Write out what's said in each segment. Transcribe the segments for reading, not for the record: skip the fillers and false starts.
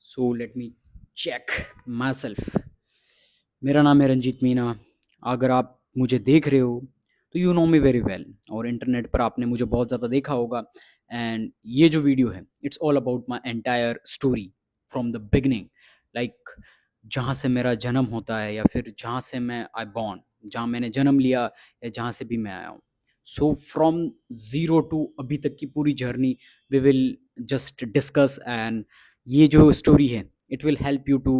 सो let me check myself. मेरा नाम है रंजीत मीना। अगर आप मुझे देख रहे हो तो you know me very well, और इंटरनेट पर आपने मुझे बहुत ज़्यादा देखा होगा। एंड ये जो वीडियो है it's all about my entire story from the beginning, like जहाँ से मेरा जन्म होता है या फिर जहाँ से मैं आई बॉर्न, जहाँ मैंने जन्म लिया या जहाँ से भी मैं आया हूँ। सो फ्रॉम ज़ीरो टू अभी तक की पूरी journey we will just discuss. And ये जो स्टोरी है it will help you to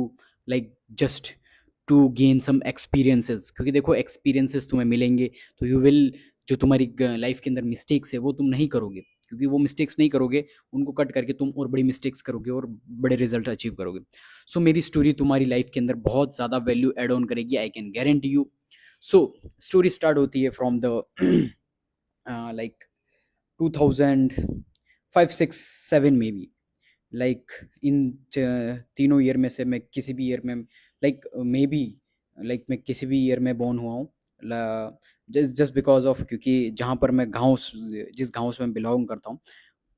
like just to gain some experiences, क्योंकि देखो एक्सपीरियंसेस तुम्हें मिलेंगे तो यू विल, जो तुम्हारी लाइफ के अंदर मिस्टेक्स है वो तुम नहीं करोगे, क्योंकि वो मिस्टेक्स नहीं करोगे उनको कट करके तुम और बड़ी मिस्टेक्स करोगे और बड़े रिजल्ट अचीव करोगे। सो मेरी स्टोरी तुम्हारी लाइफ के अंदर बहुत ज़्यादा वैल्यू एड ऑन करेगी, I can guarantee you. So story start होती है फ्रॉम द लाइक 2005 6 7 में भी, लाइक इन तीनों ईयर में से मैं किसी भी ईयर में, लाइक मे बी, लाइक मैं किसी भी ईयर में बॉर्न हुआ हूँ, जस्ट जस्ट बिकॉज ऑफ, क्योंकि जहाँ पर मैं गाँव, जिस गाँव से मैं बिलोंग करता हूँ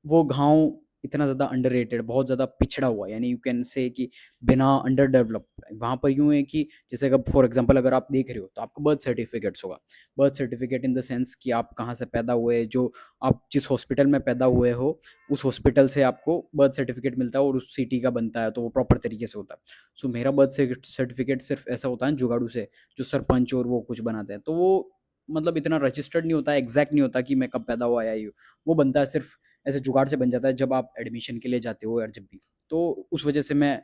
वो गाँव इतना ज़्यादा अंडररेटेड, बहुत ज़्यादा पिछड़ा हुआ है, यानी यू कैन से कि बिना अंडर डेवलप। वहाँ पर यूँ है कि जैसे अगर फॉर एग्जांपल अगर आप देख रहे हो तो आपका बर्थ सर्टिफिकेट्स होगा। Birth certificate in the sense कि आप कहाँ से पैदा हुए, जो आप जिस हॉस्पिटल में पैदा हुए हो उस हॉस्पिटल से आपको बर्थ सर्टिफिकेट मिलता है और उस सिटी का बनता है, तो वो प्रॉपर तरीके से होता है। सो मेरा बर्थ सर्टिफिकेट सिर्फ ऐसा होता है जुगाड़ू से, जो सरपंच और वो कुछ बनाते हैं, तो वो मतलब इतना रजिस्टर्ड नहीं होता, एग्जैक्ट नहीं होता कि मैं कब पैदा हुआ या ये। वो बनता है सिर्फ ऐसे जुगाड़ से बन जाता है जब आप एडमिशन के लिए जाते हो, यार जब भी। तो उस वजह से मैं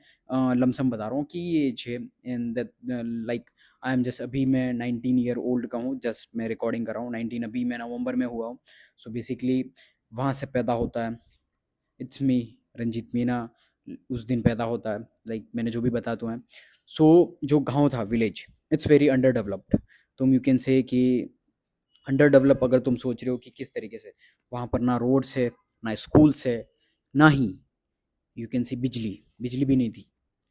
लमसम बता रहा हूँ कि ये एज है, and that like I am just, अभी मैं 19 ईयर ओल्ड का हूँ, जस्ट मैं रिकॉर्डिंग कर रहा हूँ 19, अभी मैं नवंबर में हुआ हूँ। सो बेसिकली वहाँ से पैदा होता है, इट्स मी रंजीत मीना, उस दिन पैदा होता है, लाइक मैंने जो भी बताया तो है। सो जो गांव था, village, it's very under developed. तुम यू कैन से कि अंडर डेवलप, अगर तुम सोच रहे हो कि किस तरीके से, वहाँ पर ना रोड्स है, ना स्कूल्स है, ना ही यू कैन सी बिजली, बिजली भी नहीं थी।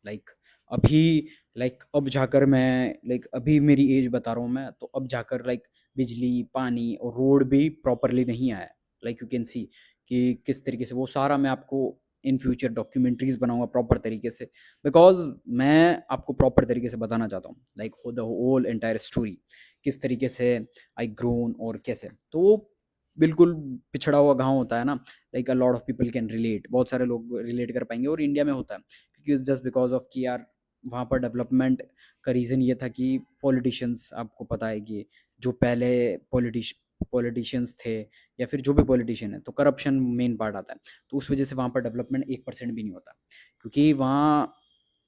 लाइक अभी, लाइक अब जाकर मैं, लाइक अभी मेरी एज बता रहा हूँ मैं, तो अब जाकर लाइक बिजली, पानी और रोड भी प्रॉपरली नहीं आया। लाइक यू कैन सी कि किस तरीके से, वो सारा मैं आपको इन फ्यूचर डॉक्यूमेंट्रीज बनाऊंगा प्रॉपर तरीके से, बिकॉज मैं आपको प्रॉपर तरीके से बताना चाहता हूँ like the whole entire story, किस तरीके से आई ग्रोन और कैसे। तो वो बिल्कुल पिछड़ा हुआ गांव होता है ना, like a lot of people can relate, बहुत सारे लोग रिलेट कर पाएंगे, और इंडिया में होता है क्योंकि जस्ट बिकॉज ऑफ कि यार वहाँ पर डेवलपमेंट का रीज़न ये था कि पॉलिटिशियंस, आपको पता है कि जो पहले पॉलिटिशियंस थे या फिर जो भी पॉलिटिशियन है, तो करप्शन मेन पार्ट आता है। तो उस वजह से वहाँ पर डेवलपमेंट 1% भी नहीं होता, क्योंकि वहाँ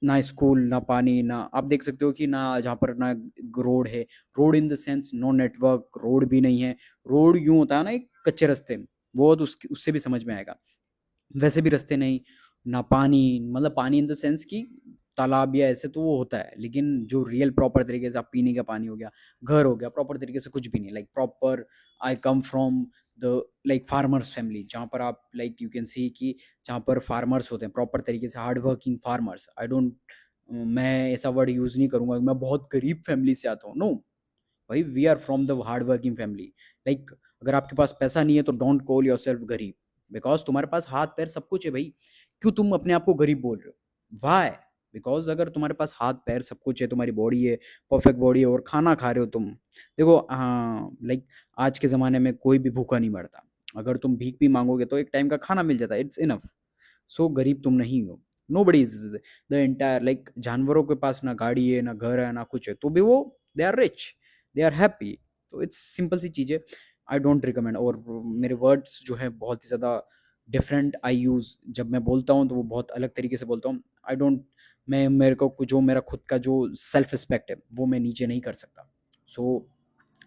ना स्कूल, ना पानी, ना आप देख सकते हो कि ना जहाँ पर ना रोड है, road in the sense no network, road भी नहीं है। रोड यूं होता है ना एक कच्चे रास्ते, वो तो उससे भी समझ में आएगा, वैसे भी रास्ते नहीं। ना पानी, मतलब पानी इन द सेंस कि तालाब या ऐसे तो वो होता है, लेकिन जो रियल प्रॉपर तरीके से आप पीने का पानी हो गया, घर हो गया, प्रॉपर तरीके से कुछ भी नहीं। Like proper I come from the like farmers family, जहाँ पर आप लाइक यू कैन सी कि जहाँ पर फार्मर्स होते हैं प्रॉपर तरीके से, hard working farmers. I don't, मैं ऐसा वर्ड यूज़ नहीं करूँगा मैं बहुत गरीब फैमिली से आता हूँ, नो भाई, we are from the hard working family. Like अगर आपके पास पैसा नहीं है तो डोंट कॉल योर सेल्फ गरीब, बिकॉज तुम्हारे पास हाथ पैर सब कुछ है भाई, क्यों तुम अपने आप को गरीब बोल रहे हो, वाई? बिकॉज अगर तुम्हारे पास हाथ पैर सब कुछ है, तुम्हारी बॉडी है, परफेक्ट बॉडी है, और खाना खा रहे हो तुम, देखो हाँ, लाइक आज के ज़माने में कोई भी भूखा नहीं मरता। अगर तुम भीख भी मांगोगे तो एक टाइम का खाना मिल जाता है, इट्स इनफ। सो गरीब तुम नहीं हो। Nobody is the entire, like जानवरों के पास ना गाड़ी है, ना घर है, ना कुछ है, तो भी वो they are rich, they are happy. तो इट्स सिंपल सी चीज़ है। आई डोंट रिकमेंड, और मेरे वर्ड्स जो है बहुत ही ज़्यादा डिफरेंट आई यूज़, जब मैं बोलता हूँ तो वो बहुत अलग तरीके से बोलता हूँ। आई डोंट, मैं मेरे को जो मेरा खुद का जो सेल्फ रिस्पेक्ट है वो मैं नीचे नहीं कर सकता। सो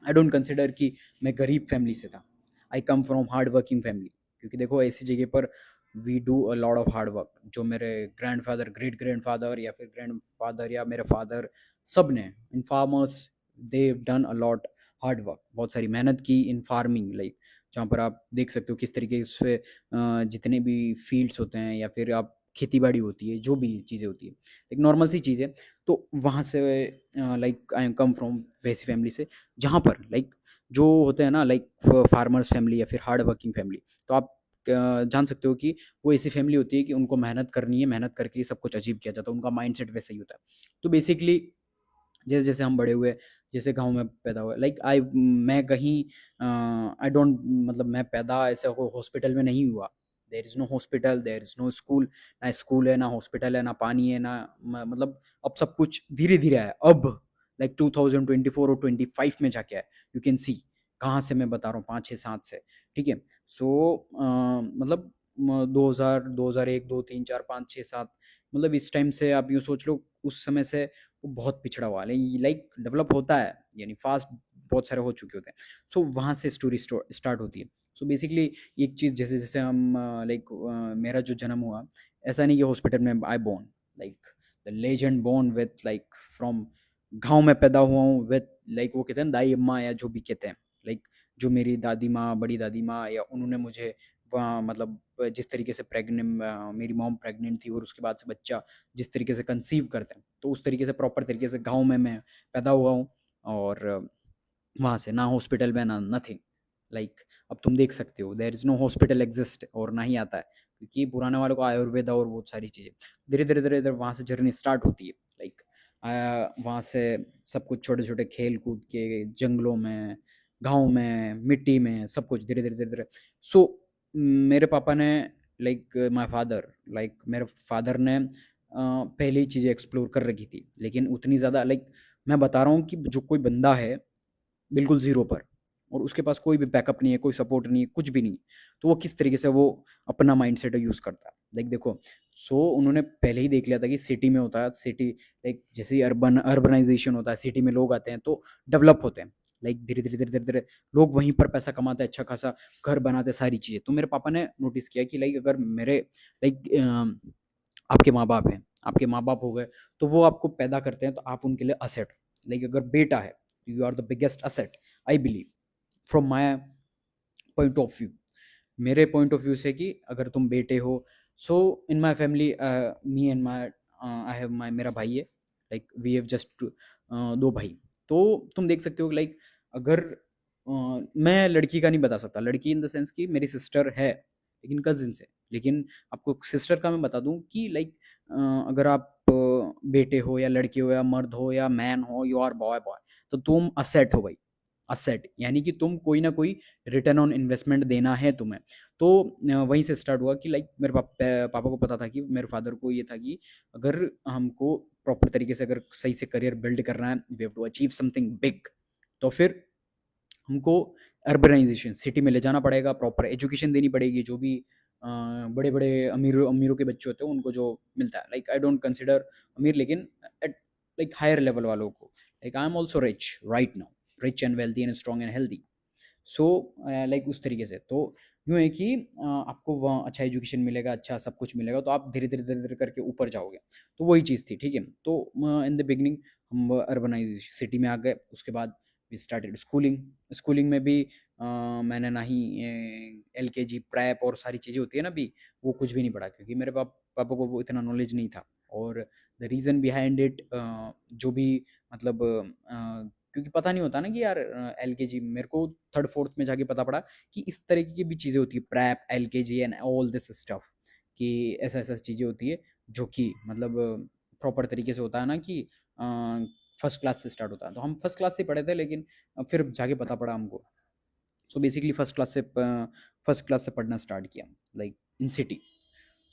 आई डोंट कंसिडर कि मैं गरीब फैमिली से था, I come from hard working family. क्योंकि देखो ऐसी जगह पर we do a lot of hard work, जो मेरे ग्रैंडफादर, ग्रेट ग्रैंडफादर या फिर ग्रैंडफादर या मेरे फादर, सब ने इन farmers, they done a lot hard work, बहुत सारी मेहनत की इन फार्मिंग। लाइक जहाँ पर आप देख सकते हो किस तरीके से जितने भी फील्ड्स होते हैं या फिर आप खेती बाड़ी होती है, जो भी चीज़ें होती है, एक नॉर्मल सी चीज़ है। तो वहाँ से like I am come from वैसी फैमिली से, जहाँ पर लाइक जो होते हैं ना, लाइक फार्मर्स फैमिली या फिर हार्ड वर्किंग फैमिली, तो आप जान सकते हो कि वो ऐसी फैमिली होती है कि उनको मेहनत करनी है, मेहनत करके ही सब कुछ अचीव किया जाता है, उनका माइंडसेट वैसा ही होता है। तो बेसिकली जैसे-जैसे हम बड़े हुए, जैसे गाँव में पैदा हुए, लाइक मैं कहीं आई डोंट मतलब मैं पैदा ऐसे हॉस्पिटल में नहीं हुआ। There is no hospital, there is no school, ना स्कूल है, ना हॉस्पिटल है, ना पानी है, ना मतलब अब सब कुछ धीरे-धीरे आया। अब लाइक 2024 और 25 में जाके आया। यू कैन सी कहाँ से मैं बता रहा हूँ 5, 6, 7 से, ठीक है? सो मतलब 2000, 2001, 2, 3, 4, 5, 6, 7 मतलब इस टाइम से आप यूँ सोच लो, उस समय से वो बहुत पिछड़ा हुआ है, लाइक डेवलप होता है, यानी फास्ट बहुत सारे हो चुके होते हैं। सो वहाँ से स्टोरी स्टार्ट होती है। सो बेसिकली एक चीज़, जैसे जैसे हम लाइक मेरा जो जन्म हुआ, ऐसा नहीं कि हॉस्पिटल में I born, like the legend born with like from गांव में पैदा हुआ हूँ विथ लाइक वो कहते हैं दाई अम्मा या जो भी कहते हैं, लाइक जो मेरी दादी माँ, बड़ी दादी माँ, या उन्होंने मुझे वहाँ मतलब जिस तरीके से प्रेग्नेंट मेरी मॉम प्रेग्नेंट थी और उसके बाद से बच्चा जिस तरीके से कंसीव करते हैं, तो उस तरीके से प्रॉपर तरीके से गाँव में मैं पैदा हुआ हूँ। और वहाँ से ना हॉस्पिटल में, ना नथिंग, लाइक अब तुम देख सकते हो there is no hospital exist, और ना ही आता है, क्योंकि पुराने वालों को आयुर्वेदा और वो सारी चीज़ें धीरे धीरे वहाँ से जर्नी स्टार्ट होती है। लाइक वहाँ से सब कुछ छोटे छोटे खेल कूद के जंगलों में, गाँव में, मिट्टी में, सब कुछ धीरे धीरे। सो मेरे पापा ने लाइक माई फादर, लाइक मेरे फादर ने पहले ही चीज़ें एक्सप्लोर कर रखी थी, लेकिन उतनी ज़्यादा लाइक मैं बता रहा हूँ कि जो कोई बंदा है बिल्कुल ज़ीरो पर, और उसके पास कोई भी बैकअप नहीं है, कोई सपोर्ट नहीं है, कुछ भी नहीं, तो वो किस तरीके से वो अपना माइंडसेट यूज़ करता है। लाइक देखो, सो उन्होंने पहले ही देख लिया था कि सिटी में होता है, सिटी लाइक जैसे ही अर्बनाइजेशन होता है, सिटी में लोग आते हैं तो डेवलप होते हैं, लाइक धीरे धीरे लोग वहीं पर पैसा कमाते हैं, अच्छा खासा घर बनाते हैं, सारी चीज़ें। तो मेरे पापा ने नोटिस किया कि लाइक अगर मेरे लाइक आपके माँ बाप हैं, आपके माँ बाप हो गए, तो वो आपको पैदा करते हैं, तो आप उनके लिए असेट, लाइक अगर बेटा है, you are the biggest asset, I believe, from my point of view, मेरे पॉइंट ऑफ व्यू से, कि अगर तुम बेटे हो, so in my family me and my I have my मेरा भाई है, लाइक वी हैव जस्ट दो भाई। तो तुम देख सकते हो लाइक अगर मैं लड़की का नहीं बता सकता, लड़की इन द सेंस कि मेरी सिस्टर है लेकिन कजिन से, लेकिन आपको सिस्टर का मैं बता दूं कि लाइक अगर आप बेटे हो या लड़के हो या मर्द हो या मैन हो, यू आर बॉय बॉय, तो तुम असेट हो भाई, असेट, यानी कि तुम कोई ना कोई रिटर्न ऑन इन्वेस्टमेंट देना है तुम्हें। तो वहीं से स्टार्ट हुआ कि लाइक मेरे पापा को पता था, कि मेरे फादर को ये था कि अगर हमको प्रॉपर तरीके से अगर सही से करियर बिल्ड करना है, we have to achieve something big, तो फिर हमको अर्बनाइजेशन सिटी में ले जाना पड़ेगा, प्रॉपर एजुकेशन देनी पड़ेगी, जो भी बड़े बड़े अमीरों के बच्चे होते हैं उनको जो मिलता है, लाइक आई डोंट कंसिडर अमीर, लेकिन एट लाइक हायर लेवल वालों को, like I am also rich right now, rich and wealthy and strong and healthy. So like उस तरीके से तो यूँ है कि आपको वहाँ अच्छा एजुकेशन मिलेगा, अच्छा सब कुछ मिलेगा, तो आप धीरे धीरे करके ऊपर जाओगे। तो वही चीज़ थी, ठीक है? तो इन द बिगिनिंग हम अर्बनाइज सिटी में आ गए, उसके बाद वी स्टार्टेड स्कूलिंग। स्कूलिंग में भी मैंने ना ही एलकेजी प्रेप और सारी चीज़ें होती है ना भी, वो कुछ भी नहीं पढ़ा, क्योंकि मेरे पापा को वो इतना नॉलेज नहीं था। और द रीज़न बिहाइंड इट, जो भी मतलब क्योंकि पता नहीं होता ना कि यार एलकेजी, मेरे को थर्ड फोर्थ में जाके पता पड़ा कि इस तरीके की भी चीज़ें होती है, prep, LKG and all this stuff, कि ऐसा ऐसा चीज़ें होती है जो कि मतलब प्रॉपर तरीके से होता है ना कि फर्स्ट क्लास से स्टार्ट होता है। तो हम फर्स्ट क्लास से पढ़े थे, लेकिन फिर जाके पता पड़ा हमको। सो बेसिकली फर्स्ट क्लास से पढ़ना स्टार्ट किया, like in city.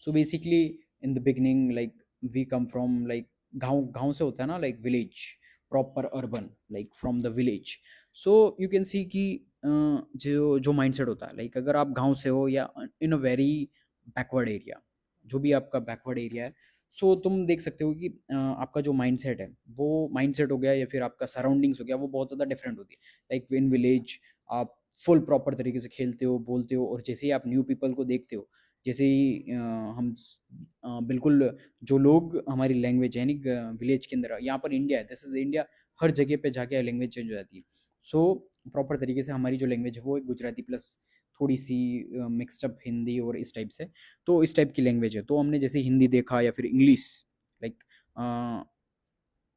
So basically in the beginning like we come from like गाँव गाँव से होता है ना, like village, proper urban, like from the village. So you can see कि जो जो माइंडसेट होता है, लाइक अगर आप गाँव से हो या इन अ वेरी बैकवर्ड एरिया, जो भी आपका बैकवर्ड एरिया है, सो तुम देख सकते हो कि आपका जो माइंडसेट है, वो माइंडसेट हो गया या फिर आपका सराउंडिंग्स हो गया, वो बहुत ज़्यादा डिफरेंट होती है। लाइक इन विलेज आप फुल प्रॉपर तरीके से खेलते हो, बोलते हो, और जैसे ही आप न्यू पीपल को देखते हो, जैसे ही बिल्कुल जो लोग हमारी लैंग्वेज है, यानी विलेज के अंदर, यहाँ पर इंडिया है, दिस इज इंडिया, हर जगह पे जाके लैंग्वेज चेंज हो जाती है। सो प्रॉपर तरीके से हमारी जो लैंग्वेज है वो एक गुजराती प्लस थोड़ी सी मिक्सअप हिंदी और इस टाइप से, तो इस टाइप की लैंग्वेज है। तो हमने जैसे हिंदी देखा या फिर English, like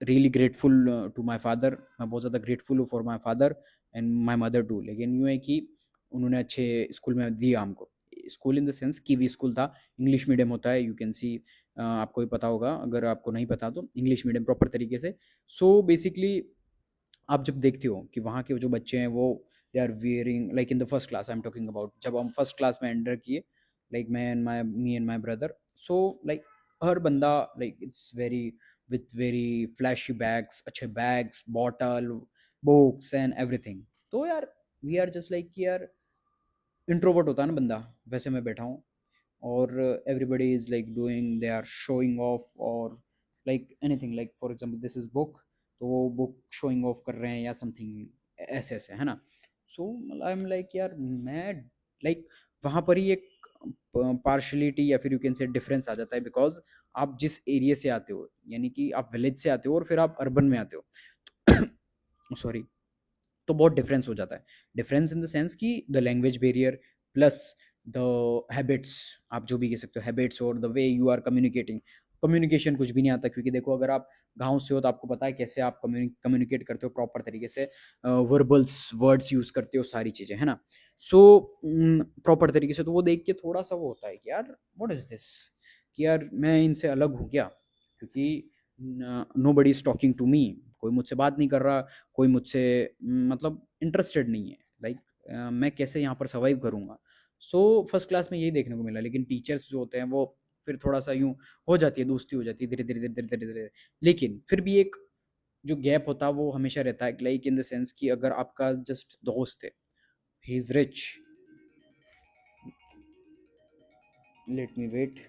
really grateful to my father, मैं बहुत ज़्यादा ग्रेटफुल हूँ for my father and my mother too. लेकिन यूँ है कि उन्होंने अच्छे स्कूल में दिया हमको, school in the sense kiwi school था, इंग्लिश मीडियम होता है, यू कैन सी, आपको भी पता होगा, अगर आपको नहीं पता तो इंग्लिश मीडियम प्रॉपर तरीके से। सो बेसिकली आप जब देखते हो कि वहाँ के जो बच्चे हैं वो they are wearing like in the first class, I am talking about जब हम फर्स्ट क्लास में एंटर किए, लाइक मैं and my me and my brother, so like हर बंदा like it's very with very flashy bags, अच्छे bags, bottle, books and everything. तो यार वी आर जस्ट लाइक कि यार इंट्रोवर्ट होता है ना बंदा, वैसे मैं बैठा हूँ, और everybody is like doing, they are showing off, और like anything, like for example this is book, तो वो बुक शोइंग ऑफ कर रहे हैं या समथिंग ऐसे ऐसे, है ना। सो आई एम लाइक यार मैं लाइक वहाँ पर ही एक पार्शलिटी या फिर यू कैन से डिफरेंस आ जाता है, बिकॉज आप जिस एरिया से आते हो, यानी कि आप विलेज से आते हो और फिर आप अर्बन में आते हो सॉरी, तो बहुत डिफरेंस हो जाता है। डिफरेंस इन द सेंस कि the language barrier plus the habits, आप जो भी कह सकते हो हैबिट्स, और the way you are communicating, communication कुछ भी नहीं आता, क्योंकि देखो अगर आप गांव से हो तो आपको पता है कैसे आप कम्युनिकेट करते हो प्रॉपर तरीके से, वर्बल्स वर्ड्स यूज करते हो, सारी चीजें, है ना। सो प्रॉपर तरीके से, तो वो देख के थोड़ा सा वो होता है कि यार व्हाट इज दिस, कि यार मैं इनसे अलग हूँ क्या, क्योंकि nobody is talking to me, कोई मुझसे बात नहीं कर रहा, कोई मुझसे मतलब इंटरेस्टेड नहीं है, लाइक मैं कैसे यहाँ पर सर्वाइव करूँगा। सो फर्स्ट क्लास में यही देखने को मिला, लेकिन टीचर्स जो होते हैं वो फिर थोड़ा सा यूं हो जाती है, दोस्ती हो जाती है धीरे धीरे धीरे धीरे धीरे धीरे, लेकिन फिर भी एक जो गैप होता है वो हमेशा रहता है, लाइक इन द सेंस कि अगर आपका जस्ट दोस्त है, he is rich, let me wait,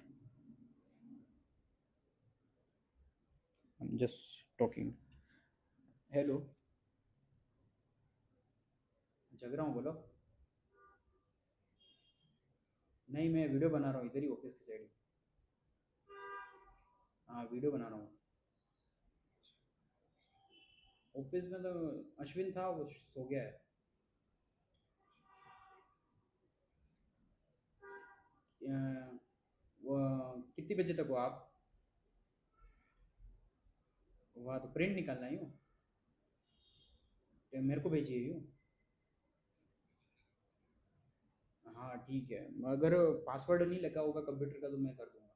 I am just talking, hello, जग रहा हूँ बोलो, नहीं मैं वीडियो बना रहा हूँ इधर ही ऑफिस की साइड, हाँ वीडियो बना रहा हूँ, ऑफिस में तो अश्विन था वो सो गया है। अ, वो कितनी बजे तक हो आप, वहाँ तो प्रिंट निकालना है यूँ, तो मेरे को भेजिए यूँ, हाँ ठीक है, अगर पासवर्ड नहीं लगा होगा कंप्यूटर का तो मैं कर दूंगा,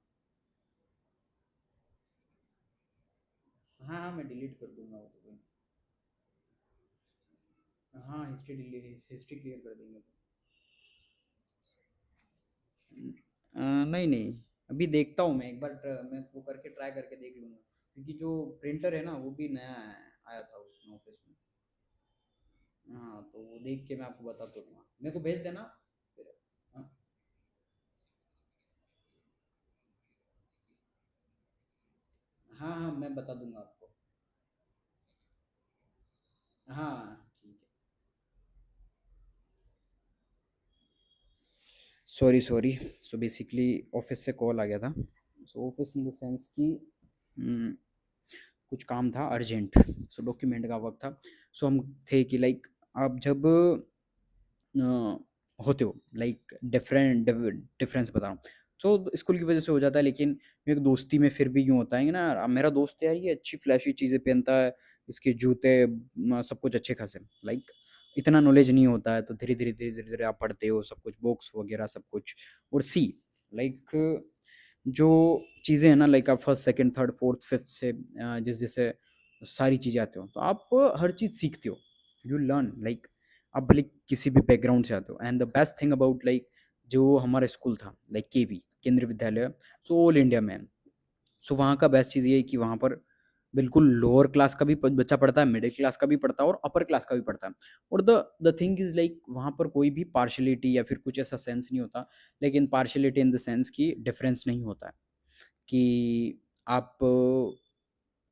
हाँ हाँ मैं डिलीट कर दूंगा वो तो कोई, हाँ हिस्ट्री डिलीट, हिस्ट्री क्लियर कर देंगे तो। नहीं नहीं, अभी देखता हूँ मैं एक बार, मैं वो करके ट्राई करके देख लूँगा, क्योंकि जो प्रिंटर है ना वो भी नया आया था उसमें ऑफिस में, हाँ तो वो देख के मैं आपको बता तो दूंगा, मेरे को भेज देना फिर, हाँ हाँ हाँ, मैं बता दूंगा आपको, हाँ ठीक है, sorry sorry. So basically office से कॉल आ गया था, सो ऑफिस इन द सेंस कि हम्म, कुछ काम था अर्जेंट, सो डॉक्यूमेंट का वर्क था। सो हम थे कि लाइक आप जब होते हो लाइक डिफरेंस बता रहा हूँ, सो स्कूल की वजह से हो जाता है, लेकिन मेरे दोस्ती में फिर भी यूँ होता है ना, मेरा दोस्त यार ये अच्छी फ्लैशी चीज़ें पहनता है, इसके जूते सब कुछ अच्छे खासे, लाइक इतना नॉलेज नहीं होता है, तो धीरे धीरे धीरे धीरे धीरे आप पढ़ते हो सब कुछ, बुक्स वगैरह सब कुछ, और सी लाइक जो चीज़ें हैं ना, लाइक आप first second third fourth fifth से जिस जैसे सारी चीज़ें आते हो, तो आप हर चीज़ सीखते हो, यू लर्न लाइक, आप भले किसी भी बैकग्राउंड से आते हो, and the best thing about like जो हमारा स्कूल था लाइक केवी केंद्रीय विद्यालय, सो ऑल इंडिया में, सो वहाँ का बेस्ट चीज़ ये है कि वहाँ पर बिल्कुल लोअर क्लास का भी बच्चा पढ़ता है, मिडिल क्लास का भी पढ़ता है और अपर क्लास का भी पढ़ता है, और द थिंग इज लाइक वहाँ पर कोई भी पार्शलिटी या फिर कुछ ऐसा सेंस नहीं होता, लेकिन पार्शलिटी इन द सेंस की डिफरेंस नहीं होता है, कि आप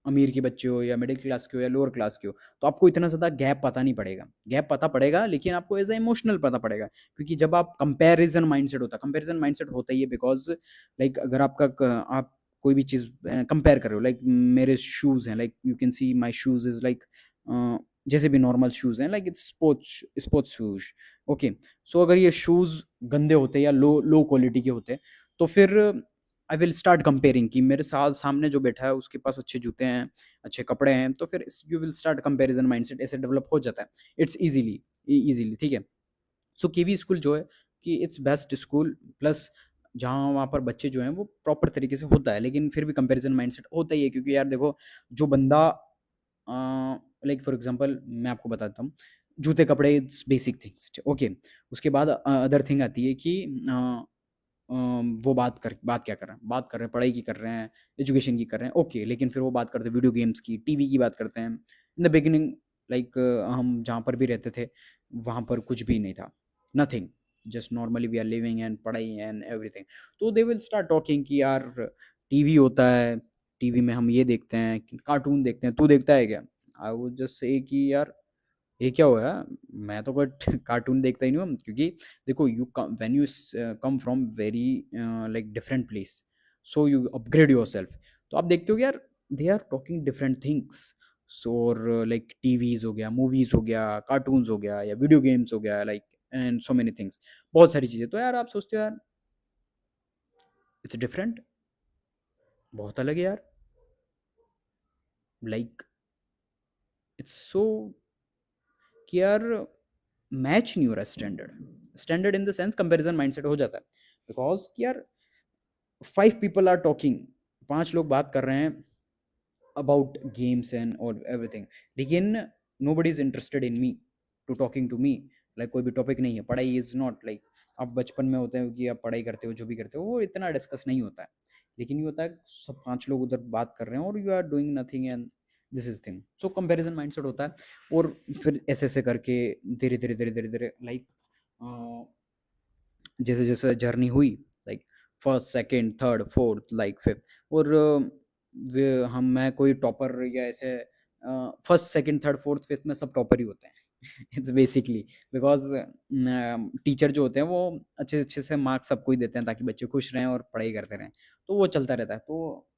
अमीर के बच्चे हो या मिडिल क्लास के हो या लोअर क्लास के हो, तो आपको इतना ज़्यादा गैप पता नहीं पड़ेगा, गैप पता पड़ेगा लेकिन आपको एज ए इमोशनल पता पड़ेगा, क्योंकि जब आप कंपैरिजन माइंडसेट होता है, कंपैरिजन माइंडसेट होता ही है, बिकॉज लाइक अगर आप कोई भी चीज़ कंपेयर कर रहे हो, लाइक मेरे शूज़ हैं, like you can see my shoes is like जैसे भी नॉर्मल शूज़ हैं, like it's sports sports shoes, okay. So अगर ये शूज़ गंदे होते या लो लो क्वालिटी के होते, तो फिर आई विल स्टार्ट कंपेयरिंग कि मेरे साथ सामने जो बैठा है उसके पास अच्छे जूते हैं, अच्छे कपड़े हैं, तो फिर you will start comparison mindset ऐसे डेवलप हो जाता है, इट्स इजीली इजीली, ठीक है। सो केवी स्कूल जो है, कि इट्स बेस्ट स्कूल, प्लस जहाँ वहाँ पर बच्चे जो हैं वो प्रॉपर तरीके से होता है, लेकिन फिर भी कंपैरिजन माइंडसेट होता ही है, क्योंकि यार देखो जो बंदा लाइक फॉर एग्जांपल मैं आपको बताता हूँ, जूते कपड़े इट्स बेसिक थिंग्स, ओके। उसके बाद अदर थिंग आती है कि वो बात क्या कर रहे हैं, बात कर रहे हैं पढ़ाई की कर रहे हैं, एजुकेशन की कर रहे हैं, ओके। लेकिन फिर वो बात करते हैं वीडियो गेम्स की, टीवी की बात करते हैं। इन द बिगिनिंग लाइक हम जहाँ पर भी रहते थे वहाँ पर कुछ भी नहीं था, nothing, just normally we are living and पढ़ाई एंड एवरीथिंग। तो दे विल स्टार्ट टॉकिंग कि यार टीवी होता है, टीवी में हम ये देखते हैं, कार्टून देखते हैं, तू देखता है क्या? आई वुड जस्ट से कि यार ये क्या हुआ है? मैं तो कोई कार्टून देखता ही नहीं हूँ, क्योंकि देखो you when you come from very like different place, so you upgrade your self. तो आप देखते हो कि यार they are talking different things. So और लाइक टीवीज हो गया, मूवीज हो गया, कार्टून्स हो गया, या वीडियो गेम्स हो गया, like and so many things, बहुत सारी चीज़ें। तो यार आप सोचते हो यार इट्स डिफरेंट, बहुत अलग है यार, लाइक इट्स सो कि यार मैच नहीं हो रहा standard, standard in the sense comparison mindset हो जाता है, बिकॉज कि यार 5 people आर टॉकिंग, 5 लोग बात कर रहे हैं अबाउट गेम्स एंड और एवरीथिंग, लेकिन nobody is interested in me to talking to me, like कोई भी टॉपिक नहीं है, पढ़ाई इज नॉट लाइक, आप बचपन में होते हैं कि आप पढ़ाई करते हो, जो भी करते हो वो इतना डिस्कस नहीं होता है, लेकिन ये होता है सब 5 लोग उधर बात कर रहे हैं और you are doing nothing and this is thing. So comparison mindset होता है। और फिर ऐसे ऐसे करके धीरे धीरे धीरे धीरे धीरे लाइक जैसे जैसे जर्नी हुई, like first second third fourth like fifth, और हम मैं कोई टॉपर या ऐसे first second third fourth fifth में सब टॉपर ही होते हैं। इट्स बेसिकली बिकॉज टीचर जो होते हैं वो अच्छे अच्छे से मार्क्स सबको ही देते हैं ताकि बच्चे खुश रहें और पढ़ाई करते रहें, तो वो चलता रहता है। तो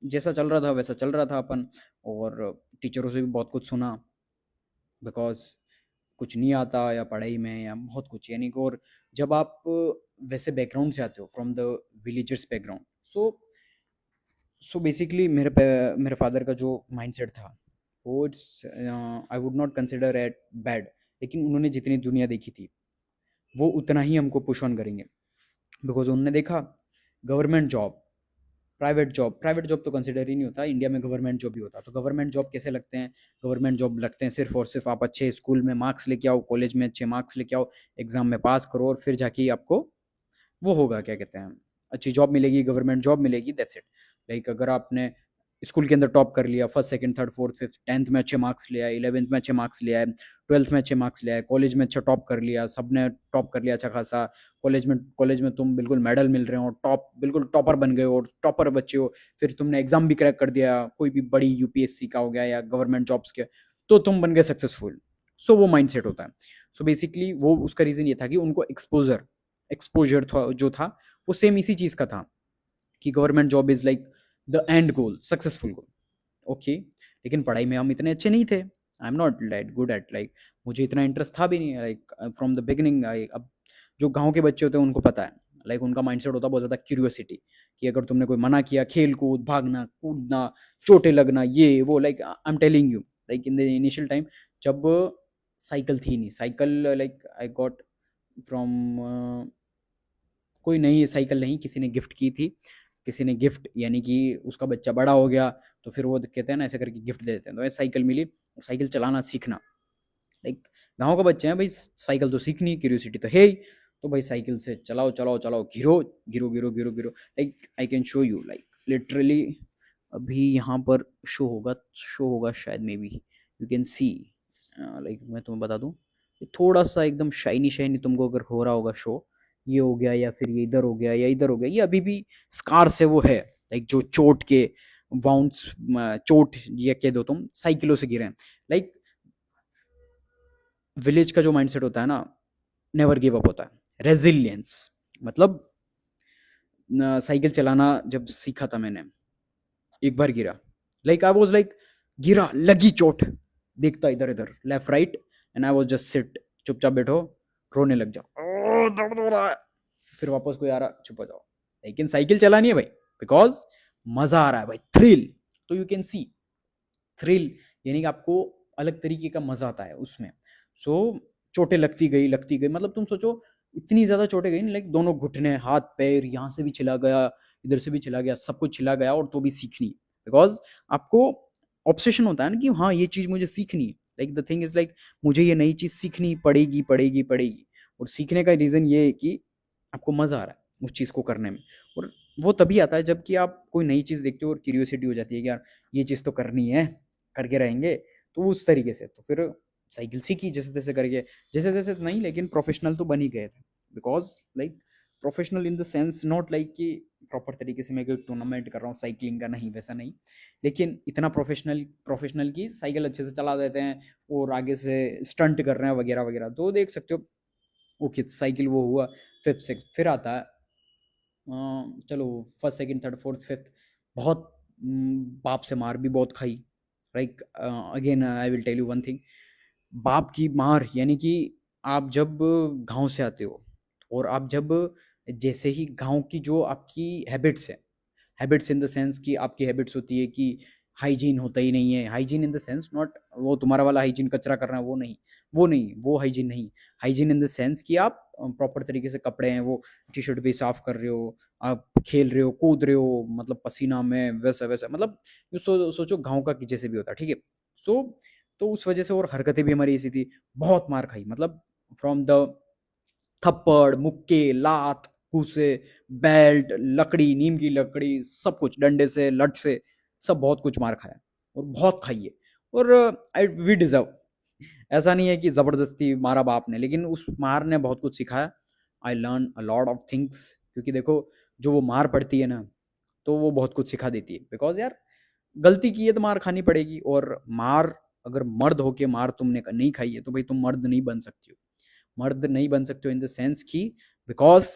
जैसा चल रहा था वैसा चल रहा था अपन, और टीचरों से भी बहुत कुछ सुना, बिकॉज कुछ नहीं आता या पढ़ाई में या बहुत कुछ, यानी कि। और जब आप वैसे बैकग्राउंड से आते हो, from the villagers background, so basically मेरे फादर का जो माइंडसेट था वो it's I would not consider at bad, लेकिन उन्होंने जितनी दुनिया देखी थी वो उतना ही हमको पुश ऑन करेंगे, बिकॉज उन्होंने देखा गवर्नमेंट जॉब, प्राइवेट जॉब तो कंसिडर ही नहीं होता इंडिया में, गवर्नमेंट जॉब ही होता। तो गवर्नमेंट जॉब कैसे लगते हैं? गवर्नमेंट जॉब लगते हैं सिर्फ और सिर्फ आप अच्छे स्कूल में मार्क्स लेके आओ, कॉलेज में अच्छे मार्क्स लेके आओ, एग्जाम में पास करो, और फिर जाके आपको वो होगा, क्या कहते हैं, अच्छी जॉब मिलेगी, गवर्नमेंट जॉब मिलेगी, दैट्स इट। लाइक अगर आपने स्कूल के अंदर टॉप कर लिया, first second third fourth fifth, 10th में अच्छे मार्क्स ले आए, 11th में अच्छे मार्क्स ले आए, 12th में अच्छे मार्क्स ले आए, कॉलेज में अच्छा टॉप कर लिया, सबने टॉप कर लिया अच्छा खासा, कॉलेज में तुम बिल्कुल मेडल मिल रहे हो, टॉप बिल्कुल टॉपर बन गए हो, टॉपर बच्चे हो, फिर तुमने एग्जाम भी क्रैक कर दिया, कोई भी बड़ी यूपीएससी का हो गया या गवर्नमेंट जॉब्स के, तो तुम बन गए सक्सेसफुल। सो वो माइंड सेट होता है। सो बेसिकली वो उसका रीजन ये था कि उनको एक्सपोजर जो था वो सेम इसी चीज का था, कि government job is like the end goal, successful goal, okay. लेकिन पढ़ाई में हम इतने अच्छे नहीं थे, I am not that good at, like मुझे इतना इंटरेस्ट था भी नहीं, लाइक फ्रॉम द बिगिनिंग। आई अब जो गांव के बच्चे होते हैं उनको पता है, लाइक उनका माइंडसेट होता है बहुत ज़्यादा क्यूरियोसिटी, कि अगर तुमने कोई मना किया, खेल कूद, भागना कूदना, चोटें लगना, ये वो, like I am telling you, like in the initial time जब साइकिल थी नहीं, cycle like I got from कोई नई साइकिल नहीं, किसी ने गिफ्ट की थी, किसी ने गिफ्ट, यानी कि उसका बच्चा बड़ा हो गया तो फिर वो कहते हैं ना ऐसे करके गिफ्ट दे देते हैं, तो ऐसे साइकिल मिली, साइकिल चलाना सीखना, लाइक गाँव का बच्चे हैं भाई, साइकिल तो सीखनी, क्यूरियोसिटी तो है ही, तो भाई साइकिल से चलाओ चलाओ चलाओ, गिरो गिरो गिरो गिरो गिरो, like I can show you, like literally अभी यहाँ पर शो होगा शायद, may be you can C, like मैं तुम्हें बता दूँ, थोड़ा सा एकदम शाइनी शाइनी तुमको अगर हो रहा होगा शो, ये हो गया या फिर ये इधर हो गया या इधर हो गया, ये अभी भी स्कार से वो है, लाइक जो चोट के वाउंड्स, चोट ये कह दो तुम, साइकिलों से गिरे हैं, लाइक विलेज का जो माइंडसेट होता है ना, नेवर गिव अप होता है, रेजिलियंस, मतलब साइकिल चलाना जब सीखा था मैंने, एक बार गिरा, लाइक आई वाज लाइक, गिरा लगी चोट, देखता इधर इधर left right, and I was just sit, चुपचाप बैठो, रोने लग जाओ, दर्द हो रहा है, फिर वापस कोई आ रहा, चुप हो जाओ, लेकिन साइकिल चलानी है भाई, बिकॉज मजा आ रहा है भाई, थ्रिल। तो यू कैन सी थ्रिल, यानी कि आपको अलग तरीके का मजा आता है उसमें। सो चोटें लगती गई, मतलब तुम सोचो इतनी ज़्यादा चोटें गई ना, लाइक दोनों घुटने, हाथ पैर, यहाँ से भी छिला गया, इधर से भी छिला गया, सब कुछ छिला गया, और तो भी सीखनी। बिकॉज आपको ऑब्सेशन होता है ना कि हाँ ये चीज़ मुझे सीखनी है। Like the thing is like मुझे ये नई चीज़ सीखनी पड़ेगी पड़ेगी पड़ेगी। और सीखने का रीज़न ये है कि आपको मज़ा आ रहा है उस चीज़ को करने में। और वो तभी आता है जबकि आप कोई नई चीज़ देखते हो और क्यूरियोसिटी हो जाती है कि यार ये चीज़ तो करनी है, करके रहेंगे। तो उस तरीके से तो फिर साइकिल सीखी जैसे तैसे करके, जैसे तैसे तो नहीं, लेकिन प्रोफेशनल तो बन ही गए थे। Because like professional in the sense not like कि प्रॉपर तरीके से मैं कोई टूर्नामेंट कर रहा हूँ साइकिलिंग का, नहीं वैसा नहीं। लेकिन इतना प्रोफेशनल प्रोफेशनल की साइकिल अच्छे से चला देते हैं और आगे से स्टंट कर रहे हैं वगैरह वगैरह, तो देख सकते हो। ओके साइकिल वो हुआ। फिफ्थ सिक्स फिर आता है चलो first second third fourth fifth. बहुत बाप से मार भी बहुत खाई। Like again I will tell you one thing. बाप की मार यानी कि आप जब गांव से आते हो और आप जब जैसे ही गांव की जो आपकी हैबिट्स है, हैबिट्स इन द सेंस कि आपकी हैबिट्स होती है कि हाइजीन होता ही नहीं है। Hygiene in the sense not वो तुम्हारा वाला हाइजीन कचरा करना है, वो नहीं, वो नहीं, वो हाइजीन नहीं। हाइजीन इन द सेंस कि आप प्रॉपर तरीके से कपड़े हैं वो टी शर्ट भी साफ कर रहे हो, आप खेल रहे हो कूद रहे हो, मतलब पसीना में वैसा वैसा, मतलब सोचो गाँव का कि जैसे भी होता है, ठीक है। सो तो उस वजह से और हरकतें भी हमारी ऐसी थी। बहुत मार खाई, मतलब फ्रॉम द थप्पड़, मुक्के, लात, घूसे, बेल्ट, लकड़ी, नीम की लकड़ी, सब कुछ, डंडे से, लठ से, सब बहुत कुछ मार खाया और बहुत खाई है। और आई वी डिजर्व। ऐसा नहीं है कि जबरदस्ती मारा बाप ने, लेकिन उस मार ने बहुत कुछ सिखाया। I learn a lot of things. क्योंकि देखो जो वो मार पड़ती है ना, तो वो बहुत कुछ सिखा देती है। बिकॉज यार गलती की है तो मार खानी पड़ेगी। और मार, अगर मर्द होके मार तुमने नहीं खाई है तो भाई तुम मर्द नहीं बन सकती हो। मर्द नहीं बन सकते हो इन द सेंस कि बिकॉज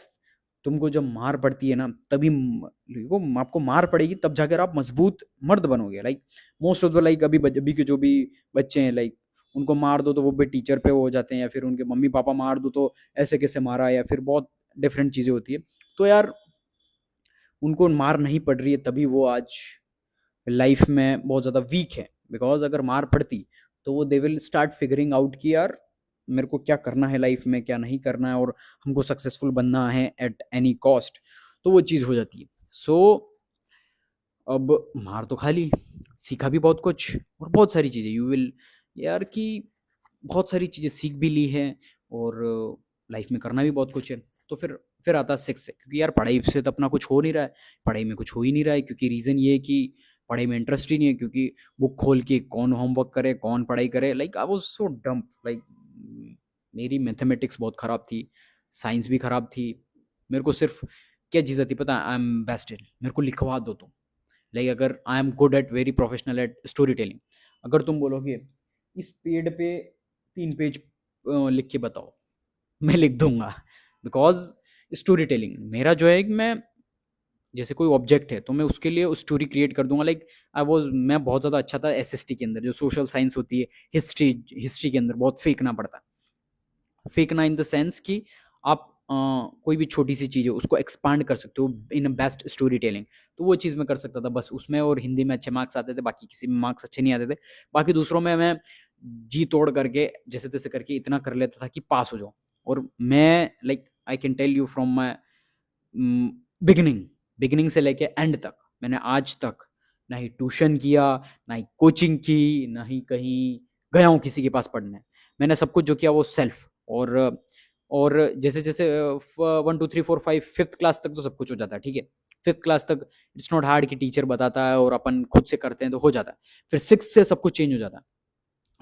तुमको जब मार पड़ती है ना तभी देखो आपको मार पड़ेगी तब जाकर आप मजबूत मर्द बनोगे। Like most of the like अभी के जो भी बच्चे हैं, लाइक उनको मार दो तो वो भी टीचर पे हो जाते हैं, या फिर उनके मम्मी पापा मार दो तो ऐसे कैसे मारा, या फिर बहुत डिफरेंट चीजें होती है। तो यार उनको मार नहीं पड़ रही है तभी वो आज लाइफ में बहुत ज़्यादा वीक है। बिकॉज अगर मार पड़ती तो वो they will start figuring out कि यार मेरे को क्या करना है लाइफ में, क्या नहीं करना है, और हमको सक्सेसफुल बनना है एट एनी कॉस्ट। तो वो चीज़ हो जाती है। सो अब मार तो खा ली, सीखा भी बहुत कुछ, और बहुत सारी चीज़ें यू विल, यार कि बहुत सारी चीज़ें सीख भी ली है, और लाइफ में करना भी बहुत कुछ है। तो फिर आता है सिक्स से, क्योंकि यार पढ़ाई से तो अपना कुछ हो नहीं रहा है। पढ़ाई में कुछ हो ही नहीं रहा है, क्योंकि रीज़न ये है कि पढ़ाई में इंटरेस्ट ही नहीं है। क्योंकि बुक खोल के कौन होमवर्क करे, कौन पढ़ाई करे, like I was so dumb. Like मेरी मैथमेटिक्स बहुत ख़राब थी, साइंस भी ख़राब थी। मेरे को सिर्फ क्या चीज़ आती पता, आई एम बेस्ट इन, मेरे को लिखवा दो तुम। लाइक अगर I am good at, very professional at story telling. अगर तुम बोलोगे इस पेड़ पे 3 पेज लिख के बताओ, मैं लिख दूंगा। बिकॉज स्टोरी टेलिंग मेरा जो है कि मैं जैसे कोई ऑब्जेक्ट है तो मैं उसके लिए स्टोरी क्रिएट कर दूंगा। लाइक आई वो मैं बहुत ज़्यादा अच्छा था एसएसटी के अंदर, जो सोशल साइंस होती है, हिस्ट्री, हिस्ट्री के अंदर बहुत फेंकना पड़ता है। फेंकना इन द सेंस कि आप कोई भी छोटी सी चीज़ है उसको एक्सपांड कर सकते हो इन बेस्ट स्टोरी टेलिंग। तो वो चीज़ मैं कर सकता था बस उसमें, और हिंदी में अच्छे मार्क्स आते थे, बाकी किसी में मार्क्स अच्छे नहीं आते थे। बाकी दूसरों में मैं जी तोड़ करके जैसे तैसे करके इतना कर लेता था कि पास हो जाऊं। और मैं like I can tell you from my beginning, beginning से लेके एंड तक मैंने आज तक ना ही ट्यूशन किया, ना ही कोचिंग की, ना ही कहीं गया हूँ किसी के पास पढ़ने। मैंने सब कुछ जो किया वो सेल्फ। और जैसे जैसे 1 2 3 4 5 फिफ्थ क्लास तक तो सब कुछ हो जाता है, ठीक है। फिफ्थ क्लास तक इट्स नॉट हार्ड कि टीचर बताता है और अपन खुद से करते हैं तो हो जाता है। फिर सिक्स से सब कुछ चेंज हो जाता है।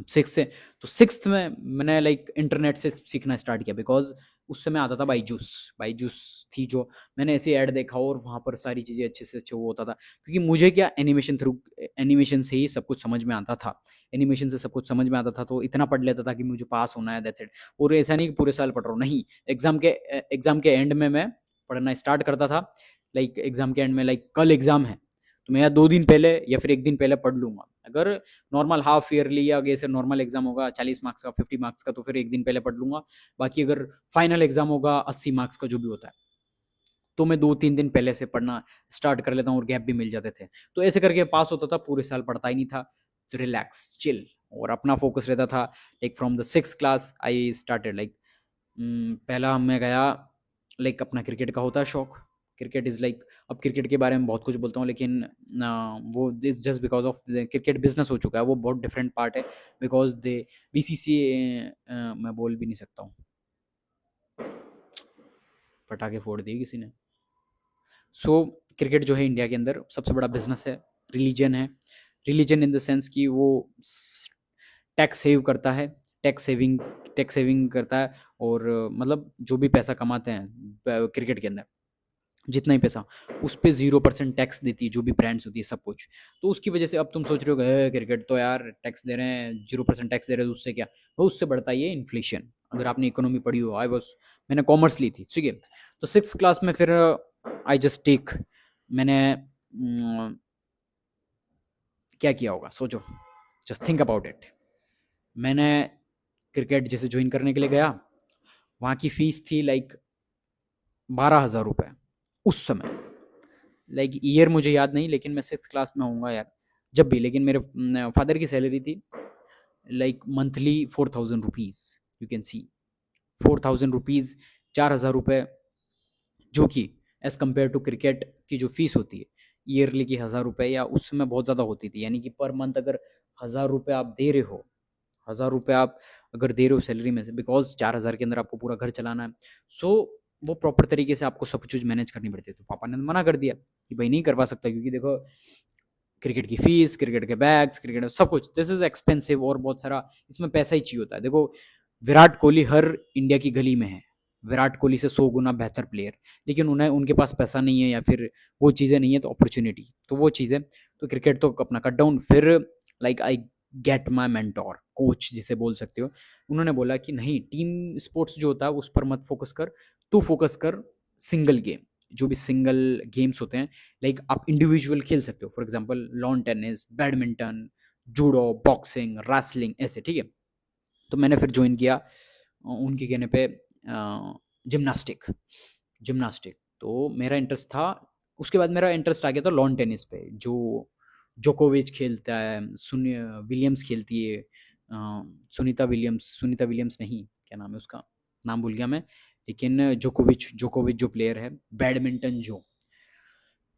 सिक्स से, तो सिक्स में मैंने लाइक इंटरनेट से सीखना स्टार्ट किया। बिकॉज उस समय आता था बाईजूस, बाईजूस थी जो, मैंने ऐसे ऐड देखा और वहाँ पर सारी चीज़ें अच्छे से अच्छे वो होता था। क्योंकि मुझे क्या एनिमेशन थ्रू, एनिमेशन से ही सब कुछ समझ में आता था। एनिमेशन से सब कुछ समझ में आता था, तो इतना पढ़ लेता था कि मुझे पास होना है, दैट्स इट। और ऐसा नहीं कि पूरे साल पढ़ रहा हूँ, नहीं, एग्जाम के एंड में मैं पढ़ना स्टार्ट करता था। लाइक एग्जाम के एंड में, लाइक कल एग्जाम है तो मैं या 2 दिन पहले या फिर 1 दिन पहले पढ़ लूंगा। अगर नॉर्मल हाफ ईयरली या जैसे नॉर्मल एग्जाम होगा 40 मार्क्स का, 50 मार्क्स का, तो फिर 1 दिन पहले पढ़ लूंगा। बाकी अगर फाइनल एग्जाम होगा 80 मार्क्स का जो भी होता है, तो मैं 2 3 दिन पहले से पढ़ना स्टार्ट कर लेता हूँ, और गैप भी मिल जाते थे। तो ऐसे करके पास होता था, पूरे साल पढ़ता ही नहीं था। तो रिलैक्स चिल और अपना फोकस रहता था। Like from the 6th class I started like पहला मैं गया, लाइक अपना क्रिकेट का होता है शौक। क्रिकेट इज़ लाइक, अब क्रिकेट के बारे में बहुत कुछ बोलता हूँ, लेकिन वो this just because of cricket business हो चुका है, वो बहुत डिफरेंट पार्ट है। बिकॉज दे बीसीसी, मैं बोल भी नहीं सकता हूँ, पटाखे फोड़ दिए किसी ने। सो क्रिकेट जो है इंडिया के अंदर सबसे बड़ा बिजनेस है, रिलीजन है। रिलीजन इन द सेंस कि वो टैक्स सेव करता है, टैक्स सेविंग करता है। और मतलब जो भी पैसा कमाते हैं क्रिकेट के अंदर, जितना ही पैसा, उस पर 0% टैक्स देती है जो भी ब्रांड्स होती है, सब कुछ। तो उसकी वजह से अब तुम सोच रहे हो कि क्रिकेट तो यार टैक्स दे रहे हैं, 0% टैक्स दे रहे हैं, तो उससे क्या? वो उससे बढ़ता ही है इन्फ्लेशन। अगर आपने इकोनॉमी पढ़ी हो, मैंने कॉमर्स ली थी, ठीक है। तो 6th क्लास में फिर आई जस्ट टेक, मैंने क्या किया होगा सोचो, जस्ट थिंक अबाउट इट। मैंने क्रिकेट जैसे ज्वाइन करने के लिए गया, वहाँ की फीस थी लाइक 12,000 रुपये उस समय। लाइक ईयर मुझे याद नहीं, लेकिन मैं 6th क्लास में होऊंगा यार जब भी। लेकिन मेरे फादर की सैलरी थी like monthly 4,000 rupees, you can C 4,000 rupees, 4,000 रुपये, जो कि एज कम्पेयर टू क्रिकेट की जो फीस होती है ईयरली की 1,000 रुपये, या उस समय बहुत ज़्यादा होती थी। यानी कि पर मंथ अगर 1,000 रुपये आप दे रहे हो, 1,000 रुपये आप अगर दे रहे हो सैलरी में से, बिकॉज 4,000 के अंदर आपको पूरा घर चलाना है। सो वो प्रॉपर तरीके से आपको सब चीज़ मैनेज करनी पड़ती है। तो पापा ने मना कर दिया कि भाई नहीं करवा सकता, क्योंकि देखो क्रिकेट की फीस, क्रिकेट के बैग्स, क्रिकेट सब कुछ, दिस इज एक्सपेंसिव, और बहुत सारा इसमें पैसा ही चाहिए होता है। देखो विराट कोहली हर इंडिया की गली में है, विराट कोहली से 100 गुना बेहतर प्लेयर, लेकिन उन्हें उनके पास पैसा नहीं है, या फिर वो चीज़ें नहीं है, तो अपॉर्चुनिटी तो वो चीज़ है। तो क्रिकेट तो अपना कट डाउन। फिर like I get my mentor, coach जिसे बोल सकते हो। उन्होंने बोला कि नहीं, टीम स्पोर्ट्स जो होता है उस पर मत फोकस कर, तू फोकस कर सिंगल गेम, जो भी सिंगल गेम्स होते हैं। लाइक आप इंडिविजुअल खेल सकते हो, for example lawn tennis, badminton, judo, boxing, wrestling, ऐसे, ठीक है। तो मैंने फिर ज्वाइन किया उनके कहने पे जिम्नास्टिक। जिम्नास्टिक तो मेरा इंटरेस्ट था। उसके बाद मेरा इंटरेस्ट आ गया था लॉन टेनिस पे, जो जोकोविच खेलता है, विलियम्स खेलती है, सुनीता विलियम्स नहीं, क्या नाम है उसका, नाम भूल गया मैं। लेकिन जोकोविच जोकोविच जो प्लेयर है, बैडमिंटन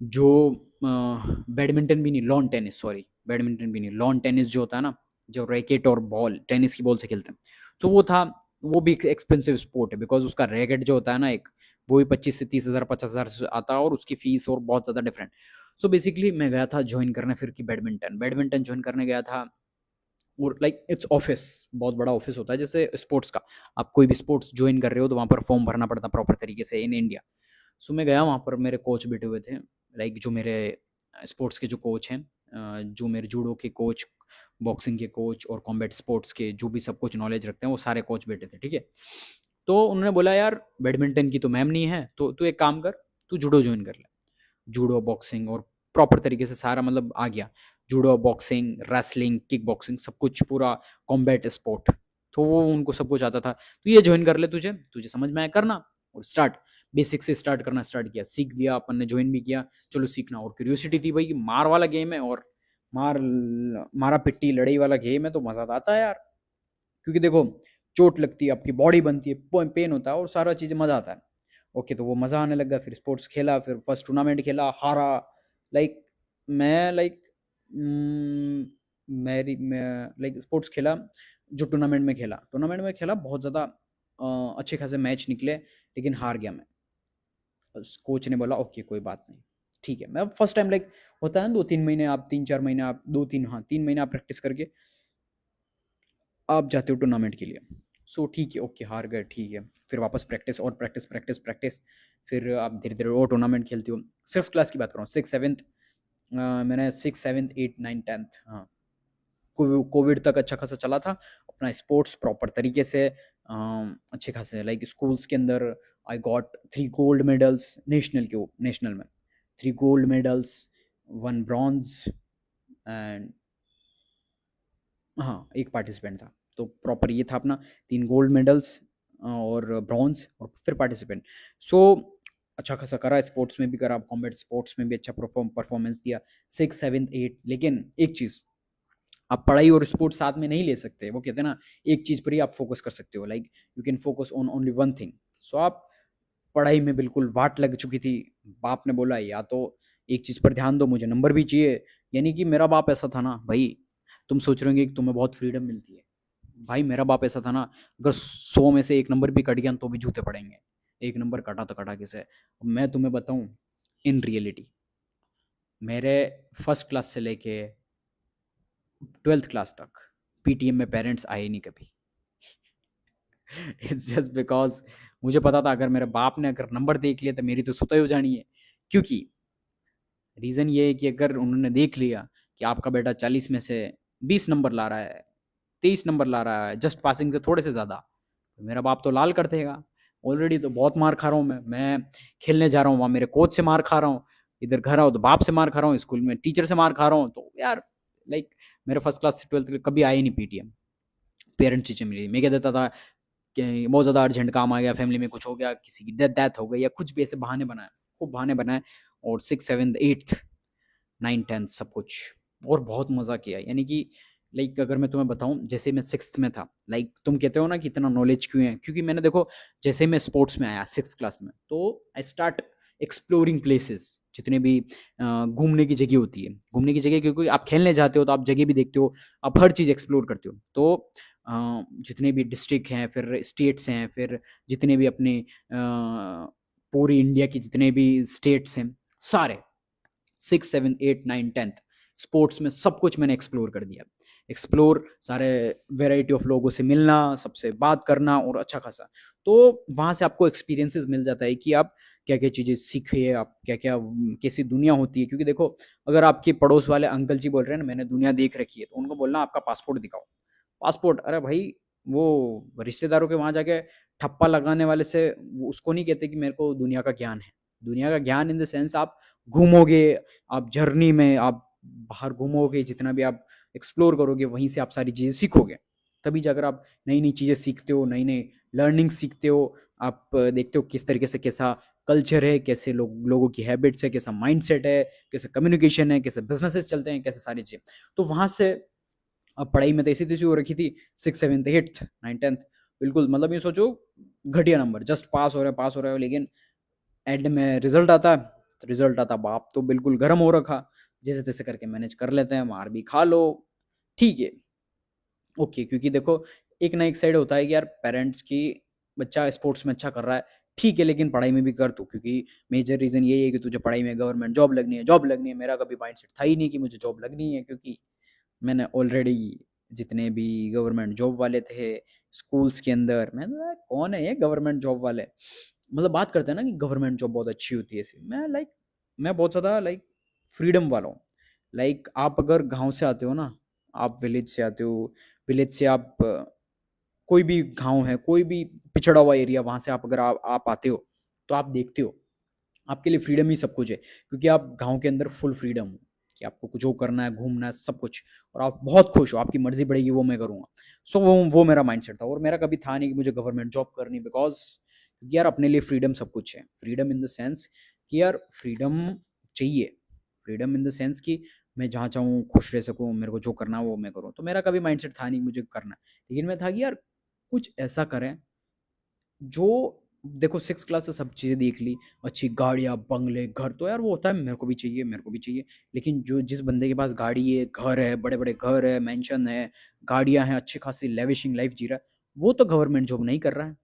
जो बैडमिंटन भी नहीं, लॉन टेनिस, सॉरी, बैडमिंटन भी नहीं, लॉन टेनिस जो होता है ना, जो रैकेट और बॉल, टेनिस की बॉल से खेलते हैं। तो वो था, वो भी एक एक्सपेंसिव स्पोर्ट है, बिकॉज उसका रैकेट जो होता है ना एक, वो भी 25 से 30 हज़ार 50 हज़ार से आता है, और उसकी फीस और बहुत ज़्यादा डिफरेंट। सो बेसिकली मैं गया था ज्वाइन करने फिर की बैडमिंटन, बैडमिंटन ज्वाइन करने गया था। और लाइक इट्स ऑफिस, बहुत बड़ा ऑफिस होता है जैसे स्पोर्ट्स का। आप कोई भी स्पोर्ट्स ज्वाइन कर रहे हो तो वहाँ पर फॉर्म भरना पड़ता प्रॉपर तरीके से इन इंडिया। सो मैं गया, वहाँ पर मेरे कोच बैठे हुए थे, लाइक जो मेरे स्पोर्ट्स के जो कोच हैं, जो मेरे जूडो के कोच, बॉक्सिंग के कोच, और कॉम्बैट स्पोर्ट्स के जो भी सब कुछ नॉलेज रखते हैं, वो सारे कोच बैठे थे, ठीक है। तो उन्होंने बोला यार बैडमिंटन की तो मैम नहीं है, तो तू एक काम कर, तू जूडो ज्वाइन कर ले। जूडो, बॉक्सिंग, और प्रॉपर तरीके से सारा मतलब आ गया, judo, boxing, wrestling, kick boxing, सब कुछ पूरा कॉम्बैट स्पोर्ट। तो वो उनको सब कुछ आता था, तो ये ज्वाइन कर ले, तुझे तुझे समझ में आया करना। और स्टार्ट, बेसिक से स्टार्ट करना स्टार्ट किया, सीख दिया अपन ने, ज्वाइन भी किया। चलो सीखना, और क्यूरियोसिटी थी भाई कि मार वाला गेम है, और मार मारा पिट्टी लड़ाई वाला गेम है, तो मजा तो आता है यार। क्योंकि देखो चोट लगती है, आपकी बॉडी बनती है, पेन होता है, और सारा चीज़ें मजा आता है। ओके, तो वो मज़ा आने लगा, फिर स्पोर्ट्स खेला, फिर फर्स्ट टूर्नामेंट खेला, हारा। लाइक मैं लाइक मेरी मैं लाइक स्पोर्ट्स खेला, जो टूर्नामेंट में खेला बहुत ज़्यादा अच्छे खासे मैच निकले, लेकिन हार गया मैं। कोच ने बोला ओके कोई बात नहीं, ठीक है। मैं फर्स्ट टाइम लाइक, होता है ना 2-3 महीने आप, 3-4 महीने आप, 2-3, हाँ 3 महीने आप प्रैक्टिस करके आप जाते हो टूर्नामेंट के लिए। सो ठीक है, ओके हार गए, ठीक है। फिर वापस प्रैक्टिस, और प्रैक्टिस प्रैक्टिस प्रैक्टिस, फिर आप धीरे धीरे और टूर्नामेंट खेलते हो। 6th क्लास की बात कर रहा हूँ, 6th 7th, मैंने 6th 7th 8th 9th 10th, हाँ कोविड तक अच्छा खासा चला था अपना स्पोर्ट्स प्रॉपर तरीके से, अच्छे खासे लाइक स्कूल्स के अंदर। I got 3 gold medals national में, 3 गोल्ड मेडल्स, 1 ब्रॉन्ज, एंड हाँ एक पार्टिसिपेंट था। तो प्रॉपर ये था अपना, 3 गोल्ड मेडल्स और ब्रॉन्ज, और फिर पार्टिसिपेंट। सो अच्छा खासा करा, स्पोर्ट्स में भी करा, कॉम्बैट स्पोर्ट्स में भी अच्छा परफॉर्मेंस दिया, 6th 7th 8th। लेकिन एक चीज़, आप पढ़ाई और स्पोर्ट्स साथ में नहीं ले सकते। वो कहते हैं ना, एक चीज पर ही आप फोकस कर सकते हो, like you can focus on only one thing. So आप पढ़ाई में बिल्कुल वाट लग चुकी थी। बाप ने बोला या तो एक चीज पर ध्यान दो, मुझे नंबर भी चाहिए। यानी कि मेरा बाप ऐसा था ना भाई, तुम सोच रहे हो कि तुम्हें बहुत फ्रीडम मिलती है, भाई मेरा बाप ऐसा था ना, अगर 100 में से एक नंबर भी कट गया तो भी जूते पड़ेंगे। एक नंबर कटा तो कटा किसे। मैं तुम्हें बताऊं, इन रियलिटी मेरे फर्स्ट क्लास से लेके 12th क्लास तक पीटीएम में पेरेंट्स आए नहीं कभी। इट्स जस्ट बिकॉज मुझे पता था अगर मेरे बाप ने अगर नंबर देख लिया तो मेरी तो सुताई हो जानी है। क्योंकि रीज़न ये है कि अगर उन्होंने देख लिया कि आपका बेटा 40 में से 20 नंबर ला रहा है, 23 नंबर ला रहा है, जस्ट पासिंग से थोड़े से ज़्यादा, तो मेरा बाप तो लाल कर देगा। ऑलरेडी तो बहुत मार खा रहा हूँ मैं खेलने जा रहा हूँ, वहाँ मेरे कोच से मार खा रहा हूँ, इधर घर आओ तो बाप से मार खा रहा हूँ, स्कूल में टीचर से मार खा रहा हूँ। तो यार लाइक मेरे फर्स्ट क्लास से 12th कभी आए नहीं पीटीएम। पेरेंट्स टीचर मिली, मैं कह देता था कि बहुत ज़्यादा अर्जेंट काम आ गया, फैमिली में कुछ हो गया, किसी की डेथ डेथ हो गई या कुछ भी ऐसे बहाने बनाए, खूब बहाने बनाए। और 6, 7, 8, 9, 10 सब कुछ, और बहुत मज़ा किया। यानी कि लाइक अगर मैं तुम्हें बताऊं, जैसे मैं 6th में था, लाइक तुम कहते हो ना कि इतना नॉलेज क्यों है, क्योंकि मैंने देखो जैसे मैं स्पोर्ट्स में आया 6th क्लास में, तो आई स्टार्ट एक्सप्लोरिंग प्लेसेस, जितने भी घूमने की जगह होती है, घूमने की जगह, क्योंकि आप खेलने जाते हो तो आप जगह भी देखते हो, आप हर चीज़ एक्सप्लोर करते हो। तो जितने भी डिस्ट्रिक्ट हैं, फिर स्टेट्स हैं, फिर जितने भी अपने पूरी इंडिया की जितने भी स्टेट्स हैं, सारे 6, 7, 8, 9, 10th स्पोर्ट्स में सब कुछ मैंने एक्सप्लोर कर दिया। एक्सप्लोर सारे वेराइटी ऑफ लोगों से मिलना, सबसे बात करना, और अच्छा खासा। तो वहाँ से आपको एक्सपीरियंसेस मिल जाता है कि आप क्या क्या चीज़ें सीखे, आप क्या क्या कैसी दुनिया होती है। क्योंकि देखो, अगर आपके पड़ोस वाले अंकल जी बोल रहे हैं ना मैंने दुनिया देख रखी है, तो उनको बोलना आपका पासपोर्ट दिखाओ। पासपोर्ट, अरे भाई वो रिश्तेदारों के वहाँ जाके ठप्पा लगाने वाले से उसको नहीं कहते कि मेरे को दुनिया का ज्ञान है। दुनिया का ज्ञान इन द सेंस आप घूमोगे, आप जर्नी में आप बाहर घूमोगे, जितना भी आप एक्सप्लोर करोगे वहीं से आप सारी चीज़ें सीखोगे। तभी जाकर आप नई नई चीज़ें सीखते हो, नई नई लर्निंग सीखते हो। आप देखते हो किस तरीके से कैसा कल्चर है, कैसे लोगों की हैबिट्स है, कैसा माइंडसेट है, कैसे कम्युनिकेशन है, कैसे बिजनेसेस चलते हैं, कैसे सारी चीज़ें। तो वहाँ से अब पढ़ाई में तो ऐसी तैसी हो रखी थी, 6, 7, 8, 9, 10th बिल्कुल, मतलब ये सोचो घटिया नंबर, जस्ट पास हो रहे हो, लेकिन एंड में रिजल्ट आता है, तो रिजल्ट आता बाप तो बिल्कुल गर्म हो रखा। जैसे तैसे करके मैनेज कर लेते हैं, मार भी खा लो, ठीक है, ओके। क्योंकि देखो एक ना एक साइड होता है कि यार पेरेंट्स की बच्चा स्पोर्ट्स में अच्छा कर रहा है, ठीक है, लेकिन पढ़ाई में भी कर तू, क्योंकि मेजर रीजन यही है कि तुझे पढ़ाई में गवर्नमेंट जॉब लगनी है, जॉब लगनी है। मेरा कभी माइंडसेट था ही नहीं कि मुझे जॉब लगनी है, क्योंकि मैंने ऑलरेडी जितने भी गवर्नमेंट जॉब वाले थे स्कूल्स के अंदर, मैंने कहा, कौन है ये गवर्नमेंट जॉब वाले, मतलब बात करते हैं ना कि गवर्नमेंट जॉब बहुत अच्छी होती है ऐसी। मैं बहुत ज़्यादा फ्रीडम वाला हूँ। आप अगर गांव से आते हो ना, आप विलेज से आते हो, विलेज से आप कोई भी गांव है, कोई भी पिछड़ा हुआ एरिया, वहां से आप अगर आप आते हो, तो आप देखते हो आपके लिए फ्रीडम ही सब कुछ है। क्योंकि आप गांव के अंदर फुल फ्रीडम हो कि आपको कुछ जो करना है, घूमना है, सब कुछ, और आप बहुत खुश हो, आपकी मर्जी बढ़ेगी वो मैं करूँगा। सो वो मेरा माइंडसेट था, और मेरा कभी था नहीं कि मुझे गवर्नमेंट जॉब करनी, बिकॉज यार अपने लिए फ्रीडम सब कुछ है। फ्रीडम इन द सेंस कि यार फ्रीडम चाहिए, फ्रीडम इन द सेंस कि मैं जहाँ चाहूँ खुश रह सकूँ, मेरे को जो करना है वो मैं करूँ। तो मेरा कभी माइंडसेट था नहीं मुझे करना, लेकिन मैं था कि यार कुछ ऐसा करें जो, देखो 6 क्लास से सब चीज़ें देख ली, अच्छी गाड़ियाँ, बंगले, घर, तो यार वो होता है मेरे को भी चाहिए, मेरे को भी चाहिए। लेकिन जो जिस बंदे के पास गाड़ी है, घर है, बड़े बड़े घर है, मेंशन है, गाड़ियाँ हैं, अच्छी खासी लेविशिंग लाइफ जी रहा है, वो तो गवर्नमेंट जॉब नहीं कर रहा है,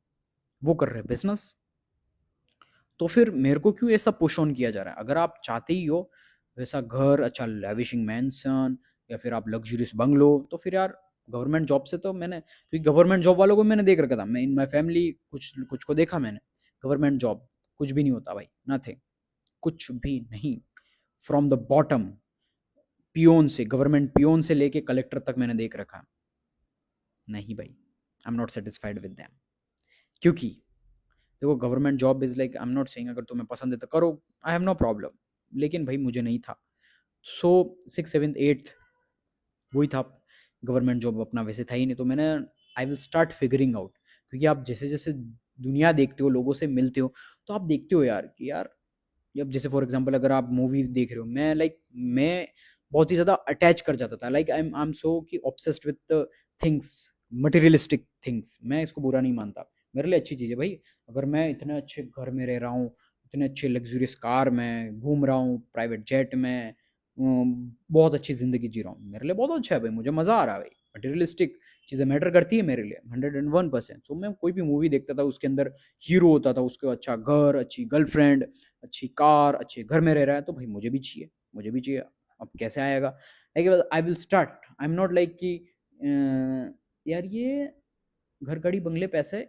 वो कर रहे हैं बिजनेस। तो फिर मेरे को क्यों ऐसा पुश ऑन किया जा रहा है? अगर आप चाहते ही हो वैसा घर, अच्छा लेविशिंग मैंसन, या फिर आप लग्जरियस बंगलो, तो फिर यार गवर्नमेंट जॉब से तो मैंने, क्योंकि गवर्नमेंट जॉब वालों को मैंने देख रखा था, मैं इन माई फैमिली कुछ कुछ को देखा मैंने। गवर्नमेंट जॉब कुछ भी नहीं होता भाई, नथिंग, कुछ भी नहीं। फ्रॉम द बॉटम, पियोन से, गवर्नमेंट पियोन से लेके कलेक्टर तक मैंने देख रखा। नहीं भाई, I am not satisfied with them. क्योंकि देखो government job is like, I am not saying अगर तुम्हें पसंद है तो करो, आई हैव नो प्रॉब्लम, लेकिन भाई मुझे नहीं था। सो 6, 7, 8 वही था, गवर्नमेंट जॉब अपना वैसे था ही नहीं। तो मैंने, आई विल स्टार्ट फिगरिंग आउट, क्योंकि आप जैसे जैसे दुनिया देखते हो, लोगों से मिलते हो, तो आप देखते हो यार कि यार, जब जैसे फॉर एग्जांपल अगर आप मूवी देख रहे हो, मैं बहुत ही ज़्यादा अटैच कर जाता था। लाइक आई एम सो कि obsessed with things, materialistic things. मैं इसको बुरा नहीं मानता, मेरे लिए अच्छी चीज़ है भाई। अगर मैं इतने अच्छे घर में रह रहा हूँ, इतने अच्छे लग्जूरियस कार में घूम रहा हूँ, प्राइवेट जेट में, बहुत अच्छी ज़िंदगी जी रहा हूँ, मेरे लिए बहुत अच्छा है भाई, मुझे मज़ा आ रहा है भाई। मटेरियलिस्टिक चीज़ें मैटर करती है मेरे लिए 101%। सो मैं कोई भी मूवी देखता था, उसके अंदर हीरो होता था, उसको अच्छा घर, अच्छी गर्लफ्रेंड, अच्छी कार, अच्छे घर में रह रहा है, तो भाई मुझे भी चाहिए, मुझे भी चाहिए। अब कैसे आएगा? Like I will start, I am not like कि यार ये घर, गाड़ी, बंगले, पैसे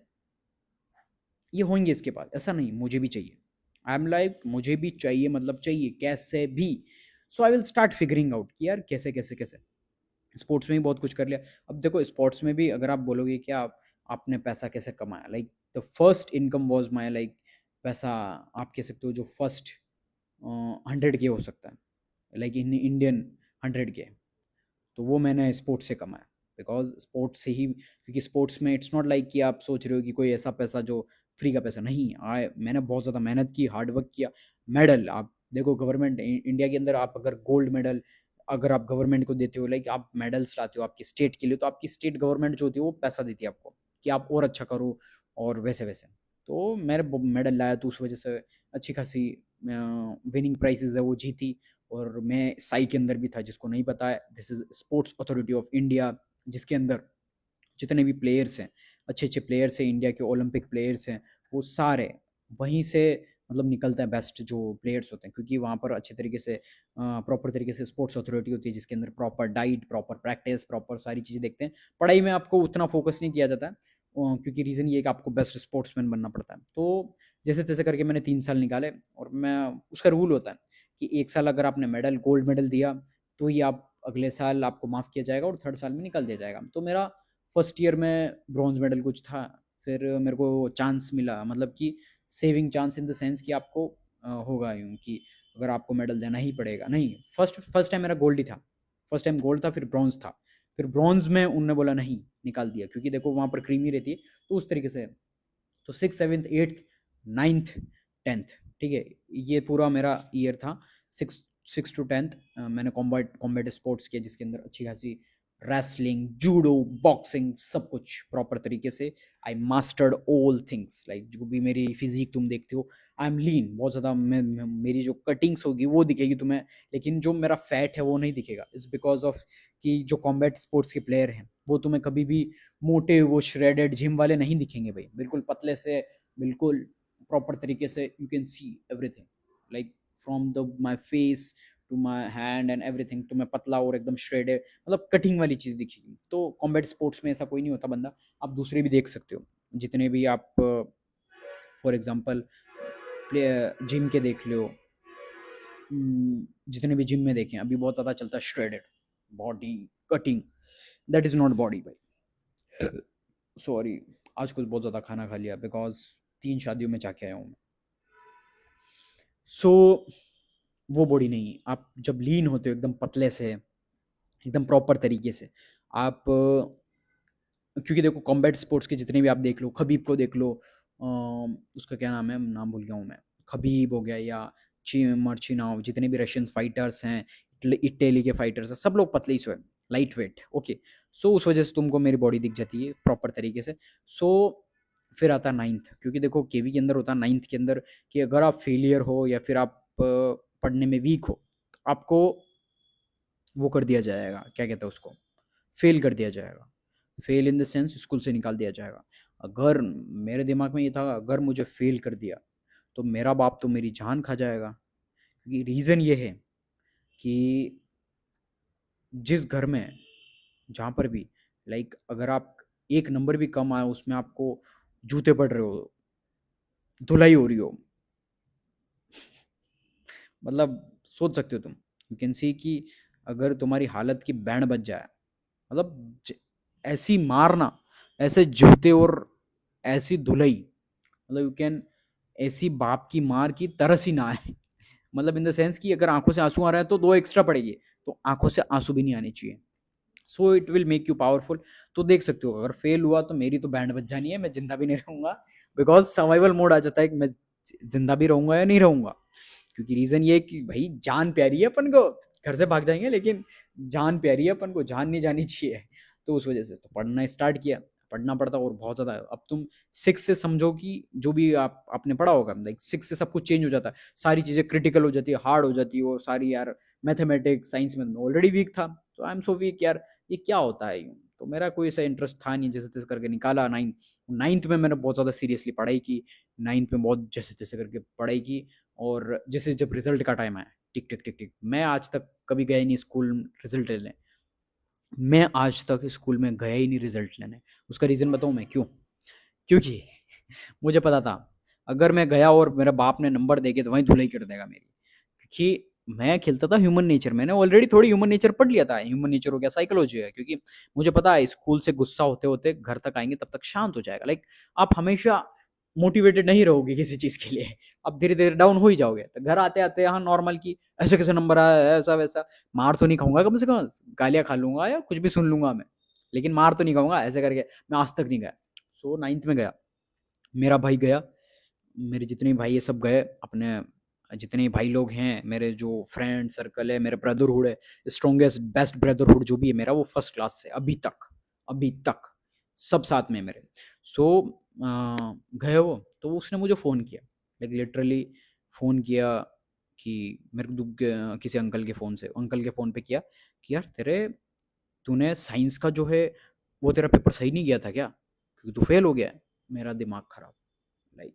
ये होंगे इसके पास, ऐसा नहीं, मुझे भी चाहिए। आई एम लाइक मुझे भी चाहिए, मतलब चाहिए कैसे भी। So I will start figuring out कि यार कैसे कैसे कैसे। स्पोर्ट्स में भी बहुत कुछ कर लिया। अब देखो स्पोर्ट्स में भी अगर आप बोलोगे कि आप आपने पैसा कैसे कमाया, like the first income was my, like पैसा आप कह सकते हो जो फर्स्ट 100K हो सकता है, लाइक इन इंडियन 100K, तो वो मैंने स्पोर्ट्स से कमाया। बिकॉज स्पोर्ट्स से ही, क्योंकि स्पोर्ट्स में इट्स नॉट लाइक कि आप सोच रहे हो कि कोई ऐसा पैसा जो फ्री का पैसा नहीं आए, मैंने बहुत ज़्यादा मेहनत की, हार्ड वर्क किया। मेडल आप देखो, गवर्नमेंट इंडिया के अंदर आप अगर गोल्ड मेडल अगर आप गवर्नमेंट को देते हो, लाइक आप मेडल्स लाते हो आपकी स्टेट के लिए, तो आपकी स्टेट गवर्नमेंट जो होती है वो पैसा देती है आपको कि आप और अच्छा करो, और वैसे वैसे। तो मैंने मेडल लाया, तो उस वजह से अच्छी खासी विनिंग प्राइजेज है वो जीती। और मैं साई के अंदर भी था, जिसको नहीं पता है, this is sports authority of India, जिसके अंदर जितने भी प्लेयर्स हैं, अच्छे अच्छे प्लेयर्स हैं, इंडिया के ओलंपिक प्लेयर्स हैं, वो सारे वहीं से मतलब निकलता है बेस्ट जो प्लेयर्स होते हैं, क्योंकि वहाँ पर अच्छे तरीके से प्रॉपर तरीके से स्पोर्ट्स अथॉरिटी होती है, जिसके अंदर proper diet, proper practice, proper सारी चीज़ें देखते हैं। पढ़ाई में आपको उतना फोकस नहीं किया जाता है, क्योंकि रीज़न ये है कि आपको बेस्ट स्पोर्ट्समैन बनना पड़ता है। तो जैसे तैसे करके मैंने 3 साल निकाले, और मैं उसका रूल होता है कि 1 साल अगर आपने मेडल, गोल्ड मेडल दिया, तो ही आप अगले साल आपको माफ़ किया जाएगा, और थर्ड साल में निकल दिया जाएगा। तो मेरा फर्स्ट ईयर में ब्रॉन्ज मेडल कुछ था, फिर मेरे को चांस मिला, मतलब कि saving chance in the sense कि आपको होगा यूँ कि अगर आपको मेडल देना ही पड़ेगा, नहीं, फर्स्ट फर्स्ट टाइम मेरा गोल्ड ही था। फर्स्ट टाइम गोल्ड था, फिर ब्रॉन्ज था। फिर ब्रॉन्ज में उनने बोला नहीं, निकाल दिया, क्योंकि देखो वहाँ पर क्रीमी रहती है, तो उस तरीके से। तो 6th 7th 8th 9th 10th, ठीक है, ये पूरा मेरा ईयर था। 6 to 10th मैंने कॉम्बैट कॉम्बैट स्पोर्ट्स किया, जिसके अंदर अच्छी खासी रेसलिंग, जूडो, बॉक्सिंग, सब कुछ प्रॉपर तरीके से। आई मास्टर्ड ऑल थिंग्स, लाइक जो भी मेरी फिजिक तुम देखते हो, आई एम लीन बहुत ज़्यादा। मेरी जो कटिंग्स होगी वो दिखेगी तुम्हें, लेकिन जो मेरा फैट है वो नहीं दिखेगा। इट्स बिकॉज ऑफ कि जो कॉम्बैट स्पोर्ट्स के प्लेयर हैं वो तुम्हें कभी भी मोटे, वो श्रेडेड जिम वाले नहीं दिखेंगे भाई, बिल्कुल पतले से, बिल्कुल प्रॉपर तरीके से। You can see everything, like from the my face to my hand and everything, तो मैं पतला और एकदम श्रेडेड, मतलब कटिंग वाली चीज़ दिखेगी। तो कॉम्बैट स्पोर्ट्स में ऐसा कोई नहीं होता बंदा। आप दूसरे भी देख सकते हो, जितने भी आप फॉर एग्जांपल प्ले जिम के देख लो, जितने भी जिम में देखें, अभी बहुत ज़्यादा चलता है shredded body, cutting. That is not body भाई, सॉरी। आज कुछ बहुत ज़्यादा खाना खा लिया, बिकॉज 3 शादियों में जाके आया हूँ मैं। सो वो बॉडी नहीं। आप जब लीन होते हो एकदम पतले से, एकदम प्रॉपर तरीके से, आप क्योंकि देखो कॉम्बैट स्पोर्ट्स के जितने भी आप देख लो, खबीब को देख लो, उसका क्या नाम है, नाम भूल गया हूँ मैं। खबीब हो गया, या मर्चिनाव, जितने भी रशियन फाइटर्स हैं, इटली के फाइटर्स हैं, सब लोग पतले ही सो है, लाइट वेट, ओके। सो उस वजह से तुमको मेरी बॉडी दिख जाती है प्रॉपर तरीके से। सो फिर आता 9th, क्योंकि देखो केवी के अंदर होता है 9th के अंदर कि अगर आप फेलियर हो या फिर आप पढ़ने में वीक हो, तो आपको वो कर दिया जाएगा, क्या कहते हैं उसको, फेल कर दिया जाएगा। Fail in the sense school से निकाल दिया जाएगा। अगर मेरे दिमाग में ये था, अगर मुझे फेल कर दिया तो मेरा बाप तो मेरी जान खा जाएगा। क्योंकि रीज़न ये है कि जिस घर में, जहाँ पर भी, लाइक अगर आप एक नंबर भी कम आए, उसमें आपको जूते पड़ रहे हो, धुलाई हो रही हो, मतलब सोच सकते हो तुम, यू कैन सी कि अगर तुम्हारी हालत की बैंड बज जाए, मतलब ऐसी मारना, ऐसे जूते और ऐसी धुलाई, मतलब यू कैन, ऐसी बाप की मार की तरस ही ना आए। मतलब इन द सेंस कि अगर आंखों से आंसू आ रहा है तो 2 एक्स्ट्रा पड़ेगी, तो आंखों से आंसू भी नहीं आने चाहिए। So it will make you powerful. तो देख सकते हो, अगर फेल हुआ तो मेरी तो बैंड बज जानी है, मैं जिंदा भी नहीं रहूंगा। बिकॉज सर्वाइवल मोड आ जाता है कि मैं जिंदा भी रहूंगा या नहीं रहूंगा, क्योंकि रीजन ये है कि भाई जान प्यारी है अपन को। घर से भाग जाएंगे, लेकिन जान प्यारी है अपन को, जान नहीं जानी चाहिए। तो उस वजह से तो पढ़ना स्टार्ट किया, पढ़ना पड़ता और बहुत ज़्यादा। अब तुम 6 से समझो कि जो भी आपने पढ़ा होगा, लाइक 6 से सब कुछ चेंज हो जाता है, सारी चीज़ें क्रिटिकल हो जाती है, हार्ड हो जाती है, वो सारी यार मैथमेटिक्स साइंस में ऑलरेडी वीक था, तो आई एम सो वीक यार, ये क्या होता है यूँ। तो मेरा कोई ऐसा इंटरेस्ट था नहीं, जैसे तैसे करके निकाला नाइन्थ। नाइन्थ में मैंने बहुत ज़्यादा सीरियसली पढ़ाई की, नाइन्थ में बहुत जैसे तैसे करके पढ़ाई की। और जैसे जब रिजल्ट का टाइम आया, टिक टिक टिक टिक, मैं आज तक कभी गया ही नहीं स्कूल रिजल्ट लेने। मैं आज तक स्कूल में गया ही नहीं रिजल्ट लेने। उसका रीज़न बताऊँ मैं क्यों? क्योंकि मुझे पता था, अगर मैं गया और मेरे बाप ने नंबर देके तो वहीं धुलाई कर देगा मेरी। क्योंकि मैं खेलता था ह्यूमन नेचर, मैंने ऑलरेडी थोड़ी ह्यूमन नेचर पढ़ लिया था, ह्यूमन नेचर हो गया, साइकोलॉजी है, क्योंकि मुझे पता है स्कूल से गुस्सा होते होते घर तक आएंगे तब तक शांत हो जाएगा। लाइक आप हमेशा मोटिवेटेड नहीं रहोगे किसी चीज के लिए, अब धीरे धीरे डाउन हो ही जाओगे। तो घर आते आते हाँ नॉर्मल की ऐसे कैसे नंबर आया है, ऐसा वैसा, मार तो नहीं खाऊंगा कम से कम, गालियां खा लूंगा या कुछ भी सुन लूंगा मैं, लेकिन मार तो नहीं खाऊंगा ऐसे करके। मैं आज तक नहीं गया। सो नाइन्थ में गया, मेरा भाई गया, मेरे जितने भाई ये सब गए, अपने जितने भाई लोग हैं, मेरे जो फ्रेंड सर्कल है, मेरे ब्रदरहुड है, स्ट्रॉन्गेस्ट बेस्ट ब्रदरहुड जो भी है मेरा, वो फर्स्ट क्लास से अभी तक, अभी तक सब साथ में मेरे। सो गए वो, तो उसने मुझे फ़ोन किया, लाइक लिटरली फ़ोन किया कि मेरे को किसी अंकल के फ़ोन से, अंकल के फ़ोन पे किया कि यार तेरे, तूने साइंस का जो है वो तेरा पेपर सही नहीं गया था क्या, क्योंकि तू फेल हो गया है। मेरा दिमाग खराब, लाइक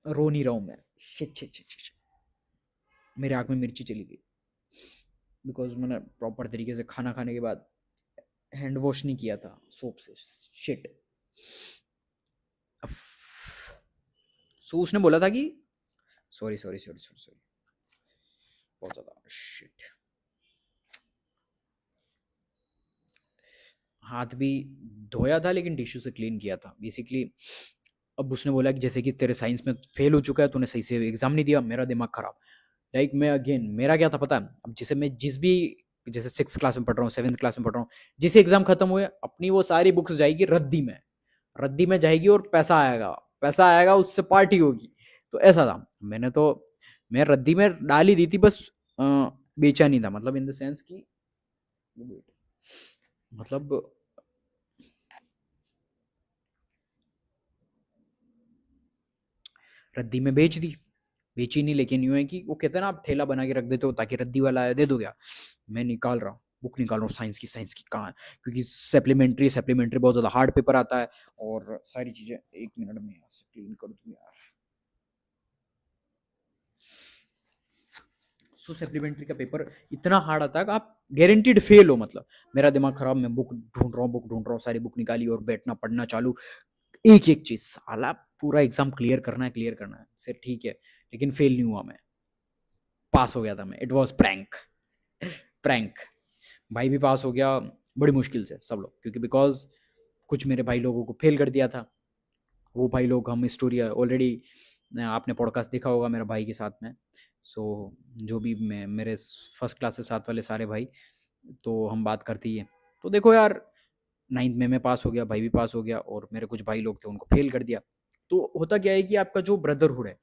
रो नहीं रहा हूँ मैं, शिट शिट शिट शिट, मेरे आँख में मिर्ची चली गई, बिकॉज मैंने प्रॉपर तरीके से खाना खाने के बाद हैंड वॉश नहीं किया था सोप से। शिट। सो उसने बोला था कि sorry sorry sorry sorry sorry, बहुत ज़्यादा शिट, हाथ भी धोया था लेकिन टिश्यू से क्लीन किया था बेसिकली। अब उसने बोला कि जैसे कि तेरे साइंस में फेल हो चुका है, तूने सही से एग्जाम नहीं दिया। मेरा दिमाग खराब, लाइक मैं अगेन, मेरा क्या था पता है, अब जैसे मैं जिस भी, जैसे 6 क्लास में पढ़ रहा हूँ, 7th क्लास में पढ़ रहा हूँ, जिसे एग्जाम खत्म हुए अपनी वो सारी बुक्स जाएगी रद्दी में, रद्दी में जाएगी और पैसा आएगा, पैसा आएगा उससे पार्टी होगी। तो ऐसा था, मैंने तो, मैं रद्दी में डाल ही दी थी बस, बेचा नहीं था, मतलब इन द सेंस की, मतलब रद्दी में बेच दी, बेची नहीं, लेकिन यूं है कि वो कहते हैं ना, आप ठेला बना के रख देते हो ताकि रद्दी वाला आया दे दो क्या। मैं निकाल रहा हूँ, बुक निकाल रहा हूँ साइंस की कहाँ है, क्योंकि सप्लीमेंट्री सप्लीमेंट्री बहुत ज़्यादा हार्ड पेपर आता है, और सारी चीज़ें। एक मिनट में यहाँ से क्लीन कर दूँ यार। सो सप्लीमेंट्री का पेपर इतना हार्ड आता है कि आप गारंटीड फेल हो, मतलब मेरा दिमाग खराब, मैं बुक ढूंढ रहा हूँ, बुक ढूंढ रहा हूँ, सारी बुक निकाली और बैठना पढ़ना चालू, एक एक चीज, साला पूरा एग्जाम क्लियर करना है, क्लियर करना है, फिर ठीक है। लेकिन फेल नहीं हुआ मैं, पास हो गया था मैं, इट वॉज प्रैंक, प्रैंक। भाई भी पास हो गया बड़ी मुश्किल से सब लोग, क्योंकि बिकॉज कुछ मेरे भाई लोगों को फेल कर दिया था। वो भाई लोग, हम स्टोरी ऑलरेडी आपने पॉडकास्ट देखा होगा मेरा भाई के साथ में। सो जो भी मैं, मेरे फर्स्ट क्लास से साथ वाले सारे भाई, तो हम बात करते ही हैं। तो देखो यार, नाइन्थ में मैं पास हो गया, भाई भी पास हो गया, और मेरे कुछ भाई लोग थे उनको फेल कर दिया। तो होता क्या है कि आपका जो ब्रदरहुड है,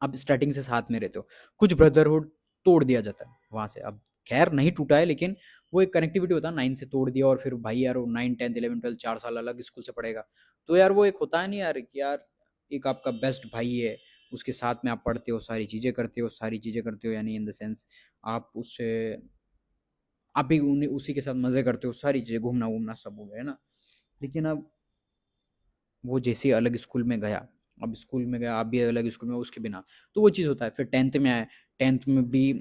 आप स्टार्टिंग से साथ में रहते हो, कुछ ब्रदरहुड तोड़ दिया जाता है वहां से। अब खैर नहीं टूटा है, लेकिन वो एक कनेक्टिविटी होता है, 9 से तोड़ दिया, और फिर भाई यार वो 9 10 11 12 4 साल अलग स्कूल से पढ़ेगा। तो यार वो एक होता है नहीं यार कि यार, एक आपका बेस्ट भाई है, उसके साथ में आप पढ़ते हो, सारी चीज़ें करते हो, सारी चीज़ें करते हो, यानी इन द सेंस आप उससे, आप भी उसी के साथ मज़े करते हो, सारी चीज़ें, घूमना वूमना सब हो गया है ना। लेकिन अब वो जैसे अलग स्कूल में गया, अब स्कूल में गया, आप भी अलग स्कूल में, उसके बिना, तो वो चीज़ होता है। फिर टेंथ में आया, टेंथ में भी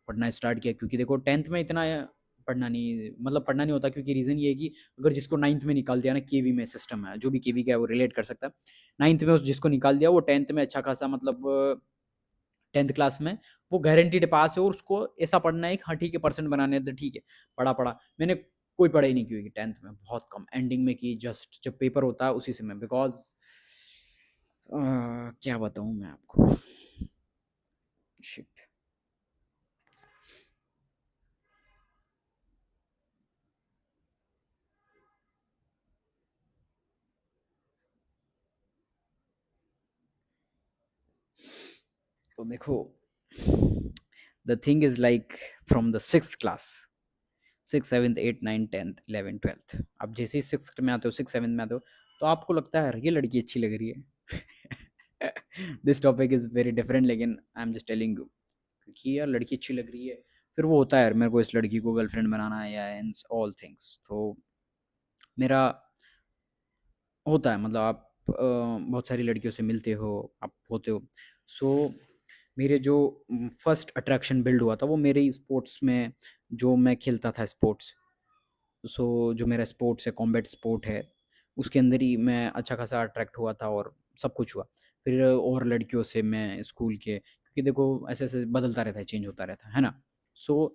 पढ़ना स्टार्ट किया, क्योंकि देखो टेंथ में इतना पढ़ना नहीं, मतलब पढ़ना नहीं होता, क्योंकि रीज़न ये है कि अगर जिसको नाइन्थ में निकाल दिया ना, केवी में सिस्टम है, जो भी केवी का है वो रिलेट कर सकता है। नाइन्थ में उस जिसको निकाल दिया, वो टेंथ में अच्छा खासा, मतलब टेंथ क्लास में वो गारंटीड पास है, और उसको ऐसा पढ़ना है कि हाँ ठीक है परसेंट बनाने हैं, तो ठीक है। पढ़ा पढ़ा मैंने कोई पढ़ाई नहीं की हुई टेंथ में, बहुत कम, एंडिंग में की, जस्ट जब पेपर होता है उसी समय, बिकॉज क्या बताऊं मैं आपको, शिट। तो देखो, the thing is like from the six class, six seventh eight nine tenth eleven twelfth, आप जैसे ही सिक्स में आते हो, सिक्स सेवन्थ में आते हो, तो आपको लगता है यार ये लड़की अच्छी लग रही है। This topic is very different, लेकिन I am just telling you कि यार लड़की अच्छी लग रही है, फिर वो होता है यार मेरे को इस लड़की को गर्लफ्रेंड बनाना है या एंड ऑल थिंग्स। तो मेरा होता है, मतलब आप बहुत सारी लड़कियों से मिलते हो, आप होते हो। सो मेरे जो फर्स्ट अट्रैक्शन बिल्ड हुआ था वो मेरे स्पोर्ट्स में, जो मैं खेलता था स्पोर्ट्स। सो जो मेरा स्पोर्ट्स है, कॉम्बैट स्पोर्ट है, उसके अंदर ही मैं अच्छा खासा अट्रैक्ट हुआ था और सब कुछ हुआ। फिर और लड़कियों से मैं स्कूल के, क्योंकि देखो ऐसे ऐसे बदलता रहता है, चेंज होता रहता है ना। सो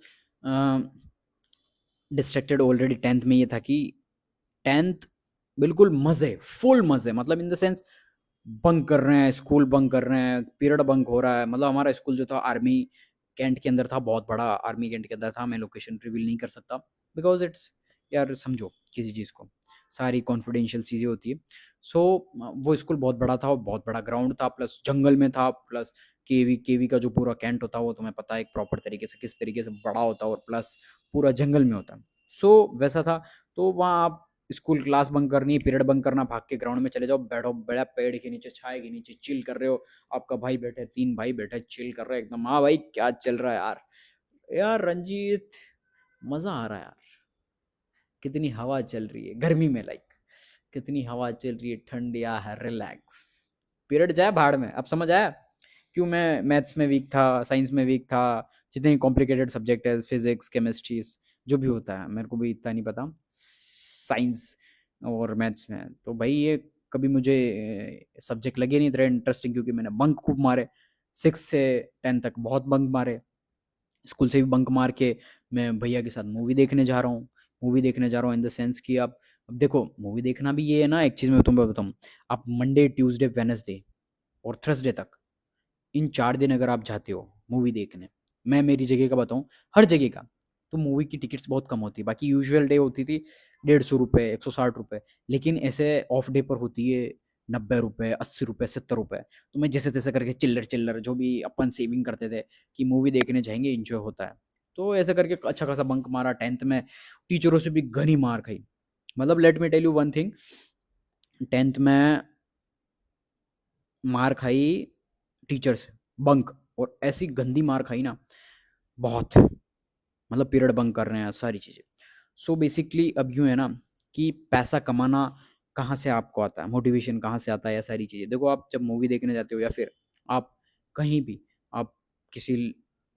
डिस्ट्रैक्टेड ऑलरेडी टेंथ में ये था कि टेंथ बिल्कुल मज़े, फुल मज़े, मतलब इन द सेंस बंक कर रहे हैं, स्कूल बंक कर रहे हैं, पीरियड बंक हो रहा है। मतलब हमारा स्कूल जो था आर्मी कैंट के अंदर था, बहुत बड़ा आर्मी कैंट के अंदर था। मैं लोकेशन रिवील नहीं कर सकता बिकॉज इट्स, यार समझो किसी चीज़ को, सारी कॉन्फिडेंशियल चीज़ें होती है। सो वो स्कूल बहुत बड़ा था और बहुत बड़ा ग्राउंड था, प्लस जंगल में था, प्लस केवी केवी का जो पूरा कैंट होता है वो तुम्हें पता है एक प्रॉपर तरीके से किस तरीके से बड़ा होता है, और प्लस पूरा जंगल में होता है। सो वैसा था। तो वहाँ आप स्कूल क्लास बंक करनी, पीरियड बंक करना, भाग के ग्राउंड में चले जाओ, बैठो बड़ा पेड़ के नीचे, छाए के नीचे चिल कर रहे हो। आपका भाई बैठे, तीन भाई बैठे चिल कर रहे हैं एकदम, हाँ भाई क्या चल रहा है यार, यार रंजीत मजा आ रहा है यार, कितनी हवा चल रही है गर्मी में, लाइक कितनी हवा चल रही है, ठंडिया है, रिलैक्स। पीरियड जाए भाड़ में, अब समझ आया क्यों मैं मैथ्स में वीक था, साइंस में वीक था। जितने कॉम्प्लिकेटेड सब्जेक्ट है, फिजिक्स केमिस्ट्री जो भी होता है, मेरे को भी इतना नहीं पता साइंस और मैथ्स में। तो भाई ये कभी मुझे सब्जेक्ट लगे नहीं इतने इंटरेस्टिंग, क्योंकि मैंने बंक खूब मारे, सिक्स से टेन तक बहुत बंक मारे। स्कूल से भी बंक मार के मैं भैया के साथ मूवी देखने जा रहा हूँ। मूवी देखने जा रहा हूँ इन द सेंस कि आप, अब देखो मूवी देखना भी ये है ना, एक चीज़ मैं तुम्हें बताऊँ, आप मंडे ट्यूसडे वेनसडे और थर्सडे तक, इन 4 दिन अगर आप जाते हो मूवी देखने, मैं मेरी जगह का बताऊँ, हर जगह का, तो मूवी की टिकट्स बहुत कम होती है। बाकी यूजुअल डे होती थी 150 रुपये, 160 रुपये, लेकिन ऐसे ऑफ डे पर होती है 90 रुपये, 80 रुपये, 70 रुपये। तो मैं जैसे तैसे करके चिल्लर चिल्लर जो भी अपन सेविंग करते थे कि मूवी देखने जाएंगे, इंजॉय होता है, तो ऐसे करके अच्छा खासा बंक मारा टेंथ में। टीचरों से भी घनी मार खाई। मतलब let me tell you one thing, tenth में मार खाई टीचर से, बंक, और ऐसी गंदी मार खाई ना, बहुत, मतलब पीरियड बंक कर रहे हैं, सारी चीज़ें। सो बेसिकली अब यूँ है ना कि पैसा कमाना कहाँ से आपको आता है, मोटिवेशन कहाँ से आता है, या सारी चीज़ें देखो। आप जब मूवी देखने जाते हो या फिर आप कहीं भी, आप किसी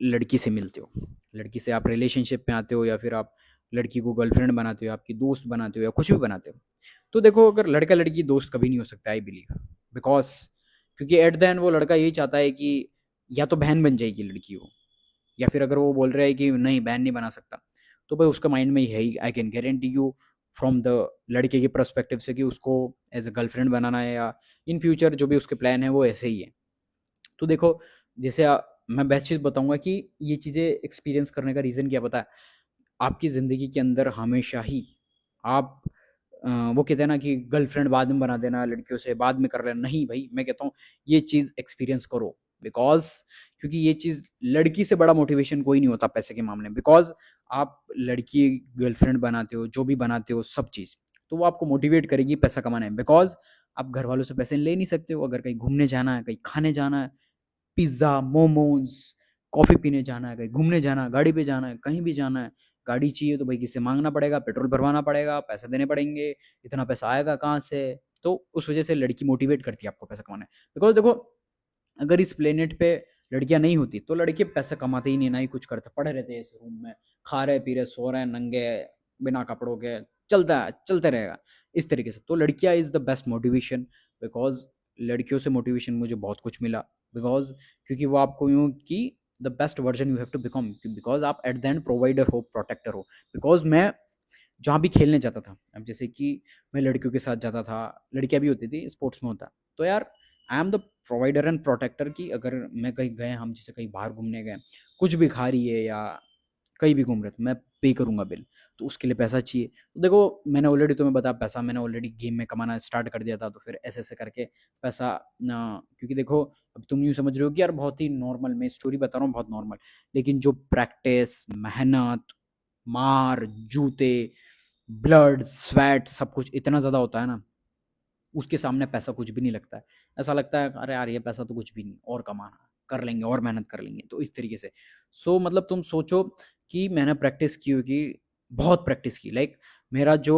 लड़की से मिलते हो, लड़की से आप रिलेशनशिप में आते हो, या फिर आप लड़की को गर्लफ्रेंड बनाते हो, आपकी दोस्त बनाते हो, या कुछ भी बनाते हो, तो देखो अगर लड़का लड़की दोस्त कभी नहीं हो सकता, आई बिलीव, बिकॉज क्योंकि एट द एंड वो लड़का यही चाहता है कि या तो बहन बन जाएगी लड़की वो, या फिर अगर वो बोल रहा है कि नहीं बहन नहीं बना सकता, तो भाई उसका माइंड में यही, I can guarantee you from the लड़के के परस्पेक्टिव से, कि उसको एज अ गर्लफ्रेंड बनाना है, या इन फ्यूचर जो भी उसके प्लान है वो ऐसे ही है। तो देखो, जैसे मैं बेस्ट चीज़ बताऊंगा कि ये चीज़ें एक्सपीरियंस करने का रीज़न क्या पता है, आपकी ज़िंदगी के अंदर हमेशा ही आप वो कहते हैं ना कि गर्लफ्रेंड बाद में बना देना, लड़कियों से बाद में कर लेना, नहीं भाई, मैं कहता हूँ ये चीज़ एक्सपीरियंस करो। बिकॉज क्योंकि ये चीज़, लड़की से बड़ा मोटिवेशन कोई नहीं होता पैसे के मामले में। बिकॉज आप लड़की गर्लफ्रेंड बनाते हो, जो भी बनाते हो सब चीज़, तो वो आपको मोटिवेट करेगी पैसा कमाने में। बिकॉज आप घर वालों से पैसे ले नहीं सकते हो, अगर कहीं घूमने जाना है, कहीं खाने जाना है, पिज़्ज़ा, मोमोज़, कॉफ़ी पीने जाना है, कहीं घूमने जाना है, गाड़ी पे जाना है, कहीं भी जाना है, गाड़ी चाहिए तो भाई किससे माँगना पड़ेगा, पेट्रोल भरवाना पड़ेगा, पैसे देने पड़ेंगे, इतना पैसा आएगा कहाँ से? तो उस वजह से लड़की मोटिवेट करती है आपको पैसा कमाने। बिकॉज़ देखो, अगर इस प्लेनेट पे लड़कियाँ नहीं होती तो लड़के पैसा कमाते ही नहीं, ना ही कुछ करते, पड़े रहते हैं इस रूम में, खा रहे, पी रहे, सो रहे हैं नंगे, बिना कपड़ों के, चलता है, चलते रहेगा इस तरीके से। तो लड़कियाँ is the best motivation, because लड़कियों से मोटिवेशन मुझे बहुत कुछ मिला। बिकॉज़ क्योंकि वो आपको यूँ कि the best version you have to become, because आप एट द एंड प्रोवाइडर हो, प्रोटेक्टर हो। बिकॉज़ मैं जहाँ भी खेलने जाता था, अब जैसे कि मैं लड़कियों के साथ जाता था, लड़कियाँ भी होती थी, स्पोर्ट्स में होता, तो यार I am the provider and protector, की अगर मैं कहीं गए, हम जैसे कहीं बाहर घूमने गए, कुछ भी खा रही है या कहीं भी घूम रहे तो मैं पे करूँगा बिल, तो उसके लिए पैसा चाहिए। तो देखो, मैंने ऑलरेडी तुम्हें बताया, पैसा मैंने ऑलरेडी गेम में कमाना स्टार्ट कर दिया था, तो फिर ऐसे-ऐसे करके पैसा ना, क्योंकि देखो अब तुम यूँ समझ रहे हो कि यार बहुत ही नॉर्मल, मैं स्टोरी बता रहा हूँ बहुत नॉर्मल, लेकिन जो प्रैक्टिस, मेहनत, मार, जूते, ब्लड, स्वेट सब कुछ इतना ज़्यादा होता है ना, उसके सामने पैसा कुछ भी नहीं लगता है। ऐसा लगता है अरे यार ये पैसा तो कुछ भी नहीं, और कमाना, कर लेंगे और मेहनत कर लेंगे, तो इस तरीके से। मतलब तुम सोचो कि मैंने प्रैक्टिस की होगी, बहुत प्रैक्टिस की, लाइक मेरा जो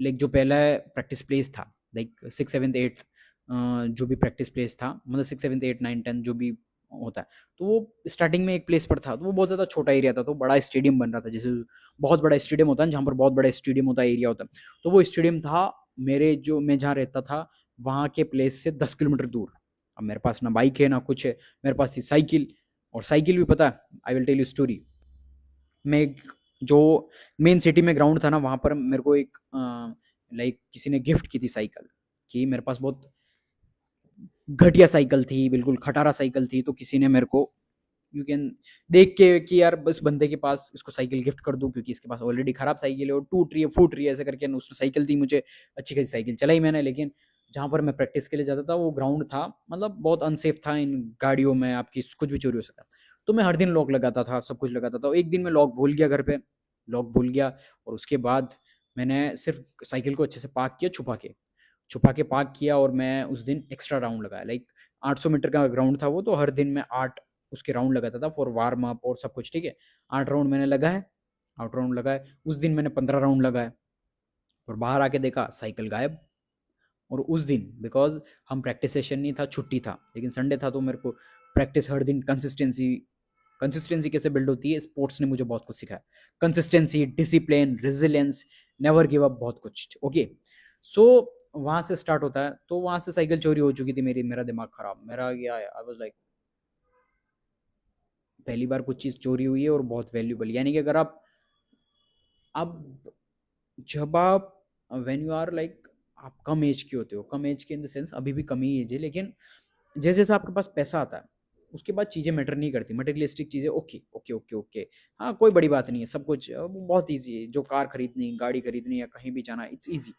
जो पहला प्रैक्टिस प्लेस था, लाइक 6, 7, 8, जो भी प्रैक्टिस प्लेस था, मतलब 6, 7, 8, 9, 10 जो भी होता है, तो वो स्टार्टिंग में एक प्लेस पर था, तो वो बहुत ज़्यादा छोटा एरिया था, तो बड़ा स्टेडियम बन रहा था, जैसे बहुत बड़ा स्टेडियम होता है, जहाँ पर बहुत बड़ा स्टेडियम होता है, एरिया होता है, तो वो स्टेडियम था मेरे जो मैं जहाँ रहता था वहाँ के प्लेस से 10 किलोमीटर दूर। अब मेरे पास ना बाइक है ना कुछ है, मेरे पास थी साइकिल, और साइकिल भी पता है, I will tell you story. मैं जो मेन सिटी में ग्राउंड था ना, वहाँ पर मेरे को एक किसी ने गिफ्ट की थी साइकिल, कि मेरे पास बहुत घटिया साइकिल थी, बिल्कुल खटारा साइकिल थी, तो किसी ने मेरे को, यू कैन देख के कि यार बस बंदे के पास इसको साइकिल गिफ्ट कर दूं, क्योंकि इसके पास ऑलरेडी खराब साइकिल है और टूट रही है फूट रही है, ऐसे करके उसने साइकिल दी मुझे, अच्छी खासी साइकिल चलाई मैंने। लेकिन जहाँ पर मैं प्रैक्टिस के लिए जाता था वो ग्राउंड था, मतलब बहुत अनसेफ था, इन गाड़ियों में आपकी कुछ भी चोरी हो सकता, तो मैं हर दिन लॉक लगाता था, सब कुछ लगाता था। एक दिन मैं लॉक भूल गया घर पे, लॉक भूल गया, और उसके बाद मैंने सिर्फ साइकिल को अच्छे से पार्क किया, छुपा के पार्क किया, और मैं उस दिन एक्स्ट्रा राउंड लगाया, 800 मीटर का ग्राउंड था वो, तो हर दिन मैं 8 उसके राउंड लगाता था फॉर वार्म अप और सब कुछ, ठीक है। 8 राउंड मैंने लगाए, 8 राउंड लगाए, उस दिन मैंने 15 राउंड लगाए, और बाहर आके देखा साइकिल गायब। और उस दिन बिकॉज हम प्रैक्टिस सेशन नहीं था, छुट्टी था, लेकिन संडे था, तो मेरे को प्रैक्टिस हर दिन, कंसिस्टेंसी, कंसिस्टेंसी कैसे बिल्ड होती है, स्पोर्ट्स ने मुझे बहुत कुछ सिखाया, consistency, discipline, resilience, never give up, बहुत कुछ, ओके। सो वहां से स्टार्ट होता है, तो वहां से साइकिल चोरी हो चुकी थी मेरी, मेरा दिमाग खराब, मेरा गया, आई वाज लाइक पहली बार कुछ चीज़ चोरी हुई है और बहुत वैल्यूबल, यानी कि अगर आप, अब जब आप, व्हेन यू आर लाइक, आप कम एज के होते हो, कम एज के इन द सेंस अभी भी कम ही एज है, लेकिन जैसे जैसे आपके पास पैसा आता है, उसके बाद चीज़ें मैटर नहीं करती, मटेरियलिस्टिक चीज़ें, ओके ओके ओके ओके, हाँ कोई बड़ी बात नहीं है, सब कुछ बहुत ईजी है, जो कार खरीदनी, गाड़ी खरीदनी, या कहीं भी जाना, इट्स ईजी।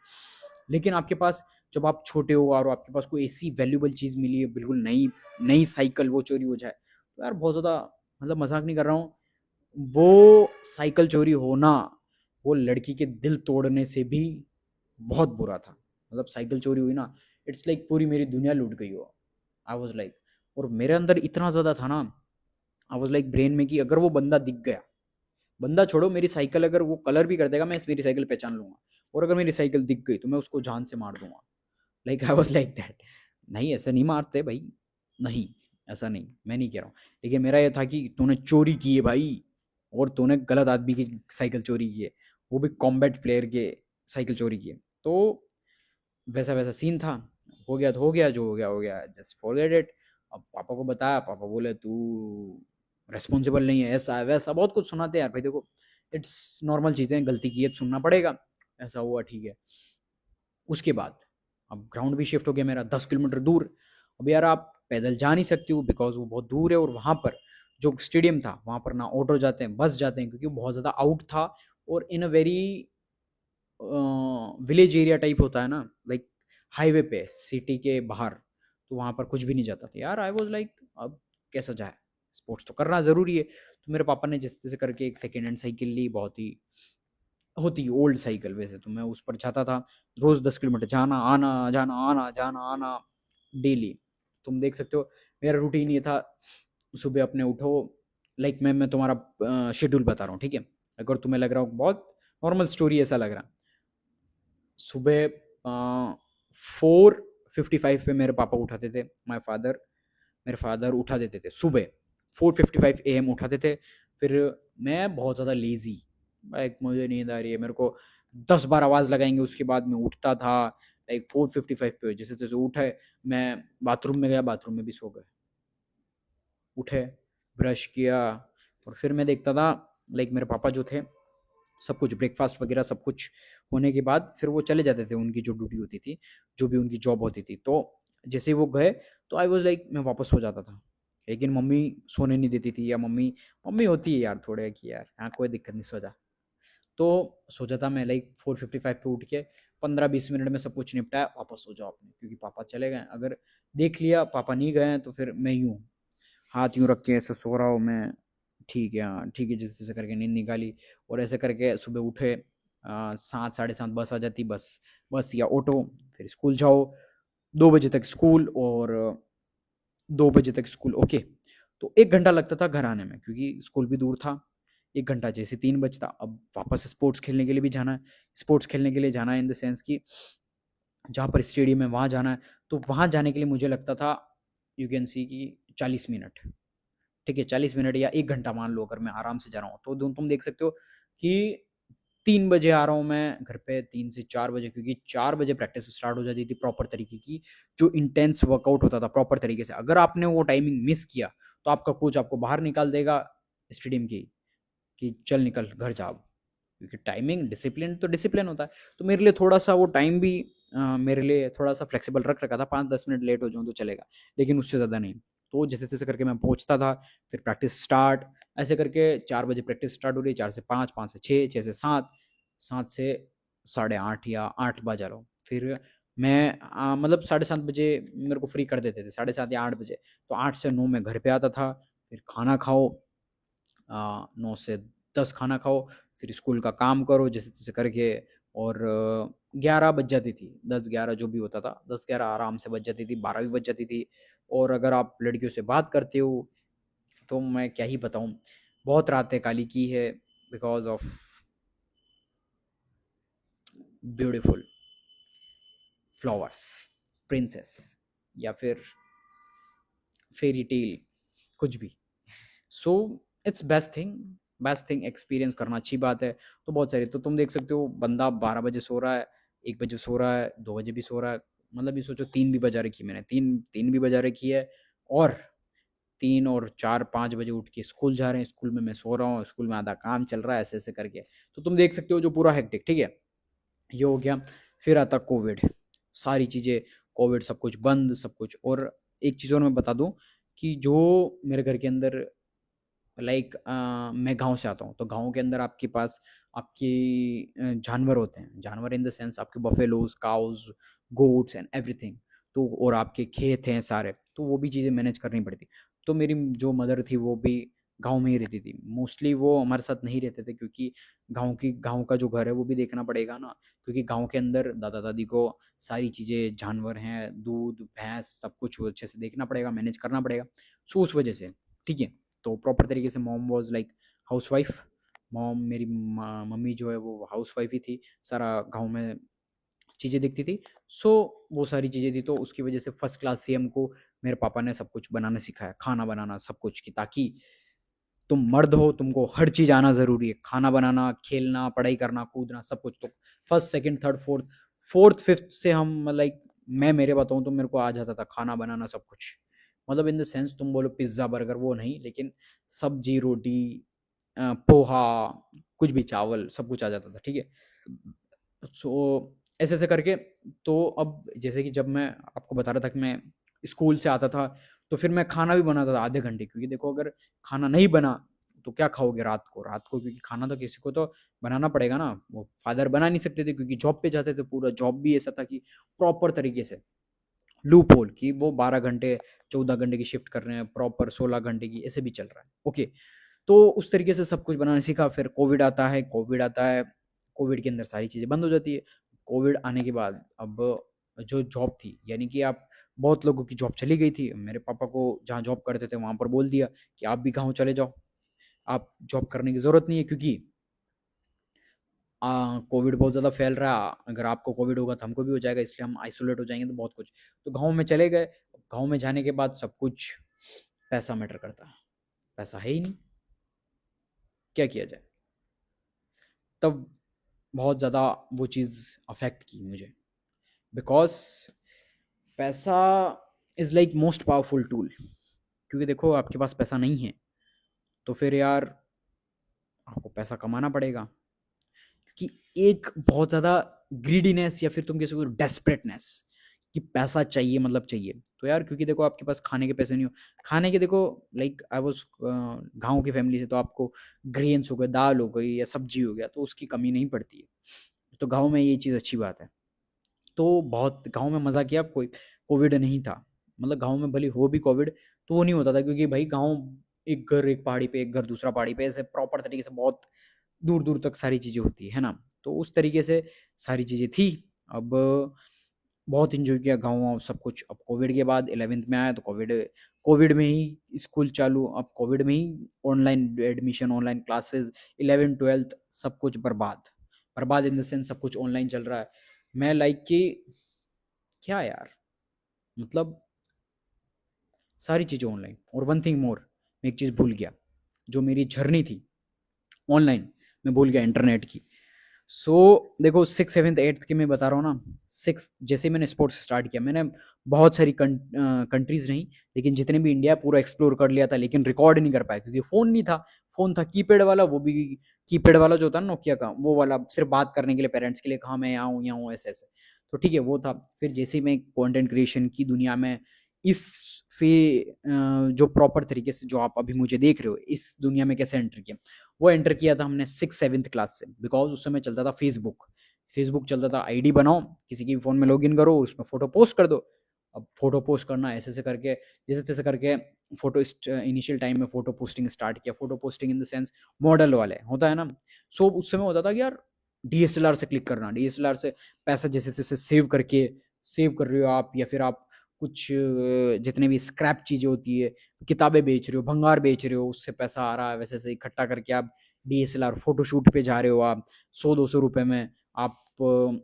लेकिन आपके पास, जब आप छोटे हो और आपके पास कोई ऐसी वैल्यूबल चीज़ मिली है, बिल्कुल नई नई साइकिल, वो चोरी हो जाए, तो यार बहुत ज़्यादा, मतलब मजाक नहीं कर रहा हूँ, वो साइकिल चोरी होना, वो लड़की के दिल तोड़ने से भी बहुत बुरा था। मतलब साइकिल चोरी हुई ना, इट्स लाइक पूरी मेरी दुनिया लूट गई हो, आई वाज लाइक, और मेरे अंदर इतना ज़्यादा था ना, आई वाज लाइक ब्रेन में, कि अगर वो बंदा दिख गया, बंदा छोड़ो, मेरी साइकिल अगर वो कलर भी कर देगा, मैं मेरी साइकिल पहचान लूंगा, और अगर मेरी साइकिल दिख गई तो मैं उसको जान से मार दूंगा, like I was like that. नहीं ऐसा नहीं मारते भाई, नहीं, ऐसा नहीं, मैं नहीं कह रहा हूँ, लेकिन मेरा ये था कि तूने चोरी की है भाई, और तूने गलत आदमी की साइकिल चोरी की है, वो भी कॉम्बैट प्लेयर के साइकिल चोरी की है। तो वैसा वैसा सीन था, हो गया तो हो गया, जो हो गया, जस्ट फॉरगेट इट। अब पापा को बताया, पापा बोले तू रेस्पॉन्सिबल नहीं है, ऐसा है वैसा, बहुत कुछ सुनाते हैं यार भाई, देखो इट्स नॉर्मल चीज़ें, गलती की है तो सुनना पड़ेगा, ऐसा हुआ, ठीक है। उसके बाद अब ग्राउंड भी शिफ्ट हो गया मेरा 10 किलोमीटर दूर। अब यार आप पैदल जा नहीं सकती हो, बिकॉज वो बहुत दूर है, और वहाँ पर जो स्टेडियम था वहाँ पर ना ऑटो जाते हैं, बस जाते हैं, क्योंकि वो बहुत ज़्यादा आउट था, और in a very village area type होता है ना, लाइक हाईवे पे, सिटी के बाहर, तो वहाँ पर कुछ भी नहीं जाता था यार। आई वॉज लाइक अब कैसा जाए, स्पोर्ट्स तो करना ज़रूरी है, तो मेरे पापा ने जिस जैसे करके एक सेकेंड हैंड साइकिल ली, बहुत ही होती ओल्ड साइकिल वैसे, तो मैं उस पर जाता था, रोज़ 10 किलोमीटर जाना आना, जाना आना, जाना आना, डेली। तुम देख सकते हो मेरा रूटीन ये था, सुबह अपने उठो, मैं तुम्हारा शेड्यूल बता रहा हूँ, ठीक है, अगर तुम्हें लग रहा हो बहुत नॉर्मल स्टोरी ऐसा लग रहा, सुबह 4:55 पे मेरे पापा उठाते थे, माय फादर, मेरे फादर उठा देते थे सुबह 4:55 AM उठाते थे। फिर मैं बहुत ज़्यादा लेज़ी, लाइक मुझे नींद आ रही है, मेरे को 10 बार आवाज़ लगाएंगे, उसके बाद मैं उठता था, लाइक 4:55 पे जैसे तैसे उठे, मैं बाथरूम में गया, बाथरूम में भी सो गए, उठे, ब्रश किया, और फिर मैं देखता था, मेरे पापा जो थे, सब कुछ ब्रेकफास्ट वगैरह सब कुछ होने के बाद फिर वो चले जाते थे, उनकी जो ड्यूटी होती थी, जो भी उनकी जॉब होती थी, तो जैसे ही वो गए, तो आई वाज लाइक मैं वापस हो जाता था, लेकिन मम्मी सोने नहीं देती थी, या मम्मी मम्मी होती है यार थोड़े कि यार हाँ कोई दिक्कत नहीं, सो जा। तो सोचा था मैं लाइक 4:55 पे उठ के 15-20 मिनट में सब कुछ निपटाया, वापस सो जाओ अपने, क्योंकि पापा चले गए। अगर देख लिया पापा नहीं गए हैं तो फिर मैं यूँ हाथ यूँ रख के ऐसे सो रहा हूँ मैं, ठीक है हाँ ठीक है, जैसे तैसे करके नींद निकाली। और ऐसे करके सुबह उठे 7 साढ़े 7 बस आ जाती, बस बस या ऑटो, फिर स्कूल जाओ, 2 बजे तक स्कूल, और 2 बजे तक स्कूल। ओके, तो 1 घंटा लगता था घर आने में, क्योंकि स्कूल भी दूर था। 1 घंटा जैसे 3 बजता, अब वापस स्पोर्ट्स खेलने के लिए भी जाना है। स्पोर्ट्स खेलने के लिए जाना है इन द सेंस कि जहाँ पर स्टेडियम है वहाँ जाना है। तो वहाँ जाने के लिए मुझे लगता था, यू कैन सी कि 40 मिनट, ठीक है 40 मिनट या 1 घंटा मान लो, अगर मैं आराम से जा रहा हूँ तो तुम देख सकते हो कि 3 बजे आ रहा हूँ मैं घर पे, 3 से 4 बजे, क्योंकि 4 बजे प्रैक्टिस स्टार्ट हो जाती थी प्रॉपर तरीके की, जो इंटेंस वर्कआउट होता था प्रॉपर तरीके से। अगर आपने वो टाइमिंग मिस किया तो आपका कोच आपको बाहर निकाल देगा स्टेडियम की, कि चल निकल घर जा अब। क्योंकि टाइमिंग डिसिप्लिन तो डिसिप्लिन होता है। तो मेरे लिए थोड़ा सा वो टाइम भी मेरे लिए थोड़ा सा फ्लेक्सिबल रख रखा था, 5-10 मिनट लेट हो जाऊँ तो चलेगा, लेकिन उससे ज़्यादा नहीं। तो जैसे तैसे करके मैं पहुँचता था, फिर प्रैक्टिस स्टार्ट, ऐसे करके 4 बजे प्रैक्टिस स्टार्ट हो रही, 4 से 5, 5 से 6, 6 से 7, 7 से 8:30 या 8 बजा लो। फिर मैं मतलब 7:30 बजे मेरे को फ्री कर देते थे, 7:30 या 8 बजे। तो 8 से 9 मैं घर पे आता था, फिर खाना खाओ, 9 से 10 खाना खाओ, फिर स्कूल का काम करो जैसे तैसे करके, और 11 बज जाती थी, 10-11 जो भी होता था, 10-11 आराम से बज जाती थी, 12 भी बज जाती थी। और अगर आप लड़कियों से बात करते हो तो मैं क्या ही बताऊँ, बहुत रातें काली की है, because of beautiful flowers, princess, या फिर फेरी टेल, कुछ भी। So it's best thing experience करना अच्छी बात है। तो बहुत सारी, तो तुम देख सकते हो बंदा 12 बजे सो रहा है, 1 बजे सो रहा है, 2 बजे भी सो रहा है, मतलब ये सोचो 3 भी बजा रखी मैंने, तीन तीन भी बजा रखी है। और 3 और 4-5 बजे उठ के स्कूल जा रहे हैं, स्कूल में मैं सो रहा हूँ, स्कूल में आधा काम चल रहा है, ऐसे ऐसे करके। तो तुम देख सकते हो जो पूरा हेक्टिक, ठीक है, ये हो गया। फिर आता कोविड, सारी चीज़ें, कोविड, सब कुछ बंद, सब कुछ। और एक चीज़ और मैं बता दूं कि जो मेरे घर के अंदर, लाइक मैं गांव से आता हूँ, तो गांव के अंदर आपके पास आपके जानवर होते हैं, जानवर इन द सेंस आपके buffaloes, cows, goats and everything. तो और आपके खेत हैं सारे, तो वो भी चीज़ें मैनेज करनी पड़ती। तो मेरी जो मदर थी वो भी गांव में ही रहती थी, मोस्टली वो हमारे साथ नहीं रहते थे, क्योंकि गांव का जो घर है वो भी देखना पड़ेगा ना, क्योंकि गांव के अंदर दादा दादी को सारी चीज़ें, जानवर हैं, दूध भैंस, सब कुछ अच्छे से देखना पड़ेगा, मैनेज करना पड़ेगा। सो उस वजह से, ठीक है। तो प्रॉपर तरीके से mom was like house wife, mom मेरी मम्मी जो है वो हाउस वाइफ ही थी, सारा गांव में चीज़ें दिखती थी। सो वो सारी चीज़ें थी, तो उसकी वजह से फर्स्ट क्लास से हमको मेरे पापा ने सब कुछ बनाना सिखाया, खाना बनाना सब कुछ, की ताकि तुम मर्द हो, तुमको हर चीज़ आना ज़रूरी है, खाना बनाना, खेलना, पढ़ाई करना, कूदना, सब कुछ। तो first second third fourth, fourth fifth से हम लाइक, मैं मेरे बताऊँ तो मेरे को आ जाता था खाना बनाना सब कुछ। मतलब इन द सेंस तुम बोलो पिज्ज़ा बर्गर वो नहीं, लेकिन सब्जी रोटी, पोहा, कुछ भी, चावल, सब कुछ आ जाता था, ठीक है। सो ऐसे ऐसे करके, तो अब जैसे कि जब मैं आपको बता रहा था कि मैं स्कूल से आता था, तो फिर मैं खाना भी बनाता था आधे घंटे, क्योंकि देखो अगर खाना नहीं बना तो क्या खाओगे रात को, क्योंकि खाना तो किसी को तो बनाना पड़ेगा ना। वो फादर बना नहीं सकते थे क्योंकि जॉब पे जाते थे, पूरा जॉब भी ऐसा था कि प्रॉपर तरीके से लूप होल की, वो 12 घंटे 14 घंटे की शिफ्ट कर रहे हैं, प्रॉपर 16 घंटे की, ऐसे भी चल रहा है। ओके, तो उस तरीके से सब कुछ बनाना सीखा। फिर कोविड आता है, कोविड के अंदर सारी चीज़ें बंद हो जाती है। कोविड आने के बाद अब जो जॉब थी, यानी कि आप, बहुत लोगों की जॉब चली गई थी, मेरे पापा को जहाँ जॉब करते थे वहाँ पर बोल दिया कि आप भी गाँव चले जाओ, आप जॉब करने की ज़रूरत नहीं है, क्योंकि कोविड बहुत ज़्यादा फैल रहा है, अगर आपको कोविड होगा तो हमको भी हो जाएगा, इसलिए हम आइसोलेट हो जाएंगे, तो बहुत कुछ। तो गाँव में चले गए। गाँव में जाने के बाद सब कुछ, पैसा मैटर करता है, पैसा है ही नहीं, क्या किया जाए। तब बहुत ज़्यादा वो चीज़ अफेक्ट की मुझे, बिकॉज पैसा is like most powerful tool. क्योंकि देखो आपके पास पैसा नहीं है तो फिर यार आपको पैसा कमाना पड़ेगा, क्योंकि एक बहुत ज़्यादा ग्रीडीनेस, या फिर तुम कह सकते हो डेस्परेटनेस, कि पैसा चाहिए मतलब चाहिए। तो यार क्योंकि देखो आपके पास खाने के पैसे नहीं हो, खाने के देखो लाइक आई वाज गाँव की फैमिली से, तो आपको ग्रेन्स हो गए, दाल हो गई या सब्जी हो गया, तो उसकी कमी नहीं पड़ती है। तो गाँव में ये चीज़ अच्छी बात है। तो बहुत गाँव में मज़ा किया, कोई कोविड नहीं था। मतलब गाँव में भले हो भी कोविड, तो वो नहीं होता था, क्योंकि भाई गाँव एक घर एक पहाड़ी पे, एक घर दूसरा पहाड़ी पे, ऐसे प्रॉपर तरीके से बहुत दूर-दूर तक सारी चीज़ें होती है ना? तो उस तरीके से सारी चीज़ें थी। अब बहुत एन्जॉय किया गाँव-वाँव सब कुछ। अब कोविड के बाद 11th में आया, तो कोविड कोविड में ही स्कूल चालू, अब कोविड में ही online admission, online classes, 11th-12th सब कुछ बर्बाद। बर्बाद इन द सेंस सब कुछ ऑनलाइन चल रहा है। मैं लाइक कि क्या यार, मतलब सारी चीज़ें ऑनलाइन। और वन थिंग मोर, मैं एक चीज़ भूल गया, जो मेरी जर्नी थी ऑनलाइन, मैं भूल गया इंटरनेट की। सो देखो 6, 7th, 8th की मैं बता रहा हूँ ना, 6 जैसे मैंने स्पोर्ट्स स्टार्ट किया, मैंने बहुत सारी कंट्रीज नहीं, लेकिन जितने भी इंडिया पूरा एक्सप्लोर कर लिया था, लेकिन रिकॉर्ड नहीं कर पाया क्योंकि फ़ोन नहीं था। फ़ोन था कीपैड वाला, वो भी कीपैड वाला जो होता है ना नोकिया का, वो वाला सिर्फ बात करने के लिए, पेरेंट्स के लिए, कहाँ मैं यहाँ हूँ, यहाँ हूँ, ऐसे ऐसे। तो ठीक है वो था। फिर जैसे ही मैं कंटेंट क्रिएशन की दुनिया में इस फे जो प्रॉपर तरीके से जो आप अभी मुझे देख रहे हो, इस दुनिया में कैसे एंटर किया, वो एंटर किया था हमने 6, 7th क्लास से। बिकॉज उस समय चलता था फेसबुक, फेसबुक चलता था, आईडी बनाओ, किसी की फ़ोन में लॉगिन करो, उसमें फ़ोटो पोस्ट कर दो। अब फ़ोटो पोस्ट करना ऐसे ऐसे करके, जैसे तैसे करके फ़ोटो इनिशियल टाइम में फ़ोटो पोस्टिंग स्टार्ट किया। Photo posting in the sense model वाले होता है ना। सो उस समय होता था कि यार डीएसएलआर से क्लिक करना, डीएसएलआर से पैसा जैसे तैसे सेव करके, सेव कर रहे हो आप, या फिर आप कुछ जितने भी स्क्रैप चीज़ें होती है, किताबें बेच रहे हो, भंगार बेच रहे हो, उससे पैसा आ रहा है, वैसे ऐसे इकट्ठा करके आप डीएसएलआर फोटोशूट पे जा रहे हो, आप 100-200 रुपए में आप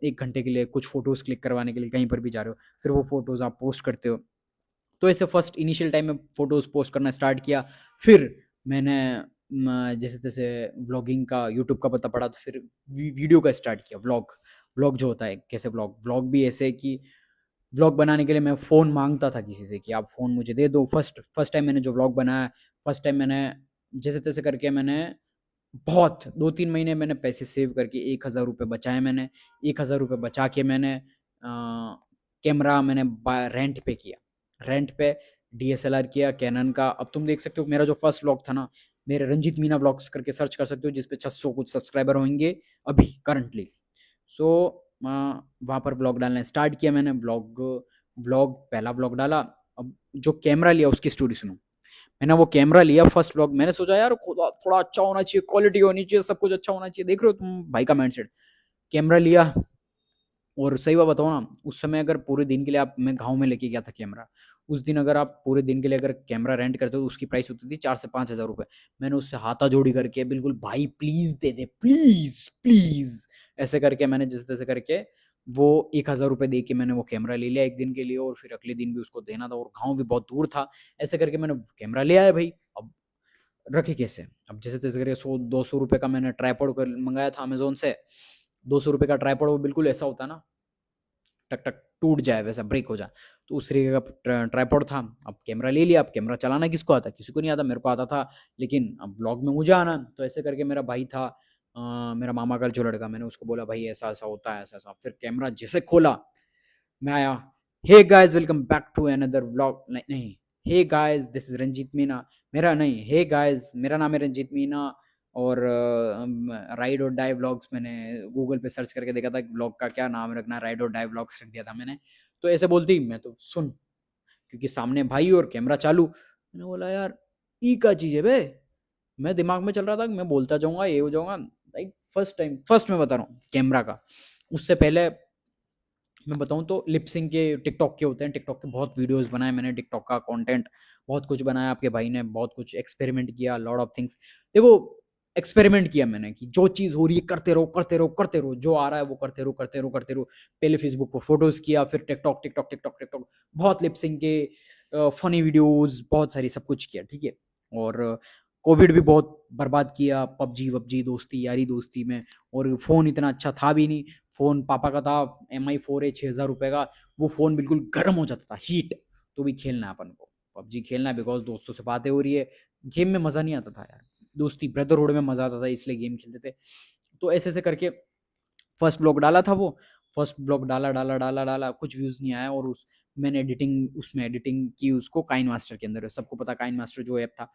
1 घंटे के लिए कुछ फोटोज क्लिक करवाने के लिए कहीं पर भी जा रहे हो, फिर वो फोटोज आप पोस्ट करते हो। तो ऐसे फर्स्ट इनिशियल टाइम में फोटोज पोस्ट करना स्टार्ट किया। फिर मैंने जैसे तैसे व्लॉगिंग का, यूट्यूब का पता पड़ा, तो फिर वीडियो का स्टार्ट किया, व्लॉग। व्लॉग जो होता है कैसे, व्लॉग व्लॉग भी ऐसे कि व्लॉग बनाने के लिए मैं फ़ोन मांगता था किसी से कि आप फ़ोन मुझे दे दो। फर्स्ट फर्स्ट टाइम मैंने जो व्लॉग बनाया, फर्स्ट टाइम मैंने जैसे तैसे करके मैंने बहुत 2-3 महीने मैंने पैसे सेव करके 1,000 रुपये बचाए मैंने। 1,000 रुपये बचा के मैंने कैमरा मैंने रेंट पे किया, रेंट पे डीएसएलआर किया कैनन का। अब तुम देख सकते हो मेरा जो फर्स्ट व्लॉग था ना, मेरे रंजीत मीना व्लॉग्स करके सर्च कर सकते हो, जिस पे 600 कुछ सब्सक्राइबर होंगे अभी करंटली। सो वहाँ पर ब्लॉग डालना स्टार्ट किया मैंने। ब्लॉग ब्लॉग पहला ब्लॉग डाला। अब जो कैमरा लिया उसकी स्टोरी सुनो। मैंने वो कैमरा लिया फर्स्ट व्लॉग, मैंने सोचा यार खुदा थोड़ा अच्छा होना चाहिए, क्वालिटी होनी चाहिए, सब कुछ अच्छा होना चाहिए। देख रहे हो तुम भाई का माइंडसेट। कैमरा लिया, और सही बात बताओ ना, उस समय अगर पूरे दिन के लिए आप, मैं गाँव में लेके गया था कैमरा, उस दिन अगर आप पूरे दिन के लिए अगर कैमरा रेंट करते हो तो उसकी प्राइस होती थी 4 से 5 हज़ार रुपये। मैंने उससे हाथा जोड़ी करके बिल्कुल, भाई please they they, please please, ऐसे करके मैंने जैसे तैसे करके वो 1,000 रुपये दे के मैंने वो कैमरा ले लिया एक दिन के लिए, और फिर अगले दिन भी उसको देना था, और गाँव भी बहुत दूर था। ऐसे करके मैंने कैमरा ले आया भाई। अब रखे कैसे, अब जैसे तैसे करके 100-200 रुपये का मैंने ट्राईपॉड मंगाया था अमेजोन से। 200 रुपये का ट्राईपॉड, वो बिल्कुल ऐसा होता है ना, टक टक टूट जाए, वैसा ब्रेक हो जाए, तो उस तरीके का ट्राईपॉड था। अब कैमरा ले लिया। अब कैमरा चलाना किसको आता है, किसी को नहीं आता, मेरे को आता था, लेकिन अब ब्लॉग में मुझे आना। तो ऐसे करके मेरा भाई था, मेरा मामा का जो लड़का, मैंने उसको बोला भाई ऐसा ऐसा होता है, ऐसा ऐसा। फिर कैमरा जैसे खोला, मैं आया, hey guys welcome back to another vlog, नहीं नहीं, hey guys this is Ranjit Meena, मेरा नहीं, हे गाइस मेरा नाम है रंजीत मीना। और राइड और डाई व्लॉग्स, मैंने गूगल पे सर्च करके देखा था व्लॉग का क्या नाम रखना, राइड और डाई व्लॉग्स रख दिया था मैंने। तो ऐसे बोलती मैं तो सुन, क्योंकि सामने भाई और कैमरा चालू, मैंने बोला यार ई का चीज़ है बे। मैं दिमाग में चल रहा था कि मैं बोलता जाऊंगा, ये हो जाऊंगा। लाइक फर्स्ट टाइम, फर्स्ट मैं बता रहा हूँ कैमरा का। उससे पहले मैं बताऊँ तो लिपसिंग के टिकटॉक के होते हैं, टिकटॉक के बहुत वीडियोस बनाए मैंने, टिकटॉक का कंटेंट बहुत कुछ बनाया। आपके भाई ने बहुत कुछ एक्सपेरिमेंट किया, लॉट ऑफ थिंग्स। देखो एक्सपेरिमेंट किया मैंने कि जो चीज़ हो रही है करते रहो करते रहो करते रहो, जो आ रहा है वो करते रहो करते रहो करते रहो। पहले फेसबुक पर फोटोज किया, फिर टिकटॉक टिकटॉक टिकटॉक टिकटॉक, बहुत लिपसिंग के फनी वीडियोज, बहुत सारी सब कुछ किया, ठीक है। और कोविड भी बहुत बर्बाद किया, पबजी वबजी दोस्ती यारी दोस्ती में। और फ़ोन इतना अच्छा था भी नहीं, फ़ोन पापा का था MI4A 6,000 रुपये का। वो फ़ोन बिल्कुल गर्म हो जाता था, हीट। तो भी खेलना है अपन को, पबजी खेलना है, बिकॉज दोस्तों से बातें हो रही है। गेम में मज़ा नहीं आता था यार, दोस्ती ब्रदरहुड में मज़ा आता था, इसलिए गेम खेलते थे। तो ऐसे ऐसे करके फर्स्ट ब्लॉग डाला था वो। फर्स्ट ब्लॉग डाला डाला डाला डाला, कुछ व्यूज़ नहीं आया, और मैंने उसमें एडिटिंग की उसको काइन मास्टर के अंदर। सबको पता काइन मास्टर जो ऐप था,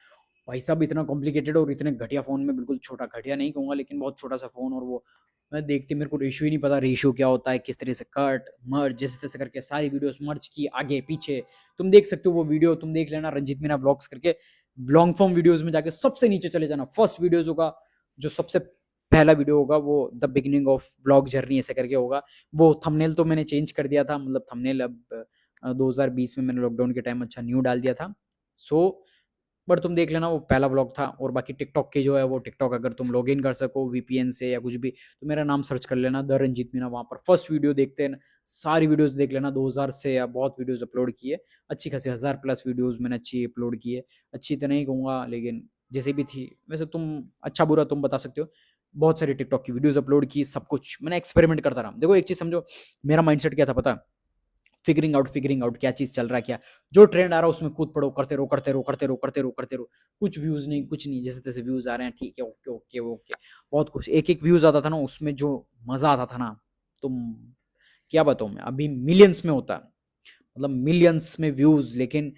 भाई साहब इतना कॉम्प्लिकेटेड और इतने घटिया फ़ोन में, बिल्कुल छोटा, घटिया नहीं कहूँगा लेकिन बहुत छोटा सा फ़ोन, और वो मैं देख के मेरे को रेशियो ही नहीं पता, रेशियो क्या होता है, किस तरह से कट मर्ज जैसे तैसे करके सारी वीडियोस मर्ज की, आगे पीछे तुम देख सकते हो। वो वीडियो तुम देख लेना, रंजीत मीना व्लॉग्स करके, लॉन्ग फॉर्म वीडियोस में जाके सबसे नीचे चले जाना, फर्स्ट वीडियोस होगा जो सबसे पहला वीडियो होगा, वो the beginning of vlog journey ऐसे करके होगा। वो थंबनेल तो मैंने चेंज कर दिया था, मतलब थंबनेल अब 2020 में मैंने लॉकडाउन के टाइम अच्छा न्यू डाल दिया था। सो बट तुम देख लेना, वो पहला व्लॉग था। और बाकी टिकटॉक के जो है, वो टिकटॉक अगर तुम लॉग इन कर सको वीपीएन से या कुछ भी, तो मेरा नाम सर्च कर लेना, द रंजीत मीना, वहाँ पर फर्स्ट वीडियो देखते हैं, सारी वीडियोस देख लेना। 2000 से या बहुत वीडियोस अपलोड किए, अच्छी खासी 1000+ वीडियोस मैंने अच्छी अपलोड की है। अच्छी तो नहीं कहूँगा लेकिन जैसे भी थी, वैसे तुम अच्छा बुरा तुम बता सकते हो। बहुत सारी टिकटॉक की वीडियोस अपलोड की, सब कुछ मैंने एक्सपेरिमेंट करता रहा। देखो एक चीज़ समझो, मेरा माइंडसेट क्या था पता है? फिगरिंग आउट क्या चीज चल रहा है, क्या जो ट्रेंड आ रहा है उसमें कूद पड़ो, करते रहो करते रहो करते रहो करते रहो करते रहो। कुछ व्यूज नहीं, कुछ नहीं, जैसे तैसे व्यूज आ रहे हैं, ठीक है, ओके ओके ओके। बहुत कुछ, एक एक व्यूज आता था ना, उसमें जो मजा आता था ना, तुम क्या बताऊं मैं, अभी मिलियंस में होता है, मतलब मिलियंस में व्यूज। लेकिन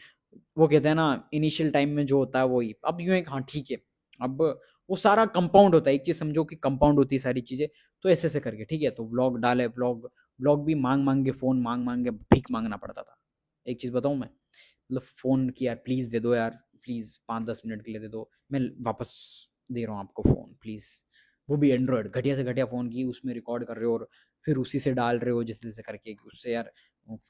वो कहते हैं ना, इनिशियल टाइम में जो होता है वही, अब यूं एक, हाँ ठीक है, अब वो सारा कंपाउंड होता है, एक चीज समझो कि कंपाउंड होती है सारी चीजें। तो ऐसे ऐसे करके ठीक है, तो व्लॉग डाले, व्लॉग भी मांग मांग के, फोन मांग मांग के भीख मांगना पड़ता था। एक चीज बताऊं मैं, मतलब फोन की यार प्लीज दे दो यार, प्लीज 5-10 मिनट के लिए दे दो, मैं वापस दे रहा हूँ आपको फोन प्लीज। वो भी एंड्रॉयड घटिया से घटिया फोन की, उसमें रिकॉर्ड कर रहे हो और फिर उसी से डाल रहे हो, जिस तरह से करके उससे यार,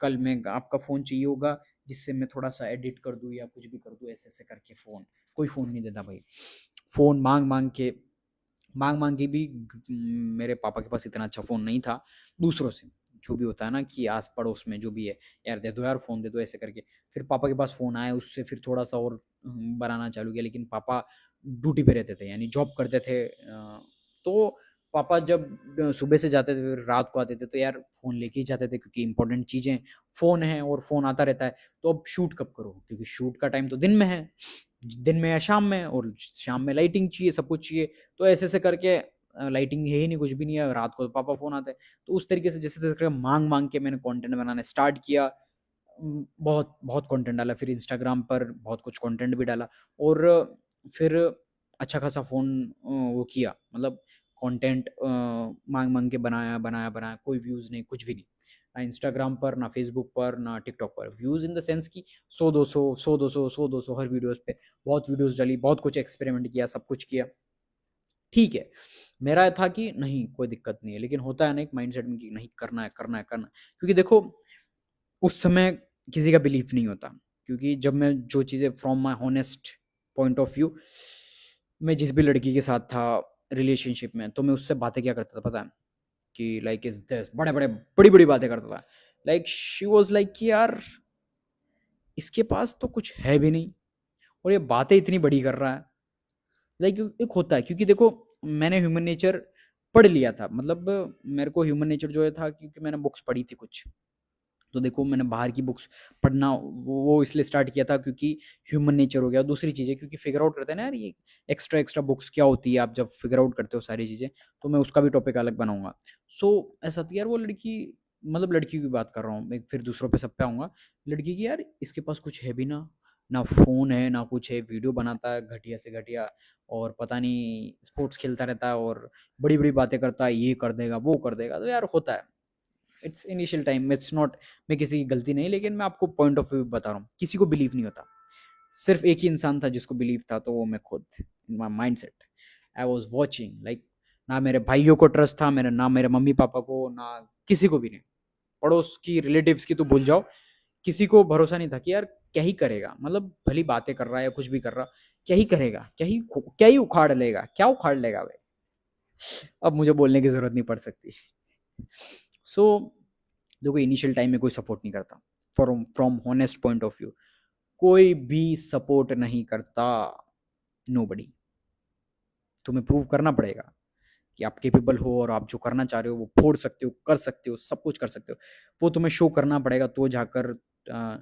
कल मैं आपका फोन चाहिए होगा जिससे मैं थोड़ा सा एडिट कर दूं या कुछ भी कर दूं, ऐसे ऐसे करके फोन, कोई फोन नहीं देता भाई। फोन मांग मांग के भी, मेरे पापा के पास इतना अच्छा फोन नहीं था, दूसरों से जो भी होता है ना कि आस पड़ोस में जो भी है, यार दे दो यार फोन दे दो ऐसे करके। फिर पापा के पास फोन आया, उससे फिर थोड़ा सा और बनाना चालू किया। लेकिन पापा ड्यूटी पे रहते थे, यानी जॉब करते थे, तो पापा जब सुबह से जाते थे फिर रात को आते थे, तो यार फोन लेके ही जाते थे, क्योंकि इंपॉर्टेंट चीजें फोन है और फोन आता रहता है। तो अब शूट कब करो, क्योंकि शूट का टाइम तो दिन में है, दिन में या शाम में, और शाम में लाइटिंग चाहिए, सब कुछ चाहिए। तो ऐसे ऐसे करके लाइटिंग है ही नहीं, कुछ भी नहीं है, रात को तो पापा फोन आते हैं। तो उस तरीके से जैसे तैसे मांग मांग के मैंने कंटेंट बनाना स्टार्ट किया। बहुत बहुत कंटेंट डाला, फिर इंस्टाग्राम पर बहुत कुछ कंटेंट भी डाला, और फिर अच्छा खासा फोन वो किया, मतलब कंटेंट मांग मांग के बनाया बनाया बनाया, कोई व्यूज नहीं, कुछ भी नहीं, ना इंस्टाग्राम पर, ना फेसबुक पर, ना टिकटॉक पर। व्यूज इन द सेंस की 100-200 हर वीडियोस पे, बहुत वीडियोस डाली, बहुत कुछ एक्सपेरिमेंट किया, सब कुछ किया, ठीक है। मेरा था कि नहीं कोई दिक्कत नहीं है, लेकिन होता है ना एक माइंडसेट में कि नहीं, करना है करना है करना है। क्योंकि देखो उस समय किसी का बिलीफ नहीं होता, क्योंकि जब मैं जो चीज़ें from my honest point of view, मैं जिस भी लड़की के साथ था रिलेशनशिप में, तो मैं उससे बातें क्या करता था पता है? कि लाइक इज दिस, बड़े बड़े बड़ी बड़ी बातें करता था। लाइक शी वॉज लाइक कि यार इसके पास तो कुछ है भी नहीं, और ये बातें इतनी बड़ी कर रहा है। लाइक एक होता है, क्योंकि देखो मैंने ह्यूमन नेचर पढ़ लिया था, मतलब मेरे को ह्यूमन नेचर जो है था, क्योंकि मैंने बुक्स पढ़ी थी कुछ। तो देखो मैंने बाहर की बुक्स पढ़ना वो इसलिए स्टार्ट किया था, क्योंकि ह्यूमन नेचर हो गया। दूसरी चीज़ है क्योंकि फिगर आउट करते हैं ना यार, ये एक्स्ट्रा एक्स्ट्रा बुक्स क्या होती है, आप जब फिगर आउट करते हो सारी चीज़ें, तो मैं उसका भी टॉपिक अलग बनाऊंगा। सो ऐसा था यार, वो लड़की, मतलब लड़की की बात कर रहा हूँ मैं, फिर दूसरों पे सब पे आऊँगा। लड़की की यार इसके पास कुछ है भी ना, ना फ़ोन है ना कुछ है, वीडियो बनाता है घटिया से घटिया, और पता नहीं स्पोर्ट्स खेलता रहता है, और बड़ी बड़ी बातें करता है, ये कर देगा वो कर देगा। तो यार होता है, it's initial time, it's not, मैं किसी की गलती नहीं, लेकिन मैं आपको पॉइंट ऑफ व्यू बता रहा हूँ, किसी को बिलीव नहीं होता। सिर्फ एक ही इंसान था जिसको बिलीव था, तो वो मैं खुद, mind set, I was watching like, ना मेरे भाइयों को ट्रस्ट था मेरे, ना मेरे मम्मी पापा को, ना किसी को भी नहीं, पड़ोस की रिलेटिव्स की तो भूल जाओ, किसी को भरोसा नहीं था कि यार क्या ही करेगा, मतलब भली बातें कर रहा है या कुछ भी कर रहा, क्या ही करेगा, क्या ही उखाड़ लेगा, क्या उखाड़ लेगा भाई। अब मुझे बोलने की जरूरत नहीं पड़ सकती। सो देखो इनिशियल टाइम में कोई सपोर्ट नहीं करता, from from honest point of view, कोई भी सपोर्ट नहीं करता, नोबडी। तुम्हें प्रूव करना पड़ेगा कि आप केपेबल हो, और आप जो करना चाह रहे हो वो फोड़ सकते हो, कर सकते हो, सब कुछ कर सकते हो। वो तुम्हें शो करना पड़ेगा, तो जाकर आ,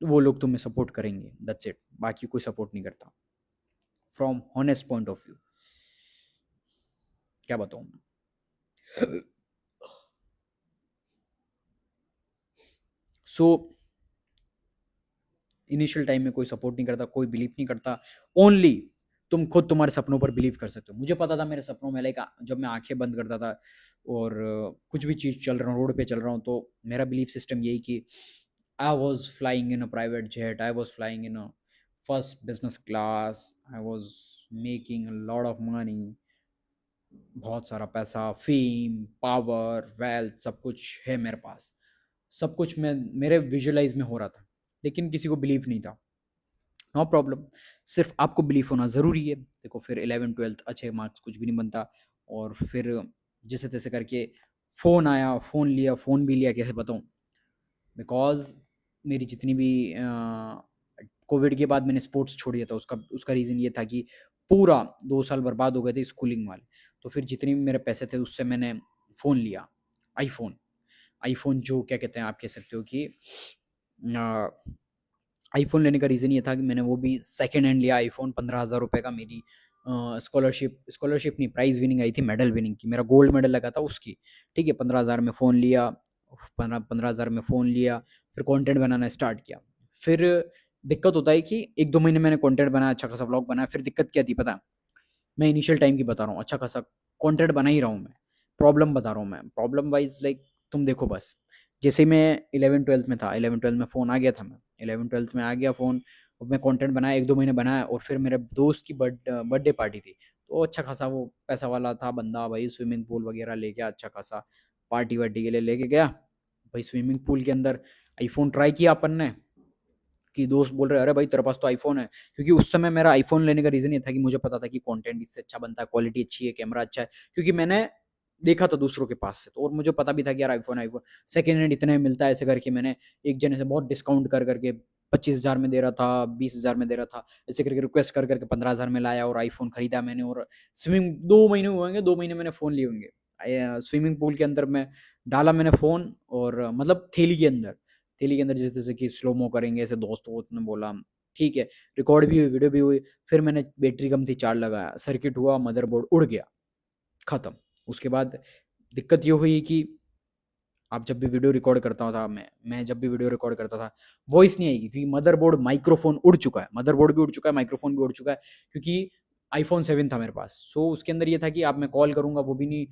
वो लोग तुम्हें सपोर्ट करेंगे, दैट्स इट। बाकी कोई सपोर्ट नहीं करता, from honest point of view. क्या बताऊं मैं? सो इनिशियल टाइम में कोई सपोर्ट नहीं करता, कोई बिलीव नहीं करता, ओनली तुम खुद तुम्हारे सपनों पर बिलीव कर सकते हो। मुझे पता था मेरे सपनों में, लाइक जब मैं आंखें बंद करता था और कुछ भी चीज़ चल रहा हूँ, रोड पे चल रहा हूँ, तो मेरा बिलीफ सिस्टम यही कि I was flying in a private jet, I was flying in a first business class, I was making a lot of money, बहुत सारा पैसा, फेम, पावर, वेल्थ, सब कुछ है मेरे पास, सब कुछ मैं मेरे विजुअलाइज में हो रहा था, लेकिन किसी को बिलीव नहीं था। नो प्रॉब्लम, सिर्फ आपको बिलीफ होना ज़रूरी है। देखो फिर 11th 12th अच्छे मार्क्स कुछ भी नहीं बनता, और फिर जैसे तैसे करके फ़ोन आया, फ़ोन लिया, फ़ोन भी लिया कैसे बताऊँ, बिकॉज़ मेरी जितनी भी कोविड के बाद मैंने स्पोर्ट्स छोड़ दिया था, उसका उसका रीज़न ये था कि पूरा 2 साल बर्बाद हो गए थे स्कूलिंग वाले। तो फिर जितने भी मेरे पैसे थे उससे मैंने फ़ोन लिया, आईफ़ोन। आईफ़ोन जो क्या कहते हैं, आप कह सकते हो कि आईफ़ोन लेने का रीज़न ये था कि मैंने वो भी सेकंड हैंड लिया आईफ़ोन, 15,000 रुपये का। मेरी स्कॉलरशिप स्कॉलरशिप नहीं, प्राइज़ विनिंग आई थी, मेडल विनिंग की, मेरा गोल्ड मेडल लगा था उसकी। ठीक है, 15,000 में फ़ोन लिया, 15,000 में फ़ोन लिया, फिर कंटेंट बनाना स्टार्ट किया। फिर दिक्कत होता है कि 1-2 महीने मैंने कंटेंट बनाया, अच्छा खासा व्लॉग बनाया, फिर दिक्कत क्या थी पता है? मैं इनिशियल टाइम की बता रहा हूँ, अच्छा खासा कंटेंट बना ही रहा हूँ मैं। प्रॉब्लम बता रहा हूँ मैं, प्रॉब्लम वाइज़ लाइक तुम देखो बस, जैसे मैं 11th 12th में था, 11th 12th में फ़ोन आ गया था, मैं 11th 12th में आ गया फ़ोन, और मैं कंटेंट बनाया, 1-2 महीने बनाया, और फिर मेरे दोस्त की बर्थडे पार्टी थी, तो अच्छा खासा वो पैसा वाला था बंदा भाई, स्विमिंग पूल वगैरह ले गया, अच्छा खासा पार्टी वार्टी के लिए लेके गया भाई। स्विमिंग पूल के अंदर आईफ़ोन ट्राई किया अपन ने, कि दोस्त बोल रहे हैं अरे भाई तेरे पास तो आईफोन है, क्योंकि उस समय मेरा आईफोन लेने का रीज़न ये था कि मुझे पता था कि कंटेंट इससे अच्छा बनता है, क्वालिटी अच्छी है, कैमरा अच्छा है, क्योंकि मैंने देखा था दूसरों के पास से, तो और मुझे पता भी था कि यार आईफोन आईफोन सेकेंड हैंड इतने में मिलता है, ऐसे करके मैंने एक जने से बहुत डिस्काउंट कर करके 25,000 में दे रहा था, 20,000 में दे रहा था, ऐसे करके रिक्वेस्ट कर करके 15,000 में लाया और आईफोन खरीदा मैंने। और स्विमिंग 2 महीने हुए होंगे, 2 महीने मैंने फ़ोन लिए होंगे, स्विमिंग पूल के अंदर मैं डाला मैंने फ़ोन, और मतलब थैली के अंदर जैसे जैसे कि स्लो मो करेंगे, ऐसे दोस्त वोस्त ने बोला, ठीक है, रिकॉर्ड भी हुई, वीडियो भी हुई। फिर मैंने बैटरी कम थी, चार्ज लगाया, सर्किट हुआ, मदरबोर्ड उड़ गया, खत्म। उसके बाद दिक्कत ये हुई कि आप जब भी वीडियो रिकॉर्ड करता था, मैं जब भी वीडियो रिकॉर्ड करता था, वॉइस नहीं आएगी, क्योंकि मदरबोर्ड माइक्रोफोन उड़ चुका है, मदरबोर्ड भी उड़ चुका है, माइक्रोफोन भी उड़ चुका है, क्योंकि आईफोन 7 था मेरे पास। सो उसके अंदर ये था कि आप मैं कॉल करूंगा वो भी नहीं,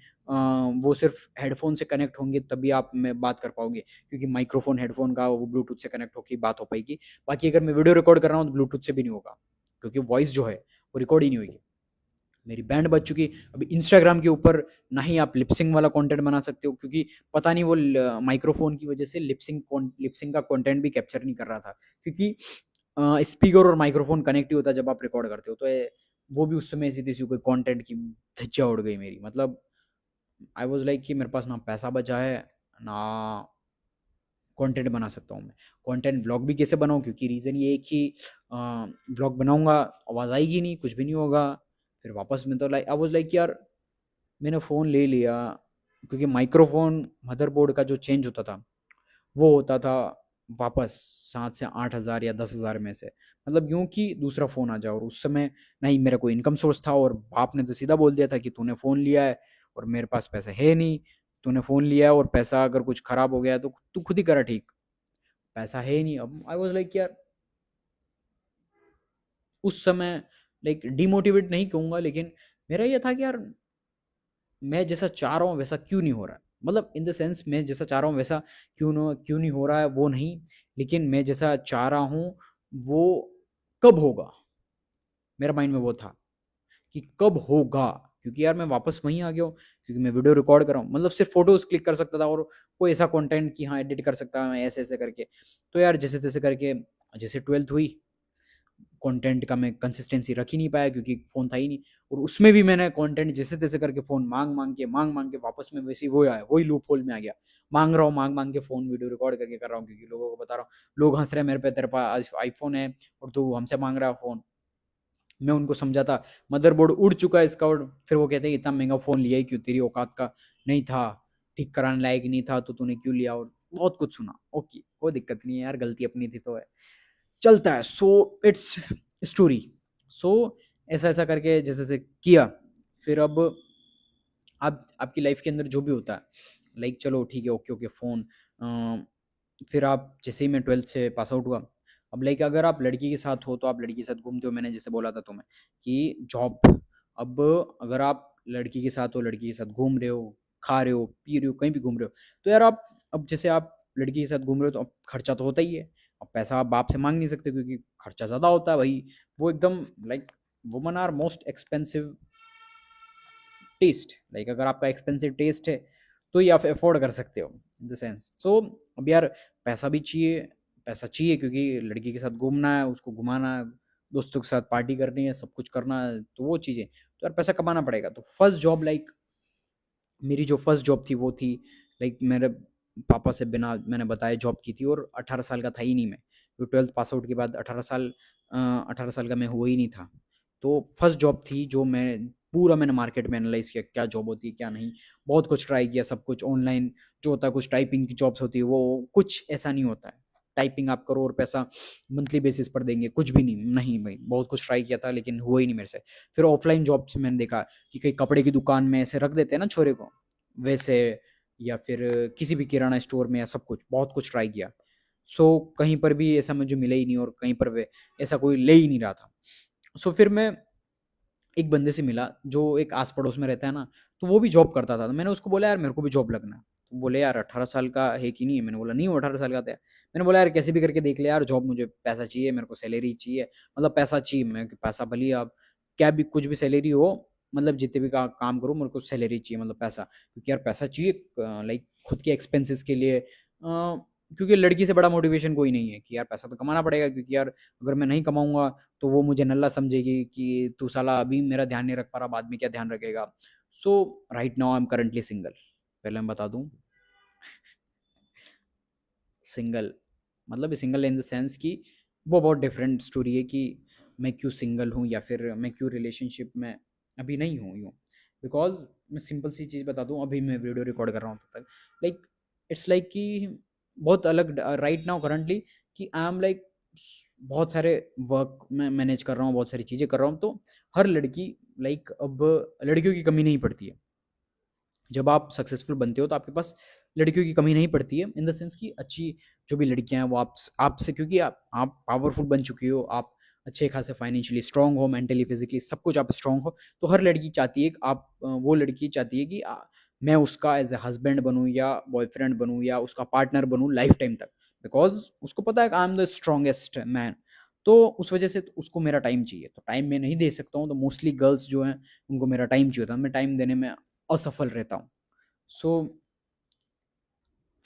वो सिर्फ हेडफोन से कनेक्ट होंगे तभी आप मैं बात कर पाओगे, क्योंकि माइक्रोफोन हेडफोन का वो ब्लूटूथ से कनेक्ट होकर बात हो पाएगी। बाकी अगर मैं वीडियो रिकॉर्ड कर रहा हूँ तो ब्लूटूथ से भी नहीं होगा, क्योंकि वॉइस जो है वो रिकॉर्ड ही नहीं होगी। मेरी बैंड बज चुकी। अभी इंस्टाग्राम के ऊपर ना ही आप लिपसिंग वाला कंटेंट बना सकते हो, क्योंकि पता नहीं वो माइक्रोफोन की वजह से लिपसिंग का कंटेंट भी कैप्चर नहीं कर रहा था, क्योंकि स्पीकर और माइक्रोफोन कनेक्ट ही होता है जब आप रिकॉर्ड करते हो। तो वो भी उस समय ऐसी थी कोई कंटेंट की धज्जियां उड़ गई मेरी, मतलब आई वाज लाइक कि मेरे पास ना पैसा बचा है, ना कंटेंट बना सकता हूँ मैं। कंटेंट व्लॉग भी कैसे बनाऊँ, क्योंकि रीज़न ये है कि व्लॉग बनाऊंगा, आवाज़ आएगी नहीं, कुछ भी नहीं होगा। फिर वापस में तो लाइक आई वाज लाइक यार, मैंने फ़ोन ले लिया, क्योंकि माइक्रोफोन मदरबोर्ड का जो चेंज होता था वो होता था वापस 7 से 8 हज़ार या 10 हज़ार में से, मतलब यूं कि दूसरा फ़ोन आ जाए। और उस समय नहीं मेरा कोई इनकम सोर्स था, और बाप ने तो सीधा बोल दिया था कि तूने फ़ोन लिया है और मेरे पास पैसा है नहीं, तूने फ़ोन लिया है और पैसा अगर कुछ ख़राब हो गया है तो तू खुद ही करा ठीक, पैसा है ही नहीं। अब आई वाज लाइक यार, उस समय लाइक डिमोटिवेट नहीं कहूँगा, लेकिन मेरा ये था कि यार मैं जैसा चाह रहा हूँ वैसा क्यों नहीं हो रहा है, मतलब इन द सेंस मैं जैसा चाह रहा हूँ वैसा क्यों नहीं हो रहा है वो नहीं, लेकिन मैं जैसा चाह रहा हूँ वो कब होगा, मेरा माइंड में वो था कि कब होगा। क्योंकि यार मैं वापस वहीं आ गया हूँ, क्योंकि मैं वीडियो रिकॉर्ड कर रहा हूँ, मतलब सिर्फ फोटोज क्लिक कर सकता था और कोई ऐसा कंटेंट कि हाँ एडिट कर सकता मैं ऐसे ऐसे करके। तो यार जैसे तैसे करके, जैसे 12th हुई, कंटेंट का मैं कंसिस्टेंसी रख ही नहीं पाया, क्योंकि फ़ोन था ही नहीं। और उसमें भी मैंने कंटेंट जैसे तैसे करके फ़ोन मांग मांग के वापस में वैसे ही वो आया, वही लूप होल में आ गया। मांग रहा हूँ, मांग मांग के फ़ोन वीडियो रिकॉर्ड करके कर रहा हूँ, क्योंकि लोगों को बता रहा हूँ, लोग हंस रहे हैं मेरे पे, तेरे पास आईफोन है और तू हमसे मांग रहा है फ़ोन। मैं उनको समझाता मदरबोर्ड उड़ चुका है इसका, और फिर वो कहते हैं इतना महंगा फ़ोन लिया ही क्यों, तेरी औकात का नहीं था, ठीक कराने लायक नहीं था तो तूने क्यों लिया, और बहुत कुछ सुना। ओके, कोई दिक्कत नहीं है यार, गलती अपनी थी तो है, चलता है। So it's story. सो ऐसा ऐसा करके जैसे जैसे किया, फिर अब आप आपकी लाइफ के अंदर जो भी होता है, लाइक चलो ठीक है, ओके ओके फ़ोन, फिर आप जैसे ही मैं 12th से पास आउट हुआ, अब लाइक अगर आप लड़की के साथ हो तो आप लड़की के साथ घूमते हो, मैंने जैसे बोला था तुम्हें कि जॉब, अब अगर आप लड़की के साथ हो, लड़की के साथ घूम रहे हो, खा रहे हो, पी रहे हो, कहीं भी घूम रहे हो, तो यार आप, अब जैसे आप लड़की के साथ घूम रहे हो तो अब खर्चा तो होता ही है। अब पैसा आप बाप से मांग नहीं सकते क्योंकि खर्चा ज़्यादा होता है भाई। वो एकदम like woman are most expensive taste, like अगर आपका एक्सपेंसिव टेस्ट है तो ये आप अफोर्ड कर सकते हो इन द सेंस। सो अब यार पैसा भी चाहिए, पैसा चाहिए क्योंकि लड़की के साथ घूमना है, उसको घुमाना है, दोस्तों के साथ पार्टी करनी है, सब कुछ करना है, तो वो चीज़ें तो यार पैसा कमाना पड़ेगा। तो फर्स्ट जॉब लाइक मेरी जो फर्स्ट जॉब थी वो थी लाइक मेरे पापा से बिना मैंने बताए जॉब की थी, और 18 साल का था ही नहीं मैं, तो 12th पास आउट के बाद 18 साल का मैं हुआ ही नहीं था। तो फर्स्ट जॉब थी जो मैंने मार्केट में एनालाइज किया क्या जॉब होती है क्या नहीं, बहुत कुछ ट्राई किया, सब कुछ ऑनलाइन जो होता है, कुछ टाइपिंग की जॉब्स होती है, वो कुछ ऐसा नहीं होता है टाइपिंग आप करो और पैसा मंथली बेसिस पर देंगे, कुछ भी नहीं, नहीं भाई, बहुत कुछ ट्राई किया था लेकिन हुआ ही नहीं मेरे से। फिर ऑफलाइन जॉब से मैंने देखा कि कहीं कपड़े की दुकान में ऐसे रख देते हैं ना छोरे को, वैसे, या फिर किसी भी किराना स्टोर में, या सब कुछ बहुत कुछ ट्राई किया। सो कहीं पर भी ऐसा मुझे मिला ही नहीं, और कहीं पर वे ऐसा कोई ले ही नहीं रहा था। सो फिर मैं एक बंदे से मिला जो एक आस पड़ोस में रहता है ना, तो वो भी जॉब करता था, तो मैंने उसको बोला यार मेरे को भी जॉब लगना है। तो बोले यार 18 साल का है कि नहीं है, मैंने बोला नहीं, वो 18 साल का था। मैंने बोला यार कैसे भी करके देख ले यार जॉब, मुझे पैसा चाहिए, मेरे को सैलरी चाहिए, मतलब पैसा चाहिए, मैं पैसा भली आप क्या भी कुछ भी सैलरी हो, मतलब जितने भी काम करूँ मेरे को सैलरी चाहिए, मतलब पैसा, क्योंकि यार पैसा चाहिए लाइक खुद के एक्सपेंसेस के लिए, क्योंकि लड़की से बड़ा मोटिवेशन कोई नहीं है कि यार पैसा तो कमाना पड़ेगा, क्योंकि यार अगर मैं नहीं कमाऊंगा तो वो मुझे नल्ला समझेगी कि तू साला अभी मेरा ध्यान नहीं रख पा रहा, बाद में क्या ध्यान रखेगा। So right now I am currently single, पहले मैं बता दूं, सिंगल, मतलब सिंगल इन द सेंस कि वो बहुत डिफरेंट स्टोरी है कि मैं क्यों सिंगल हूँ या फिर मैं क्यों रिलेशनशिप में अभी नहीं हूँ यूँ। बिकॉज मैं सिंपल सी चीज़ बता दूँ, अभी मैं वीडियो रिकॉर्ड कर रहा हूँ तब तक, लाइक इट्स लाइक कि बहुत अलग राइट नाउ करंटली कि आई एम लाइक बहुत सारे वर्क मैं मैनेज कर रहा हूँ, बहुत सारी चीज़ें कर रहा हूँ, तो हर लड़की लाइक अब लड़कियों की कमी नहीं पड़ती है। जब आप सक्सेसफुल बनते हो तो आपके पास लड़कियों की कमी नहीं पड़ती है, इन द सेंस कि अच्छी जो भी लड़कियां हैं वो आपसे, क्योंकि आप पावरफुल बन चुकी हो, आप अच्छे खासे फाइनेंशियली स्ट्रांग हो, मेंटली फिजिकली सब कुछ आप स्ट्रांग हो, तो हर लड़की चाहती है कि आप वो लड़की चाहती है कि मैं उसका एज ए हस्बैंड बनूं या बॉयफ्रेंड बनूं या उसका पार्टनर बनूं लाइफ टाइम तक, बिकॉज उसको पता है कि आई एम द स्ट्रॉन्गेस्ट मैन। तो उस वजह से तो उसको मेरा टाइम चाहिए, तो टाइम मैं नहीं दे सकता हूँ, तो मोस्टली गर्ल्स जो हैं उनको मेरा टाइम चाहिए होता है, मैं टाइम देने में असफल रहता हूँ। सो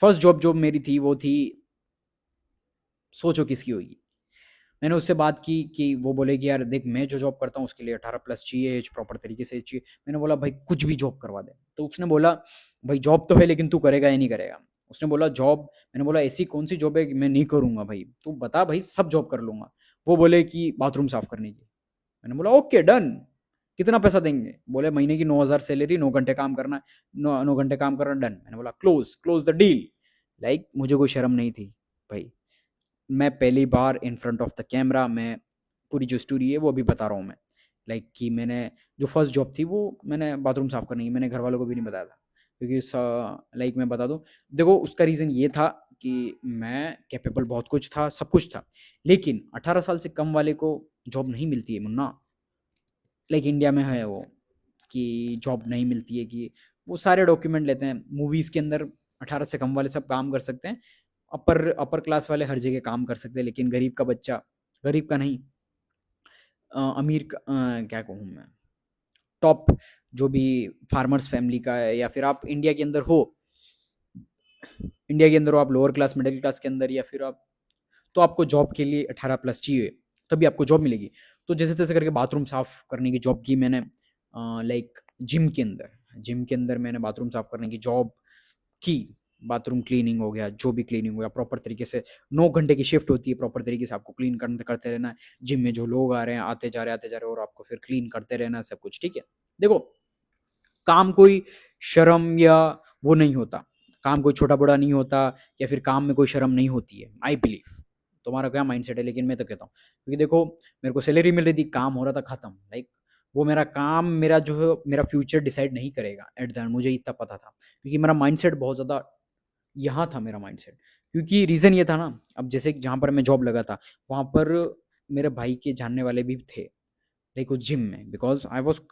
फर्स्ट जॉब जो मेरी थी वो थी, सोचो किसकी होगी। मैंने उससे बात की कि वो बोले कि यार देख मैं जो जॉब करता हूँ उसके लिए 18+ चाहिए, एज प्रॉपर तरीके से चाहिए। मैंने बोला भाई कुछ भी जॉब करवा दे। तो उसने बोला भाई जॉब तो है लेकिन तू करेगा या नहीं करेगा। उसने बोला जॉब, मैंने बोला ऐसी कौन सी जॉब है कि मैं नहीं करूंगा भाई, तू बता भाई, सब जॉब कर लूंगा। वो बोले कि बाथरूम साफ करने की। मैंने बोला ओके डन, कितना पैसा देंगे? बोले महीने की 9,000 सैलरी, 9 घंटे काम करना, 9 घंटे काम करना, डन। मैंने बोला close close the deal. Like मुझे कोई शर्म नहीं थी भाई, मैं पहली बार in front of the camera मैं पूरी जो स्टोरी है वो अभी बता रहा हूँ मैं। लाइक कि मैंने जो फर्स्ट जॉब थी वो मैंने बाथरूम साफ करने की, मैंने घर वालों को भी नहीं बताया था, क्योंकि लाइक मैं बता दूँ, देखो उसका रीज़न ये था कि मैं कैपेबल बहुत कुछ था, सब कुछ था, लेकिन 18 साल से कम वाले को जॉब नहीं मिलती है मुन्ना। लाइक इंडिया में है वो कि जॉब नहीं मिलती है, कि वो सारे डॉक्यूमेंट लेते हैं मूवीज़ के अंदर, 18 से कम वाले सब काम कर सकते हैं, अपर अपर क्लास वाले हर जगह काम कर सकते हैं, लेकिन गरीब का बच्चा, गरीब का नहीं, अमीर का, क्या कहूँ मैं, टॉप जो भी फार्मर्स फैमिली का है, या फिर आप इंडिया के अंदर हो, इंडिया के अंदर हो आप लोअर क्लास मिडिल क्लास के अंदर, या फिर आप, तो आपको जॉब के लिए 18+ चाहिए, तभी आपको जॉब मिलेगी। तो जैसे तैसे करके बाथरूम साफ करने की जॉब की मैंने, लाइक जिम के अंदर मैंने बाथरूम साफ करने की जॉब की। बाथरूम क्लीनिंग हो गया, जो भी क्लीनिंग हो गया प्रॉपर तरीके से, 9 घंटे की शिफ्ट होती है, प्रॉपर तरीके से आपको क्लीन करते रहना है। जिम में जो लोग आ रहे हैं, आते जा रहे हैं, और आपको फिर क्लीन करते रहना है सब कुछ, ठीक है। देखो काम कोई शर्म या वो नहीं होता, काम कोई छोटा बड़ा नहीं होता, या फिर काम में कोई शर्म नहीं होती है, आई बिलीव। तुम्हारा क्या माइंडसेट है, लेकिन मैं तो कहता हूँ, क्योंकि देखो मेरे को सैलरी मिल रही थी, काम हो रहा था खत्म, लाइक वो मेरा काम, मेरा जो है मेरा फ्यूचर डिसाइड नहीं करेगा एट द एंड, मुझे इतना पता था, क्योंकि मेरा माइंडसेट बहुत ज़्यादा यहाँ था, मेरा माइंडसेट, क्योंकि रीज़न ये था ना, अब जैसे जहाँ पर मैं जॉब लगा था, वहाँ पर मेरे भाई के जानने वाले भी थे, लाइक उस जिम में, बिकॉज़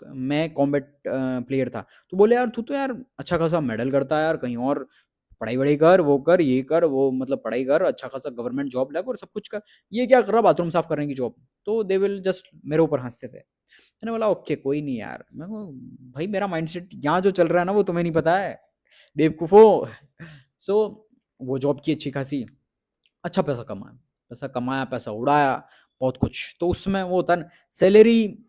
मैं कॉम्बैट प्लेयर था। तो बोले, "यार, तू तो यार अच्छा खासा मेडल करता है यार, कहीं और पढ़ाई-वढ़ाई कर, वो कर, ये कर, वो मतलब पढ़ाई कर, अच्छा खासा गवर्नमेंट जॉब लग और सब कुछ कर। ये क्या कर रहा बाथरूम साफ करने की जॉब?" तो दे विल जस्ट मेरे ऊपर हँसते थे। मैंने बोला, "ओके, कोई नहीं यार।" मैं कहा, "भाई, मेरा माइंडसेट यहाँ जो चल रहा है ना, वो तुम्हें नहीं पता है, बेवकूफ़ो।" सो वो जॉब की अच्छी खासी, अच्छा पैसा कमाया, पैसा उड़ाया, बहुत कुछ। तो उसमें वो होता है ना, सैलरी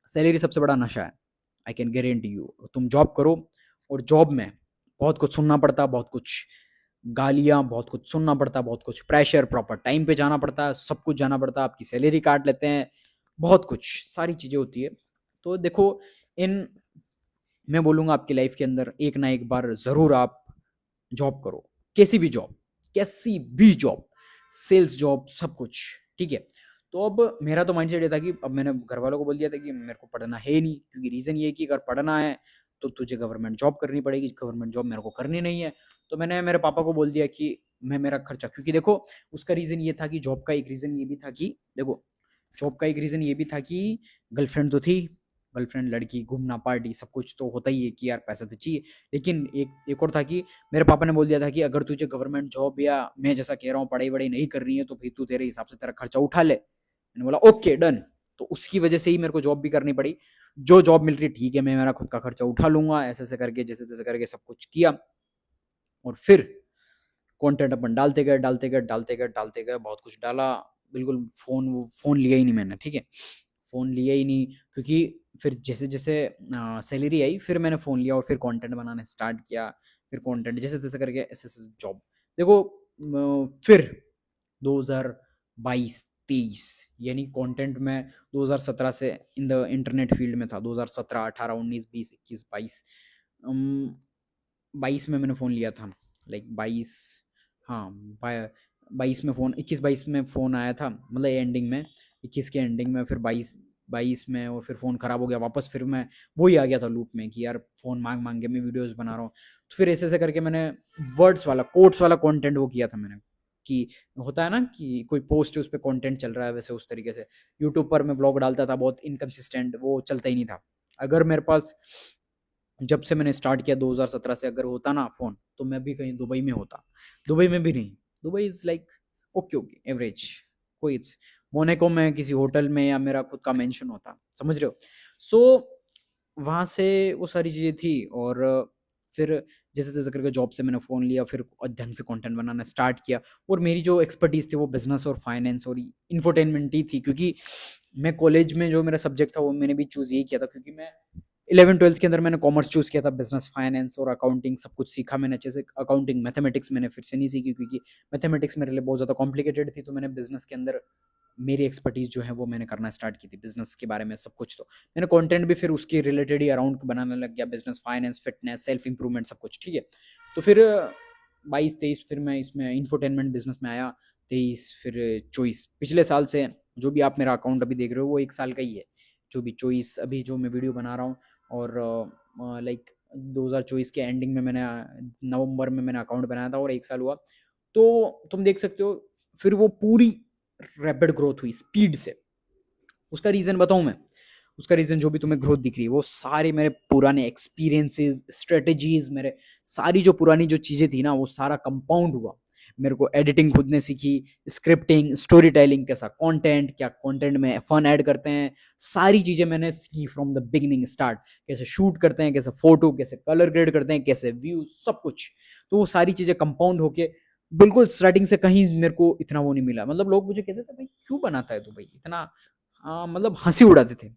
सैलरी सबसे बड़ा नशा है, आई कैन गारंटी यू। तुम जॉब करो, और जॉब में बहुत कुछ सुनना पड़ता है, बहुत कुछ गालियां, बहुत कुछ सुनना पड़ता है, बहुत कुछ प्रेशर, प्रॉपर टाइम पे जाना पड़ता है, सब कुछ जाना पड़ता है, आपकी सैलरी काट लेते हैं, बहुत कुछ सारी चीजें होती है। तो देखो, इन मैं बोलूंगा आपकी लाइफ के अंदर एक ना एक बार जरूर आप जॉब करो, कैसी भी जॉब, कैसी भी जॉब, सेल्स जॉब, सब कुछ, ठीक है। तो अब मेरा तो माइंडसेट ये था कि अब मैंने घर वालों को बोल दिया था कि मेरे को पढ़ना है ही नहीं, क्योंकि रीजन ये है कि अगर पढ़ना है तो तुझे गवर्नमेंट जॉब करनी पड़ेगी, गवर्नमेंट जॉब मेरे को करनी नहीं है। तो मैंने मेरे पापा को बोल दिया कि मैं मेरा खर्चा, क्योंकि देखो उसका रीजन ये था कि जॉब का एक रीजन ये भी था कि देखो, जॉब का एक रीजन ये भी था कि गर्लफ्रेंड तो थी, गर्लफ्रेंड, लड़की, घूमना, पार्टी, सब कुछ तो होता ही है कि यार पैसा तो चाहिए। लेकिन एक और था कि मेरे पापा ने बोल दिया था कि अगर तुझे गवर्नमेंट जॉब, या मैं जैसा कह रहा हूँ पढ़ाई वढ़ाई नहीं कर रही है, तो भाई तू तेरे हिसाब से तेरा खर्चा उठा ले। मैंने बोला ओके डन। तो उसकी वजह से ही मेरे को जॉब भी करनी पड़ी। जो जॉब मिल रही ठीक है, मैं मेरा खुद का खर्चा उठा लूंगा, ऐसे ऐसे करके, जैसे जैसे करके सब कुछ किया। और फिर कंटेंट अपन डालते गए, बहुत कुछ डाला। बिल्कुल फोन फोन लिया ही नहीं मैंने, ठीक है, फोन लिया ही नहीं, क्योंकि फिर जैसे जैसे सैलरी आई, फिर मैंने फोन लिया और फिर कंटेंट बनाना स्टार्ट किया। फिर कंटेंट जैसे तैसे करके, ऐसे ऐसे जॉब। देखो, फिर 2022-23, यानी कंटेंट में 2017 से इन द इंटरनेट फील्ड में था। 2017, 18, 19, 20, 21, 22, 22 में मैंने फ़ोन लिया था, लाइक 22, हाँ, 22 में फ़ोन, 21-22 में फ़ोन आया था, मतलब एंडिंग में, 21 के एंडिंग में, फिर 22 में, और फिर फ़ोन ख़राब हो गया वापस। फिर मैं वही आ गया था लूप में कि यार फ़ोन मांग मांग के मैं वीडियोज़ बना रहा हूँ। तो फिर ऐसे ऐसे करके मैंने वर्ड्स वाला, कोट्स वाला कंटेंट वो किया था मैंने, कि होता है ना कि कोई पोस्ट है उस पर कॉन्टेंट चल रहा है, वैसे उस तरीके से। यूट्यूब पर मैं ब्लॉग डालता था, बहुत इनकन्सिस्टेंट, वो चलता ही नहीं था। अगर मेरे पास, जब से मैंने स्टार्ट किया 2017 से, अगर होता ना फोन, तो मैं भी कहीं दुबई में होता। दुबई में भी नहीं, Dubai is like okay okay average, कोई मोनेको में किसी होटल में, या मेरा खुद का मेंशन होता, समझ रहे हो। सो वहाँ से वो सारी चीज़ें थी। और फिर जैसे तैसे करके जॉब से मैंने फ़ोन लिया, फिर ढंग से कंटेंट बनाना स्टार्ट किया। और मेरी जो एक्सपर्टीज़ थी वो बिजनेस और फाइनेंस और इंफोटेनमेंट ही थी, क्योंकि मैं कॉलेज में जो मेरा सब्जेक्ट था वो मैंने भी चूज़ यही किया था, क्योंकि मैं 11th-12th के अंदर मैंने कॉमर्स चूज़ किया था, बिजनेस, फाइनेंस और अकाउंटिंग सब कुछ सीखा मैंने अच्छे से। अकाउंटिंग, मैथमेटिक्स मैंने फिर से नहीं सीखी, क्योंकि मैथमेटिक्स मेरे लिए बहुत ज़्यादा कॉम्प्लिकेटेड थी। तो मैंने बिजनेस के अंदर मेरी एक्सपर्टीज़ जो है वो मैंने करना स्टार्ट की थी, बिजनेस के बारे में सब कुछ। तो मैंने कंटेंट भी फिर उसके रिलेटेड ही अराउंड बनाने लग गया, business, finance, fitness, self improvement, सब कुछ, ठीक है। तो फिर 22-23 फिर मैं इसमें इंफोटेनमेंट बिजनेस में आया। 23 फिर 24, पिछले साल से जो भी आप मेरा अकाउंट अभी देख रहे हो वो 1 साल का ही है। जो भी 24 अभी जो मैं वीडियो बना रहा हूँ, और लाइक 2024 के एंडिंग में मैंने नवंबर में मैंने अकाउंट बनाया था, और 1 साल हुआ। तो तुम देख सकते हो, फिर वो पूरी रैपिड ग्रोथ हुई स्पीड से। उसका रीज़न बताऊँ मैं? उसका रीज़न, जो भी तुम्हें ग्रोथ दिख रही है, वो सारे मेरे पुराने एक्सपीरियंसेस, स्ट्रेटजीज़, मेरे सारी जो पुरानी जो चीज़ें थी ना, वो सारा कंपाउंड हुआ। मेरे को एडिटिंग खुद ने सीखी, स्क्रिप्टिंग, स्टोरी टेलिंग, कैसा कंटेंट, क्या कंटेंट में फन ऐड करते हैं, सारी चीज़ें मैंने सीखी फ्रॉम द बिगिनिंग स्टार्ट। कैसे शूट करते हैं, कैसे फ़ोटो, कैसे कलर ग्रेड करते हैं, कैसे व्यू, सब कुछ। तो वो सारी चीज़ें कंपाउंड होके बिल्कुल स्टार्टिंग से कहीं मेरे को इतना वो नहीं मिला। मतलब लोग मुझे कहते थे, "भाई क्यों बनाता है तू भाई इतना?" मतलब हँसी उड़ाते थे।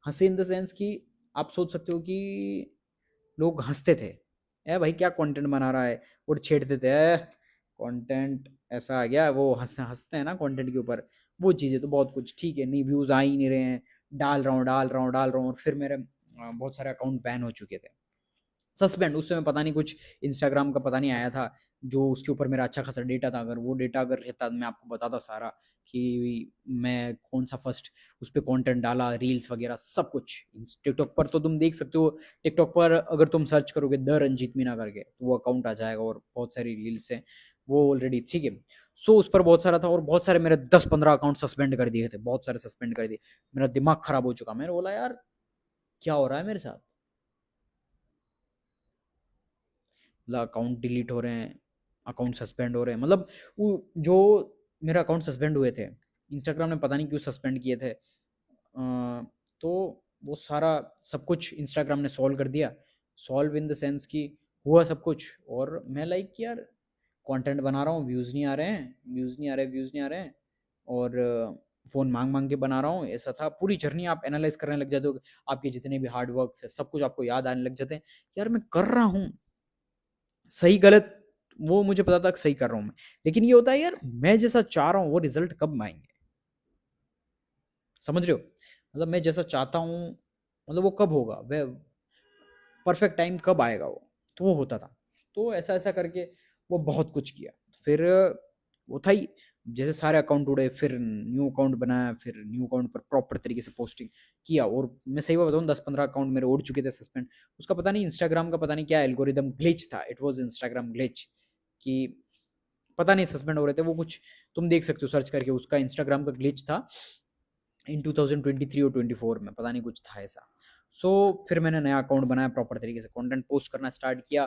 हँसी इन द सेंस कि आप सोच सकते हो कि लोग हँसते थे, "ए भाई क्या कंटेंट बना रहा है?" और छेड़ते थे, कंटेंट ऐसा आ गया, वो हँसते हैं ना कंटेंट के ऊपर, वो चीज़ें। तो बहुत कुछ, ठीक है, नहीं व्यूज़ आ ही नहीं रहे हैं, डाल रहा हूँ, और फिर मेरे बहुत सारे अकाउंट बैन हो चुके थे। सस्पेंड। उस समय पता नहीं कुछ इंस्टाग्राम का पता नहीं आया था, जो उसके ऊपर मेरा अच्छा खासा डेटा था। अगर वो डेटा अगर रहता तो मैं आपको बताता सारा कि मैं कौन सा फर्स्ट उस पर कॉन्टेंट डाला, रील्स वगैरह सब कुछ। टिकटॉक पर तो तुम देख सकते हो, टिकटॉक पर अगर तुम सर्च करोगे द रंजीत मीना करके तो वो अकाउंट आ जाएगा और बहुत सारी रील्स हैं वो ऑलरेडी, ठीक है। सो उस पर बहुत सारा था और बहुत सारे मेरे 10-15 अकाउंट सस्पेंड कर दिए थे, बहुत सारे सस्पेंड कर दिए। मेरा दिमाग खराब हो चुका। मैंने बोला यार क्या हो रहा है मेरे साथ, मतलब अकाउंट डिलीट हो रहे हैं, अकाउंट सस्पेंड हो रहे हैं। मतलब वो जो मेरा अकाउंट सस्पेंड हुए थे, इंस्टाग्राम ने पता नहीं क्यों सस्पेंड किए थे। तो वो सारा सब कुछ इंस्टाग्राम ने सॉल्व कर दिया। सॉल्व इन द सेंस कि हुआ सब कुछ, और मैं लाइक यार कंटेंट बना रहा हूँ, व्यूज़ नहीं आ रहे हैं, व्यूज़ नहीं आ रहे, व्यूज़ नहीं आ रहे हैं, और फ़ोन मांग मांग के बना रहा हूँ। ऐसा था पूरी जर्नी, आप एनालाइज करने लग जाते हो, आपके जितने भी हार्ड वर्क्स है सब कुछ आपको याद आने लग जाते हैं। यार मैं कर रहा हूँ सही गलत, वो मुझे पता था कि सही कर रहा हूँ मैं, लेकिन ये होता है यार मैं जैसा चाह रहा हूँ वो रिजल्ट कब आएंगे, समझ रहे हो? मतलब मैं जैसा चाहता हूँ, मतलब वो कब होगा, वह परफेक्ट टाइम कब आएगा, वो तो वो होता था। तो ऐसा ऐसा करके वो बहुत कुछ किया। फिर वो था ही, जैसे सारे अकाउंट उड़े, फिर न्यू अकाउंट बनाया, फिर न्यू अकाउंट पर प्रॉपर तरीके से पोस्टिंग किया। और मैं सही बात बताऊँ 10-15 अकाउंट मेरे उड़ चुके थे सस्पेंड। उसका पता नहीं इंस्टाग्राम का पता नहीं क्या एल्गोरिदम ग्लिच था, इट वॉज इंस्टाग्राम ग्लिच, कि पता नहीं सस्पेंड हो रहे थे वो कुछ। तुम देख सकते हो सर्च करके, उसका इंस्टाग्राम का ग्लिच था इन 2023 और 24 में, पता नहीं कुछ था ऐसा। सो फिर मैंने नया अकाउंट बनाया, प्रॉपर तरीके से कंटेंट पोस्ट करना स्टार्ट किया।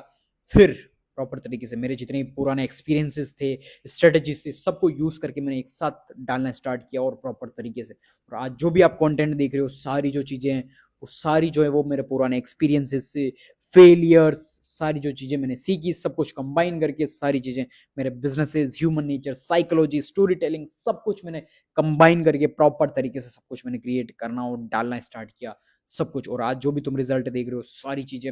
फिर प्रॉपर तरीके से मेरे जितने पुराने एक्सपीरियंसेस थे, स्ट्रेटजीज थे, सबको यूज करके मैंने एक साथ डालना स्टार्ट किया और प्रॉपर तरीके से। और आज जो भी आप कंटेंट देख रहे हो, सारी जो चीजें हैं वो सारी जो है वो मेरे पुराने एक्सपीरियंसेस से, फेलियर्स, सारी जो चीजें मैंने सीखी, सब कुछ कंबाइन करके सारी चीजें, मेरे businesses, human nature, psychology, story telling, सब कुछ मैंने कंबाइन करके प्रॉपर तरीके से सब कुछ मैंने क्रिएट करना और डालना स्टार्ट किया सब कुछ। और आज जो भी तुम रिजल्ट देख रहे हो, सारी चीजें,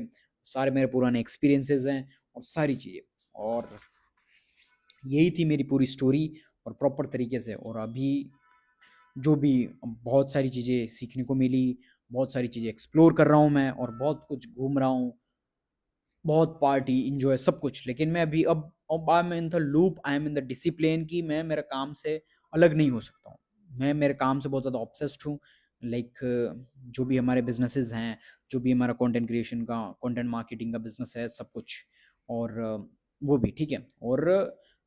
सारे मेरे पुराने एक्सपीरियंसेस हैं और सारी चीजें। और यही थी मेरी पूरी स्टोरी, और प्रॉपर तरीके से। और अभी जो भी बहुत सारी चीज़ें सीखने को मिली, बहुत सारी चीज़ें एक्सप्लोर कर रहा हूँ मैं, और बहुत कुछ घूम रहा हूँ, बहुत पार्टी इंजॉय सब कुछ। लेकिन मैं अभी अब I am in the loop, I am in the discipline कि मैं मेरे काम से अलग नहीं हो सकता हूँ। मैं मेरे काम से बहुत ज़्यादा ऑब्सेस्ड हूँ। लाइक जो भी हमारे बिजनेसेस हैं, जो भी हमारा कंटेंट क्रिएशन का, कंटेंट मार्केटिंग का बिजनेस है, सब कुछ, और वो भी ठीक है। और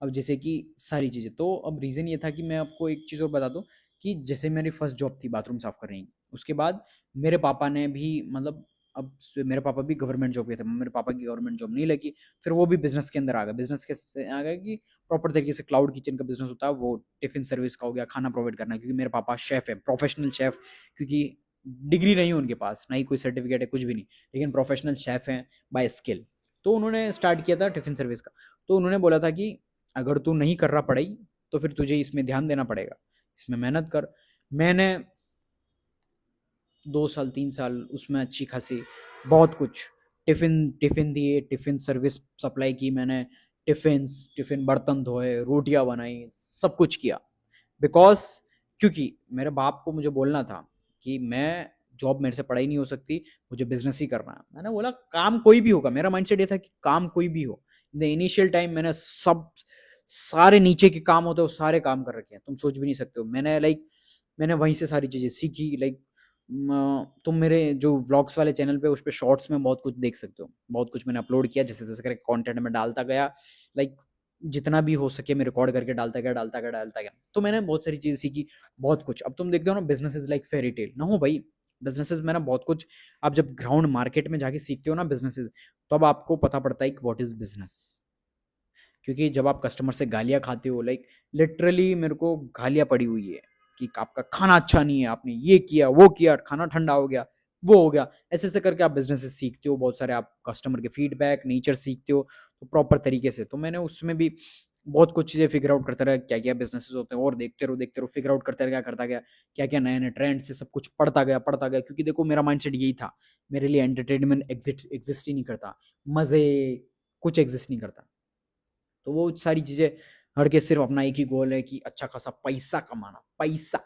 अब जैसे कि सारी चीज़ें, तो अब रीज़न ये था कि मैं आपको एक चीज़ और बता दूँ कि जैसे मेरी फर्स्ट जॉब थी बाथरूम साफ़ करने की, उसके बाद मेरे पापा ने भी, मतलब अब मेरे पापा भी गवर्नमेंट जॉब के थे, मेरे पापा की गवर्नमेंट जॉब नहीं लगी। फिर वो भी बिजनेस के अंदर आ गए। बिजनेस के आ गए कि प्रॉपर तरीके से क्लाउड किचन का बिजनेस होता है, वो टिफिन सर्विस का हो गया, खाना प्रोवाइड करना, क्योंकि मेरे पापा शेफ है, प्रोफेशनल शेफ। क्योंकि डिग्री नहीं है उनके पास, ना ही कोई सर्टिफिकेट है, कुछ भी नहीं, लेकिन प्रोफेशनल शेफ हैं बाय स्किल। तो उन्होंने स्टार्ट किया था टिफिन सर्विस का। तो उन्होंने बोला था कि अगर तू नहीं कर रहा पढ़ाई तो फिर तुझे इसमें ध्यान देना पड़ेगा, इसमें मेहनत कर। मैंने 2 साल 3 साल उसमें अच्छी खासी बहुत कुछ टिफ़िन टिफ़िन दिए, टिफ़िन सर्विस सप्लाई की मैंने, टिफ़िन बर्तन धोए, रोटियां बनाई, सब कुछ किया। बिकॉज क्योंकि मेरे बाप को मुझे बोलना था कि मैं जॉब मेरे से पढ़ाई नहीं हो सकती, मुझे बिजनेस ही करना है। मैंने बोला काम कोई भी होगा, मेरा माइंडसेट ये था कि काम कोई भी हो। इन द इनिशियल टाइम मैंने सब सारे नीचे के काम होते हैं वो सारे काम कर रखे हैं, तुम सोच भी नहीं सकते हो। मैंने वहीं से सारी चीज़ें सीखी। लाइक तुम मेरे जो व्लॉग्स वाले चैनल पे उस पे शॉर्ट्स में बहुत कुछ देख सकते हो, बहुत कुछ मैंने अपलोड किया, जैसे जैसे करके कंटेंट में डालता गया। लाइक जितना भी हो सके मैं रिकॉर्ड करके डालता गया। तो मैंने बहुत सारी चीज़ें सीखी, बहुत कुछ। अब तुम देखते हो ना business is like fairy tale, ना हो भाई, बिजनेसेस में ना बहुत कुछ आप जब ग्राउंड मार्केट में जाके सीखते हो ना बिजनेसेस, तो अब आपको पता पड़ता है कि व्हाट इज बिजनेस। क्योंकि जब आप कस्टमर से गालियाँ खाते हो, लाइक लिटरली मेरे को गालियाँ पड़ी हुई है कि आपका खाना अच्छा नहीं है, आपने ये किया वो किया, खाना ठंडा हो गया, वो हो गया। ऐसे ऐसे करके आप बिजनेस से सीखते हो बहुत सारे, आप कस्टमर के फीडबैक नेचर सीखते हो तो प्रॉपर तरीके से। तो मैंने उसमें भी बहुत कुछ चीज़ें फिगर आउट करता रहा, क्या क्या बिजनेसेस होते हैं, और देखते रहो फिगर आउट करते रहा, करता गया क्या क्या नए नए ट्रेंड से सब कुछ पढ़ता गया। क्योंकि देखो मेरा माइंडसेट यही था, मेरे लिए एंटरटेनमेंट एग्जिस्ट ही नहीं करता, मज़े कुछ एग्जिस्ट नहीं करता। तो वो सारी चीज़ें हट के सिर्फ अपना एक ही गोल है कि अच्छा खासा पैसा कमाना, पैसा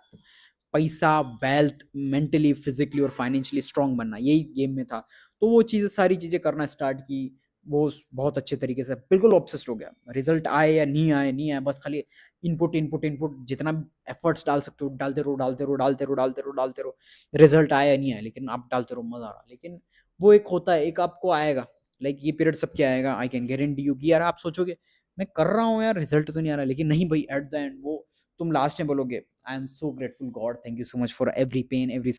पैसा, वेल्थ, मेंटली फिजिकली और फाइनेंशियली स्ट्रांग बनना, यही गेम में था। तो वो चीज़ें सारी चीज़ें करना स्टार्ट की, वो बहुत अच्छे तरीके से बिल्कुल ऑब्सेस्ड हो गया। रिजल्ट आए या नहीं आए, बस खाली इनपुट इनपुट इनपुट, जितना एफर्ट्स डाल सकते हो डालते रहो डालते रहो डालते रहो डालते रहो डालते रहो। रिजल्ट आया या नहीं आया, लेकिन आप डालते रहो, मजा आ रहा। लेकिन वो एक होता है, एक आपको आएगा, लाइक ये पीरियड सबके आएगा। आई कैन गारंटी यू कि यार आप सोचोगे मैं कर रहा हूँ यार, रिजल्ट तो नहीं आ रहा, लेकिन नहीं भाई, एट द एंड वो तुम लास्ट में बोलोगे I am so grateful God, thank you so much for every pain every